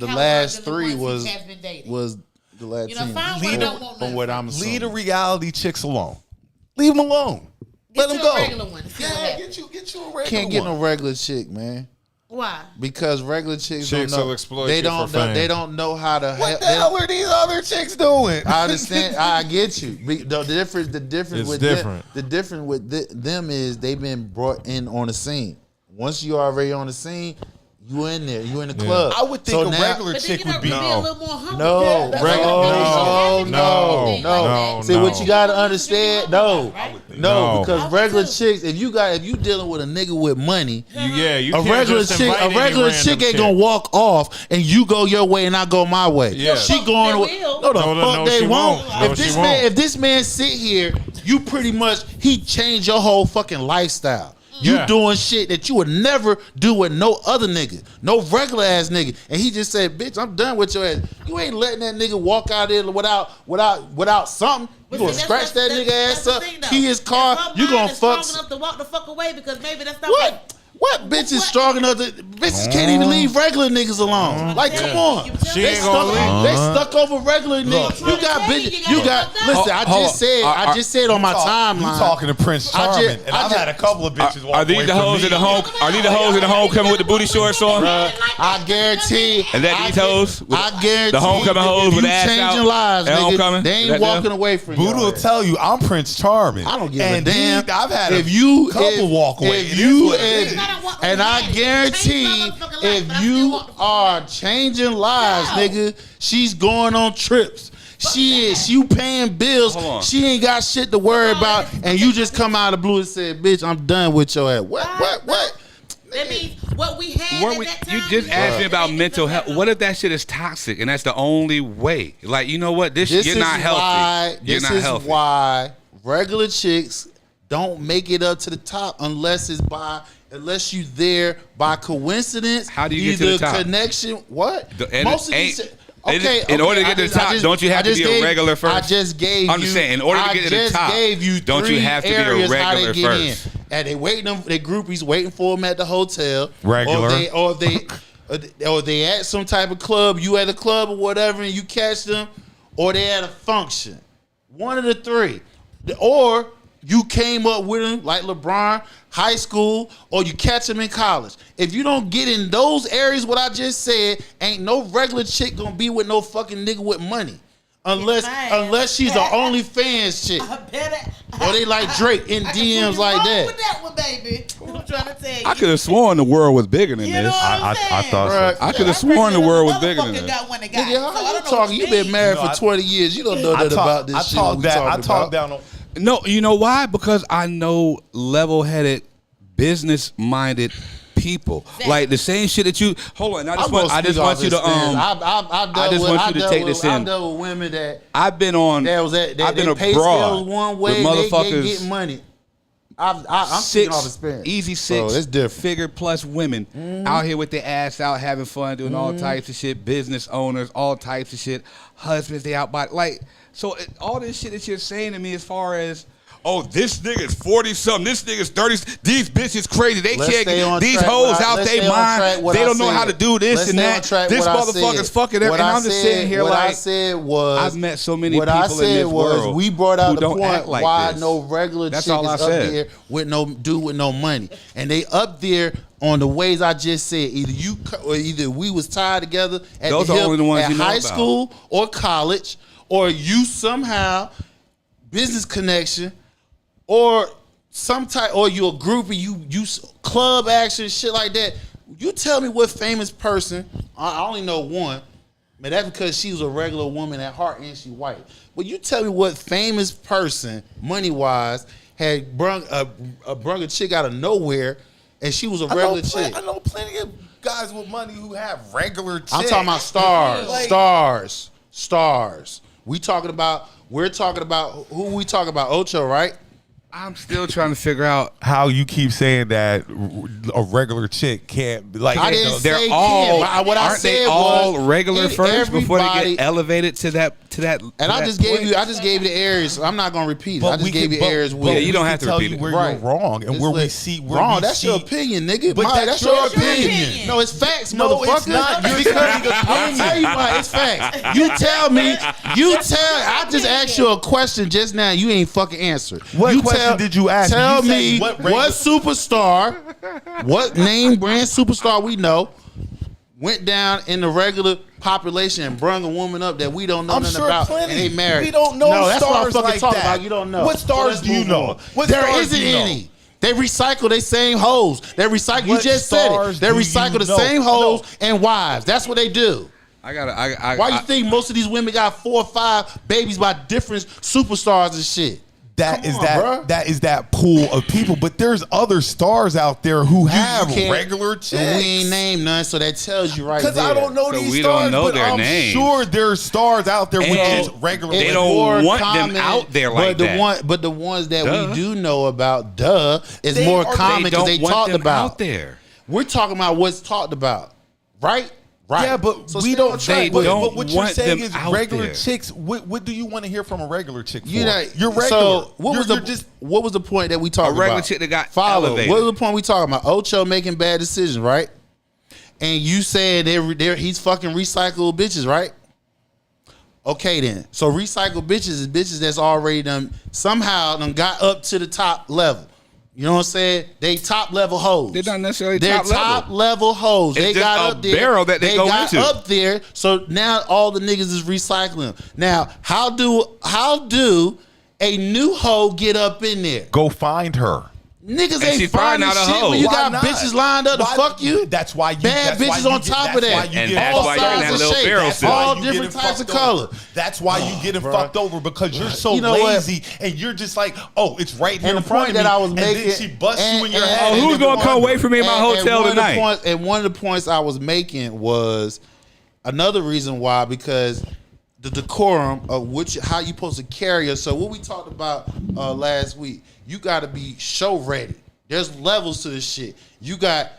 Speaker 11: last 3 was the Latino. From what I'm assuming.
Speaker 15: Leave the reality chicks alone. Leave them alone. Let them go.
Speaker 9: Regular one.
Speaker 15: Yeah, get you a regular one.
Speaker 11: Can't get no regular chick, man.
Speaker 9: Why?
Speaker 11: Because regular chicks
Speaker 8: will
Speaker 11: they
Speaker 8: exploit you
Speaker 11: don't
Speaker 8: for
Speaker 11: know.
Speaker 8: fame.
Speaker 11: They don't know how to.
Speaker 15: What the hell are these other chicks doing?
Speaker 11: I understand. I get you. The difference
Speaker 8: It's
Speaker 11: with
Speaker 8: different.
Speaker 11: the difference with them is they've been brought in on the scene. Once you already on the scene, you in there. You in the club.
Speaker 15: I would think a regular chick would be
Speaker 11: no. See what you gotta understand? No, because regular chicks, if you dealing with a nigga with money,
Speaker 8: you
Speaker 11: a regular chick ain't gonna walk off and you go your way and I go my way.
Speaker 8: Yeah.
Speaker 11: She going
Speaker 8: No,
Speaker 11: they
Speaker 8: she
Speaker 11: won't.
Speaker 8: won't.
Speaker 11: If this man sit here, you pretty much he changed your whole fucking lifestyle. You doing shit that you would never do with no other nigga, no regular ass nigga. And he just said, "Bitch, I'm done with your ass. You ain't letting that nigga walk out there without something. You gonna scratch that nigga ass up, key his car. You gonna fuck."
Speaker 9: Strong enough to walk the fuck away because maybe that's not
Speaker 11: What bitch is strong enough to? Bitches can't even leave regular niggas alone. Like, come on. They stuck over regular niggas. You got bitches. You got. Listen, I just said on my timeline.
Speaker 15: You talking to Prince Charming, and I've had a couple of bitches walk
Speaker 10: Are these
Speaker 15: away
Speaker 10: the
Speaker 15: from
Speaker 10: hoes
Speaker 15: me.
Speaker 10: in the home? Are these the hoes in the homecoming with the booty shorts on?
Speaker 11: I guarantee.
Speaker 10: And that these hoes?
Speaker 11: I guarantee.
Speaker 10: The homecoming hoes with ass out.
Speaker 11: Changing lives,
Speaker 10: at
Speaker 11: nigga.
Speaker 10: homecoming?
Speaker 11: They ain't walking away from you.
Speaker 15: Buddha will tell you I'm Prince Charming.
Speaker 11: I don't give
Speaker 15: and
Speaker 11: a damn.
Speaker 15: I've had
Speaker 11: if you
Speaker 15: couple walk away.
Speaker 11: And I guarantee if you are changing lives, nigga, she's going on trips. She is. You paying bills. She ain't got shit to worry about. And you just come out of the blue and say, bitch, I'm done with your ass. What?
Speaker 9: That means what we had at that time.
Speaker 10: You just asked me about mental health. What if that shit is toxic and that's the only way? Like, you know what? You're not healthy. You're not healthy.
Speaker 11: This is why regular chicks don't make it up to the top unless you there by coincidence.
Speaker 10: How do you get to the top?
Speaker 11: Connection. What?
Speaker 10: Most of these. In order to get to the top, don't you have to be a regular first?
Speaker 11: I just gave you.
Speaker 10: I'm just saying, in order to get to the top, don't you have to be a regular first?
Speaker 11: And they waiting them. They groupies waiting for them at the hotel.
Speaker 15: Regular.
Speaker 11: Or they at some type of club. You at a club or whatever, and you catch them, or they at a function. One of the three, or you came up with them like LeBron, high school, or you catch them in college. If you don't get in those areas, what I just said, ain't no regular chick gonna be with no fucking nigga with money. Unless she's the OnlyFans chick. Or they like Drake in DMs like that.
Speaker 9: With that one, baby. I'm trying to tell you.
Speaker 10: I could have sworn the world was bigger than this.
Speaker 15: I thought so.
Speaker 10: I could have sworn the world was bigger than this.
Speaker 11: Nigga, how you talking? You been married for 20 years. You don't know nothing about this shit.
Speaker 15: I talk down on.
Speaker 10: No, you know why? Because I know level-headed, business-minded people. Like the same shit that you. Hold on, I just want you to take this in.
Speaker 11: I've dealt with women that
Speaker 10: I've been on.
Speaker 11: I've
Speaker 10: been abroad
Speaker 11: one way.
Speaker 10: with motherfuckers.
Speaker 11: They getting money. I'm speaking off experience.
Speaker 10: Easy
Speaker 11: So
Speaker 10: six,
Speaker 11: it's different.
Speaker 10: figure plus women out here with their ass out having fun, doing all types of shit. Business owners, all types of shit. Husbands, they out by so all this shit that you're saying to me as far as. Oh, this nigga's 40-something. This nigga's 30. These bitches crazy. They can't get these hoes out their mind. They don't know how to do this and that. This motherfucker's fucking everything. And I'm just sitting here
Speaker 11: what
Speaker 10: like,
Speaker 11: I said was,
Speaker 10: I've met so many people
Speaker 11: I
Speaker 10: in
Speaker 11: said
Speaker 10: this
Speaker 11: was,
Speaker 10: world
Speaker 11: we brought out
Speaker 10: who
Speaker 11: the
Speaker 10: don't
Speaker 11: point
Speaker 10: act like
Speaker 11: why
Speaker 10: this.
Speaker 11: no regular
Speaker 10: That's
Speaker 11: chick
Speaker 10: all I
Speaker 11: is up
Speaker 10: said.
Speaker 11: there with no money, and they up there on the ways I just said. Either we was tied together at
Speaker 10: Those
Speaker 11: the
Speaker 10: are
Speaker 11: hip
Speaker 10: only the ones
Speaker 11: at
Speaker 10: you know
Speaker 11: high
Speaker 10: about.
Speaker 11: school or college, or you somehow business connection. Or some type, or you a groupie, you club action, shit like that. You tell me what famous person, I only know one, but that's because she was a regular woman at heart and she white. But you tell me what famous person, money-wise, had brung a chick out of nowhere and she was a regular chick.
Speaker 15: I know plenty of guys with money who have regular chicks.
Speaker 11: I'm talking about stars. We're talking about who we talking about, Ocho, right?
Speaker 10: I'm still trying to figure out
Speaker 15: how you keep saying that a regular chick can't be like.
Speaker 11: I didn't
Speaker 10: they're
Speaker 11: say
Speaker 10: all
Speaker 11: can't. What I
Speaker 10: aren't
Speaker 11: said
Speaker 10: they all
Speaker 11: was,
Speaker 10: regular first before they
Speaker 11: everybody-
Speaker 10: get elevated to that.
Speaker 11: And I just gave you the areas. So I'm not gonna repeat it. I just gave you areas.
Speaker 10: Yeah, you don't have to repeat it.
Speaker 15: Where you're wrong and where we see
Speaker 11: wrong. That's your opinion, nigga.
Speaker 15: But
Speaker 11: that's your opinion.
Speaker 15: opinion.
Speaker 11: No, it's facts,
Speaker 15: No,
Speaker 11: motherfucker.
Speaker 15: it's not. You're
Speaker 11: Because
Speaker 15: saying
Speaker 11: I'm gonna tell you why it's facts. You tell me. I just asked you a question just now. You ain't fucking answered.
Speaker 15: What question did you ask?
Speaker 11: Tell
Speaker 15: You said
Speaker 11: me
Speaker 15: what
Speaker 11: what superstar, what name brand superstar we know went down in the regular population and brung a woman up that we don't know
Speaker 15: I'm
Speaker 11: nothing
Speaker 15: sure
Speaker 11: about,
Speaker 15: plenty.
Speaker 11: and they married.
Speaker 15: We don't know
Speaker 11: No, that's what I'm
Speaker 15: stars
Speaker 11: fucking
Speaker 15: like
Speaker 11: talking
Speaker 15: that.
Speaker 11: about. You don't know.
Speaker 15: What stars
Speaker 11: So
Speaker 15: do you
Speaker 11: let's
Speaker 15: know?
Speaker 11: move on.
Speaker 15: What
Speaker 11: There
Speaker 15: stars
Speaker 11: isn't
Speaker 15: do you know?
Speaker 11: any. They recycle they same hoes. They recycle. You
Speaker 15: What
Speaker 11: just said it.
Speaker 15: stars
Speaker 11: They
Speaker 15: do you
Speaker 11: recycle the
Speaker 15: know?
Speaker 11: same hoes and wives. That's what they do. Why you think most of these women got 4 or 5 babies by different superstars and shit?
Speaker 15: That is that pool of people, but there's other stars out there who have regular chicks.
Speaker 11: And we ain't named none, so that tells you right there.
Speaker 15: Because I don't know these stars, but I'm sure there's stars out there with just regular.
Speaker 10: They don't want them out there like that.
Speaker 11: But the ones that we do know about, is
Speaker 10: They
Speaker 11: more
Speaker 10: are-
Speaker 11: common
Speaker 10: they
Speaker 11: because
Speaker 10: don't
Speaker 11: they
Speaker 10: want
Speaker 11: talked
Speaker 10: them
Speaker 11: about.
Speaker 10: out there.
Speaker 11: We're talking about what's talked about, right? Right.
Speaker 15: Yeah, but
Speaker 11: So
Speaker 15: we
Speaker 11: stay
Speaker 15: don't.
Speaker 11: on track.
Speaker 15: But what you're
Speaker 10: want
Speaker 15: saying
Speaker 10: them
Speaker 15: is
Speaker 10: out
Speaker 15: regular
Speaker 10: there.
Speaker 15: chicks. What do you want to hear from a regular chick for?
Speaker 11: You know,
Speaker 15: You're regular.
Speaker 11: So what was
Speaker 15: You're
Speaker 11: what was the point that we talked about?
Speaker 10: A regular chick that got
Speaker 11: Follow.
Speaker 10: elevated.
Speaker 11: What was the point we talking about? Ocho making bad decisions, right? and you said he's fucking recycled bitches, right? Okay then. So recycled bitches is bitches that's already somehow got up to the top level. You know what I'm saying? They top level hoes.
Speaker 10: They're not necessarily
Speaker 11: They're
Speaker 10: top
Speaker 11: level hoes.
Speaker 10: It's
Speaker 11: They
Speaker 10: just
Speaker 11: got
Speaker 10: a
Speaker 11: up there.
Speaker 10: barrel that they go
Speaker 11: got
Speaker 10: into.
Speaker 11: up there. So now all the niggas is recycling. Now, how do a new hoe get up in there?
Speaker 15: Go find her.
Speaker 11: Niggas
Speaker 10: And
Speaker 11: ain't
Speaker 10: she's probably
Speaker 11: finding
Speaker 10: not a
Speaker 11: shit
Speaker 10: hoe.
Speaker 11: when you
Speaker 15: Why
Speaker 11: got
Speaker 15: not?
Speaker 11: bitches lined up to fuck you.
Speaker 15: That's why you
Speaker 11: bad
Speaker 15: that's why
Speaker 11: bitches
Speaker 15: you
Speaker 11: on
Speaker 15: get-
Speaker 11: top
Speaker 15: that's
Speaker 11: of
Speaker 15: why
Speaker 11: that.
Speaker 15: you
Speaker 10: And
Speaker 15: get
Speaker 10: that's
Speaker 11: all
Speaker 10: why you're in
Speaker 11: sizes
Speaker 10: that
Speaker 11: of
Speaker 10: little
Speaker 11: shape.
Speaker 10: barrel
Speaker 11: That's
Speaker 10: set.
Speaker 11: all
Speaker 15: you
Speaker 11: different
Speaker 15: getting
Speaker 11: types of
Speaker 15: fucked
Speaker 11: color.
Speaker 15: over. That's why you getting
Speaker 11: bruh.
Speaker 15: fucked over because you're so
Speaker 11: You know what?
Speaker 15: lazy and you're just like, oh, it's right here
Speaker 11: And
Speaker 15: in
Speaker 11: the
Speaker 15: front
Speaker 11: point
Speaker 15: of me.
Speaker 11: that I was
Speaker 15: and
Speaker 11: making,
Speaker 15: then she busts you in your
Speaker 11: and-
Speaker 15: head.
Speaker 10: Oh,
Speaker 15: and
Speaker 10: who's
Speaker 15: then
Speaker 10: gonna
Speaker 15: you
Speaker 10: come
Speaker 15: wonder.
Speaker 10: wait for me in my hotel
Speaker 11: one
Speaker 10: tonight?
Speaker 11: And one of the points I was making was another reason why, because the decorum of how you supposed to carry yourself. What we talked about last week, you got to be show ready. There's levels to this shit. You got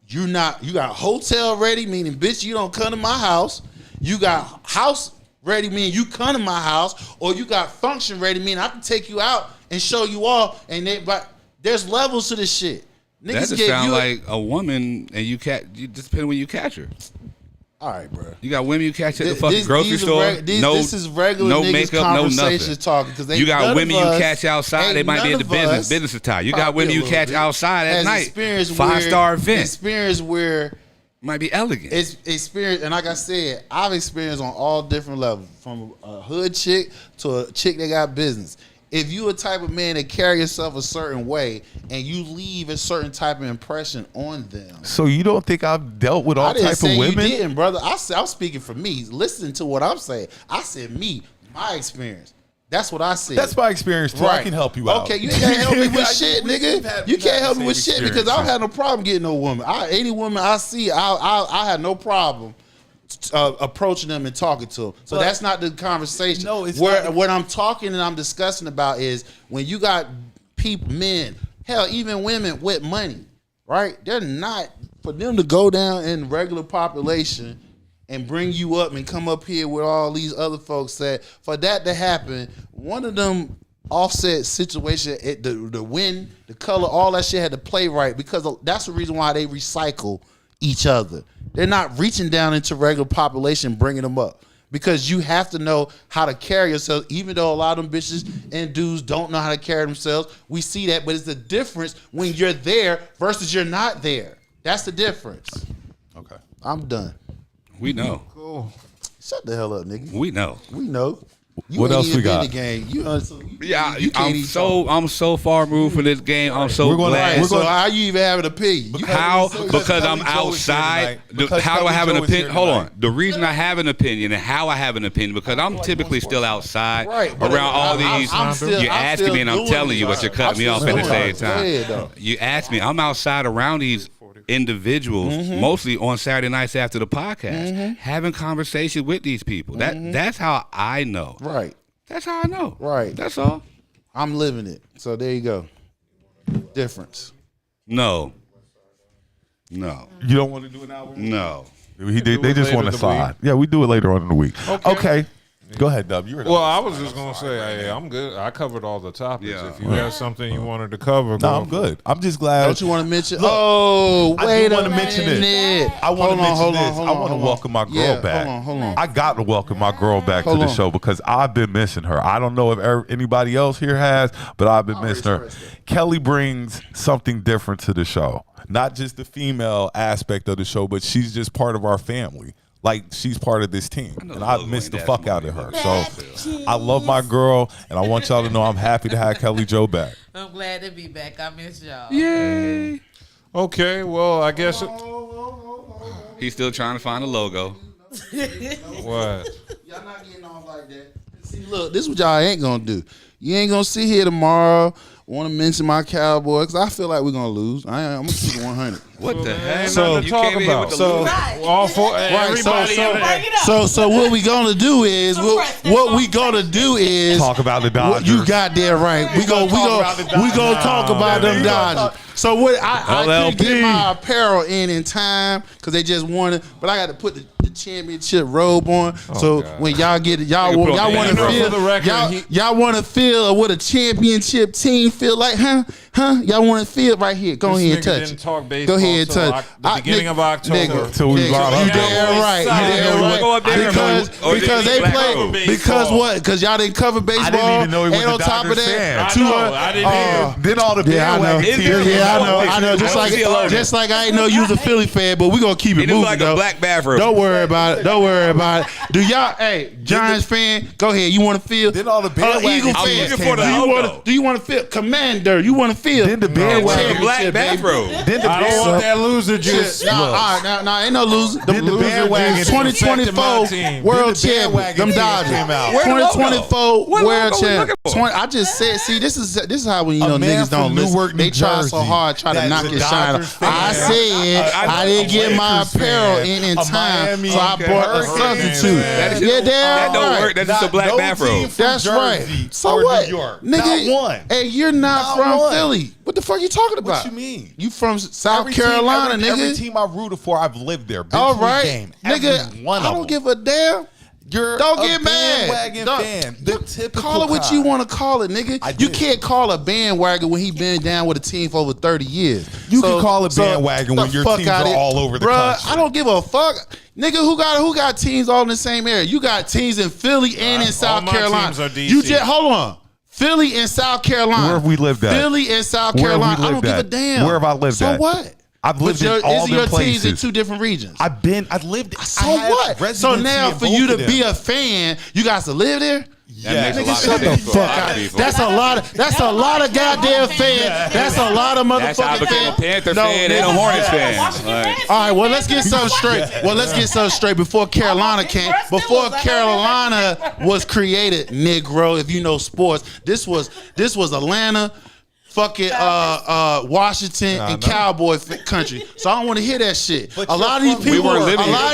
Speaker 11: hotel ready, meaning bitch, you don't come to my house. You got house ready, meaning you come to my house, or you got function ready, meaning I can take you out and show you off. But there's levels to this shit.
Speaker 10: That just sound like a woman, and you just depending when you catch her.
Speaker 11: All right, bro.
Speaker 10: You got women you catch at the fucking grocery store.
Speaker 11: This is regular
Speaker 10: no
Speaker 11: niggas
Speaker 10: makeup, no
Speaker 11: conversations
Speaker 10: nothing.
Speaker 11: talking. Because
Speaker 10: You got women you catch outside. They might be in the business attire. You got women you catch outside at night. 5-star event.
Speaker 11: Experience where
Speaker 10: might be elegant.
Speaker 11: It's experience, and like I said, I've experienced on all different levels, from a hood chick to a chick that got business. If you a type of man that carry yourself a certain way and you leave a certain type of impression on them.
Speaker 15: So you don't think I've dealt with all
Speaker 11: I didn't
Speaker 15: type
Speaker 11: say
Speaker 15: of women?
Speaker 11: You didn't, brother. I'm speaking for me. Listen to what I'm saying. I said my experience. That's what I said.
Speaker 15: That's my experience too. I can help you out.
Speaker 11: Okay, you can't help me with shit, nigga. You can't help me with shit because I don't have no problem getting no woman. Any woman I see, I have no problem approaching them and talking to them. So that's not the conversation. No, it's not. What I'm talking and I'm discussing about is when you got people, men, hell, even women with money, right? They're not, for them to go down in regular population and bring you up and come up here with all these other folks, that for that to happen, one of them offset situation, the wind, the color, all that shit had to play right, because that's the reason why they recycle each other. They're not reaching down into regular population, bringing them up, because you have to know how to carry yourself. Even though a lot of them bitches and dudes don't know how to carry themselves, we see that, but it's the difference when you're there versus you're not there. That's the difference.
Speaker 15: Okay,
Speaker 11: I'm done.
Speaker 10: We know.
Speaker 11: Cool. Shut the hell up, nigga.
Speaker 10: We know.
Speaker 11: We know. You
Speaker 15: What
Speaker 11: ain't
Speaker 15: else
Speaker 11: even
Speaker 15: we
Speaker 11: been
Speaker 15: got?
Speaker 11: in the game.
Speaker 10: Yeah,
Speaker 11: you can't
Speaker 10: I'm
Speaker 11: even
Speaker 10: so
Speaker 11: talk.
Speaker 10: I'm so far removed from this game. I'm so glad.
Speaker 11: Right, so how you even have an opinion?
Speaker 10: How? Because I'm outside. How do I have an opinion? Hold on. The reason I have an opinion and how I have an opinion, because I'm typically still outside around all these. You're asking me and I'm telling you, but you're cutting me off at the same time. You ask me. I'm outside around these individuals, mostly on Saturday nights after the podcast, having conversation with these people. That's how I know.
Speaker 11: Right.
Speaker 10: That's how I know.
Speaker 11: Right.
Speaker 10: That's all.
Speaker 11: I'm living it. So there you go. Difference.
Speaker 10: No.
Speaker 15: You don't want to do an album?
Speaker 10: No.
Speaker 15: They just want to side. Yeah, we do it later on in the week. Okay. Go ahead, Dub.
Speaker 8: Well, I was just gonna say, hey, I'm good. I covered all the topics. If you have something you wanted to cover,
Speaker 15: no, I'm good. I'm just glad.
Speaker 11: Don't you want to mention?
Speaker 15: Look,
Speaker 11: wait
Speaker 15: I
Speaker 11: a
Speaker 15: want to mention this.
Speaker 11: minute.
Speaker 15: I want to mention this. I want to
Speaker 11: on.
Speaker 15: welcome my girl back.
Speaker 11: Hold on.
Speaker 15: I got to welcome my girl back to the show because I've been missing her. I don't know if anybody else here has, but I've been missing her. Kelly brings something different to the show. Not just the female aspect of the show, but she's just part of our family. Like, she's part of this team, and I miss the fuck out of her. So I love my girl, and I want y'all to know I'm happy to have Kelly Joe back.
Speaker 9: I'm glad to be back. I miss y'all.
Speaker 10: Yay.
Speaker 8: Okay, well, I guess.
Speaker 10: He's still trying to find a logo.
Speaker 8: What?
Speaker 11: Y'all not getting off like that. See, look, this is what y'all ain't gonna do. You ain't gonna sit here tomorrow. Want to mention my Cowboys because I feel like we're gonna lose. I'm gonna keep it 100.
Speaker 10: What the heck?
Speaker 8: So
Speaker 10: You
Speaker 8: talk
Speaker 10: came in here
Speaker 8: about
Speaker 10: with the lose.
Speaker 8: all four. Everybody.
Speaker 11: So what we gonna do is what we gonna do is
Speaker 15: Talk about the Dodgers.
Speaker 11: You got that right. We gonna talk about them Dodgers. So what I couldn't get my apparel in time because they just won it, but I got to put the championship robe on. When y'all get it, y'all want to feel what a championship team feel like, huh? Huh? Y'all want to feel right here? Go
Speaker 8: This
Speaker 11: ahead and
Speaker 8: nigga
Speaker 11: touch
Speaker 8: didn't
Speaker 11: it.
Speaker 8: talk
Speaker 11: Go
Speaker 8: baseball
Speaker 11: ahead and
Speaker 8: till
Speaker 11: touch
Speaker 8: the beginning of October.
Speaker 15: Till we brought
Speaker 11: you
Speaker 15: up
Speaker 11: damn right. You damn right. Because they play. Because what? Because y'all didn't cover baseball.
Speaker 15: I didn't even know he was
Speaker 11: and
Speaker 15: a
Speaker 11: on top of
Speaker 15: Dodgers fan.
Speaker 11: that,
Speaker 8: I didn't either.
Speaker 15: Then all the bandwagon teams.
Speaker 11: I know. Just like I didn't know you was a Philly fan, but we gonna keep it moving.
Speaker 1: like a black bathroom.
Speaker 11: Don't worry about it. Do y'all? Hey, Giants fan, go ahead. You want to feel?
Speaker 15: Then all the bandwagon
Speaker 11: Eagle
Speaker 15: teams
Speaker 11: fan.
Speaker 15: came out.
Speaker 11: Do you want to feel? Commander, you want to feel?
Speaker 15: Then the bandwagon.
Speaker 1: Black bathroom.
Speaker 15: Then the
Speaker 8: I don't want that loser juice.
Speaker 11: Nah, ain't no loser.
Speaker 15: Then the bandwagon
Speaker 11: 2024 World Champion. Them Dodgers. 2024 World Champion. I just said. See, this is how when you know niggas don't listen. They try so hard, try to knock your shine off. I said I didn't get my apparel in time, so I brought a substitute.
Speaker 1: That don't work. That's just a black bathroom.
Speaker 11: That's right. So what, nigga? Hey, you're not from Philly. What the fuck you talking about?
Speaker 15: What you mean?
Speaker 11: You from South Carolina, nigga?
Speaker 15: Every team I rooted for, I've lived there.
Speaker 11: All right, nigga. I don't give a damn. Don't get mad.
Speaker 15: Fan. The typical
Speaker 11: call it what you want to call it, nigga. You can't call a bandwagon when he been down with a team for over 30 years.
Speaker 15: You can call it bandwagon when your teams are all over the country.
Speaker 11: I don't give a fuck. Nigga, who got teams all in the same area? You got teams in Philly and in South Carolina.
Speaker 8: Teams are DC.
Speaker 11: You just hold on. Philly and South Carolina.
Speaker 15: Where have we lived at?
Speaker 11: Philly and South Carolina. I don't give a damn.
Speaker 15: Where have I lived at?
Speaker 11: So what?
Speaker 15: I've lived in all the places.
Speaker 11: Teams in two different regions.
Speaker 15: I've lived.
Speaker 11: So what? So now for you to be a fan, you got to live there?
Speaker 15: Yeah,
Speaker 11: nigga, shut the fuck out. That's a lot of goddamn fans. That's a lot of motherfucking fans.
Speaker 1: That's how I became a Panther fan and a Hornets fan.
Speaker 11: All right, well, let's get something straight. Before Carolina came, before Carolina was created, Negro, if you know sports, this was Atlanta, fucking Washington and Cowboy country. So I don't want to hear that shit. A lot of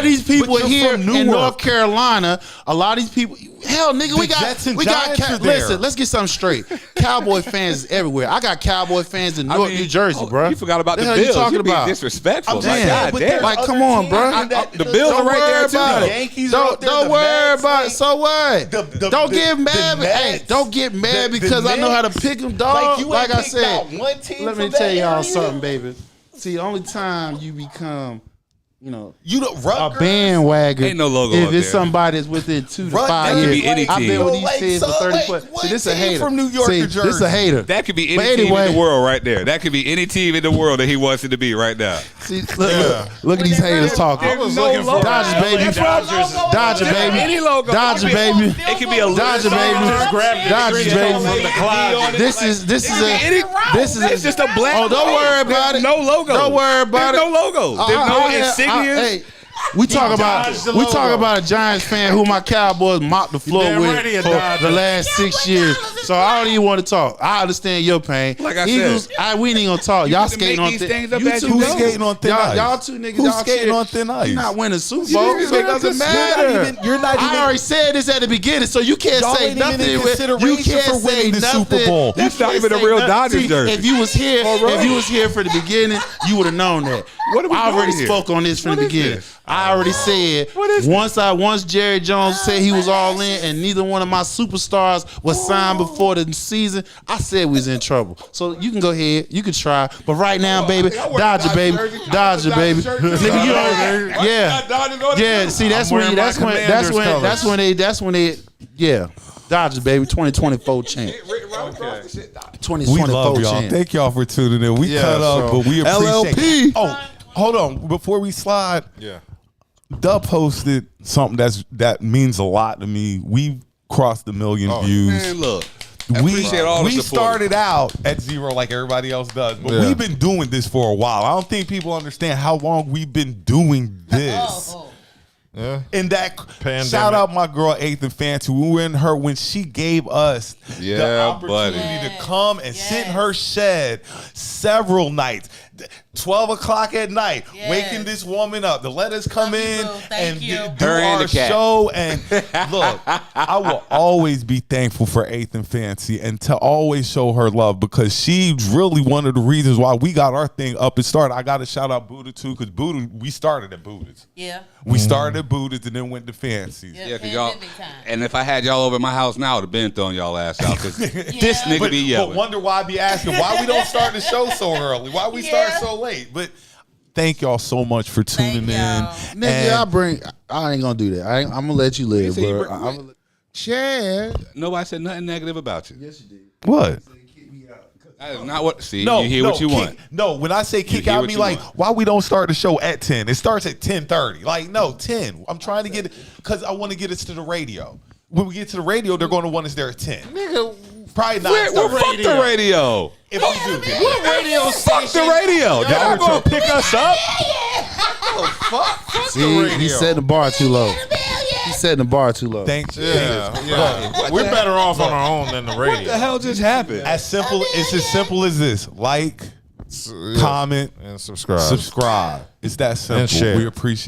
Speaker 11: these people here in North Carolina, a lot of these people, hell nigga, we got listen, let's get something straight. Cowboy fans is everywhere. I got Cowboy fans in Newark, New Jersey, bro.
Speaker 1: You forgot about the
Speaker 11: hell
Speaker 1: Bills.
Speaker 11: You talking about?
Speaker 1: Disrespectful.
Speaker 11: Like, come on, bro.
Speaker 1: The Bills are right there too.
Speaker 11: The Yankees don't worry about it. So what? Don't get mad. Hey, don't get mad because I know how to pick them, dog. Like I said, let me tell y'all something, baby. See, the only time you become, a bandwagon,
Speaker 1: ain't no logo
Speaker 11: if
Speaker 1: up
Speaker 11: it's
Speaker 1: there.
Speaker 11: somebody that's within 2 to 5 years. I've been with these kids for 30 foot. See, this a hater.
Speaker 15: From New York
Speaker 11: See,
Speaker 15: to Jersey.
Speaker 11: this a hater.
Speaker 1: That could be any team in the world right there. That could be any team in the world that he wants it to be right now.
Speaker 11: See, look at these haters talking.
Speaker 8: I was looking for
Speaker 11: Dodgers, baby. Dodger, baby.
Speaker 1: Any logo.
Speaker 11: Dodger, baby.
Speaker 1: It could be a
Speaker 11: Dodger, baby. Dodger, baby. This is
Speaker 1: It's just a black.
Speaker 11: Oh, don't worry about it.
Speaker 1: No logo.
Speaker 11: Don't worry about it.
Speaker 1: There's no logo. There's no insignias.
Speaker 11: Hey, we talk about a Giants fan who my Cowboys mopped the floor
Speaker 8: damn
Speaker 11: with
Speaker 8: right he a
Speaker 11: for
Speaker 8: Dodger.
Speaker 11: the last 6 years. So I don't even want to talk. I understand your pain.
Speaker 1: Like I
Speaker 11: Eagles,
Speaker 1: said,
Speaker 11: we ain't gonna talk. Y'all
Speaker 1: can
Speaker 11: skating
Speaker 1: make
Speaker 11: on
Speaker 1: these
Speaker 11: thin
Speaker 1: things up
Speaker 11: ice.
Speaker 1: as you
Speaker 11: Who's
Speaker 1: go.
Speaker 11: skating on thin ice? Y'all two niggas.
Speaker 15: Who's skating on thin ice?
Speaker 11: You're not winning Super Bowl.
Speaker 15: It
Speaker 11: doesn't matter.
Speaker 15: You're not even.
Speaker 11: I already said this at the beginning, so you can't
Speaker 15: Y'all
Speaker 11: say
Speaker 15: ain't even
Speaker 11: nothing.
Speaker 15: in consideration
Speaker 11: You can't
Speaker 15: for
Speaker 11: say
Speaker 15: winning the
Speaker 11: nothing.
Speaker 15: Super Bowl.
Speaker 1: That's not even a real Dodgers jersey.
Speaker 11: If you was here for the beginning, you would have known that.
Speaker 1: What are we
Speaker 11: I already
Speaker 1: doing here?
Speaker 11: spoke on this from the beginning.
Speaker 1: this?
Speaker 11: I already said once Jerry Jones said he was all in, and neither one of my superstars was signed before the season. I said we was in trouble. So you can go ahead, you can try, but right now, baby, Dodger, baby, nigga, you know, yeah. See, that's when they, yeah. Dodgers, baby, 2024 champ. 2024
Speaker 15: We love y'all.
Speaker 11: champ.
Speaker 15: Thank y'all for tuning in. We cut up, but we appreciate
Speaker 11: LLP.
Speaker 15: Oh, hold on. Before we slide, Dub posted something that means a lot to me. We've crossed 1 million views.
Speaker 1: Man, look. I appreciate all the
Speaker 15: we
Speaker 1: support.
Speaker 15: started out at 0 like everybody else does, but we've been doing this for a while. I don't think people understand how long we've been doing this.
Speaker 8: Yeah.
Speaker 15: And that
Speaker 8: Pandemic.
Speaker 15: shout out my girl Ethan Fancy. We were in her when she gave us the opportunity to come and sit in her shed several nights. 12 o'clock at night,
Speaker 9: Yes.
Speaker 15: waking this woman up to let us come in and do
Speaker 10: Her and
Speaker 15: our
Speaker 10: the cat.
Speaker 15: show. And look, I will always be thankful for Eighth and Fancy and to always show her love because she's really one of the reasons why we got our thing up and started. I got to shout out Buddha too because Buddha, we started at Buddha's.
Speaker 9: Yeah.
Speaker 15: We started at Buddha's and then went to Fancy's.
Speaker 10: Yeah, cause y'all. And if I had y'all over at my house now, I would have been throwing y'all ass out because this nigga be yelling.
Speaker 15: But wonder why I be asking why we don't start the show so early, why we start so late. But thank y'all so much for tuning in.
Speaker 11: Nigga, I ain't gonna do that. I'm gonna let you live, bro.
Speaker 21: Chad.
Speaker 10: Nobody said nothing negative about you.
Speaker 11: Yes, you did.
Speaker 15: What?
Speaker 10: That is not what. See,
Speaker 15: No,
Speaker 10: you hear
Speaker 15: no,
Speaker 10: what you want.
Speaker 15: No, when I say kick
Speaker 10: hear
Speaker 15: out,
Speaker 10: what
Speaker 15: me
Speaker 10: you
Speaker 15: like,
Speaker 10: want.
Speaker 15: why we don't start the show at 10? It starts at 10:30. Like, no, 10. I'm trying to get it because I want to get us to the radio. When we get to the radio, they're going to want us there at 10.
Speaker 11: Nigga,
Speaker 15: probably not.
Speaker 10: Fuck the radio.
Speaker 15: If we do get
Speaker 10: What radio station? Fuck the radio. Y'all gonna pick us up?
Speaker 15: Fuck
Speaker 11: See,
Speaker 15: the radio.
Speaker 11: he's setting the bar too low. He's setting the bar too low.
Speaker 15: Thanks.
Speaker 8: Yeah. We're better off on our own than the radio.
Speaker 10: What the hell just happened?
Speaker 15: It's as simple as this. Like, comment,
Speaker 8: and subscribe.
Speaker 15: It's that simple.
Speaker 8: And share.
Speaker 15: We appreciate it.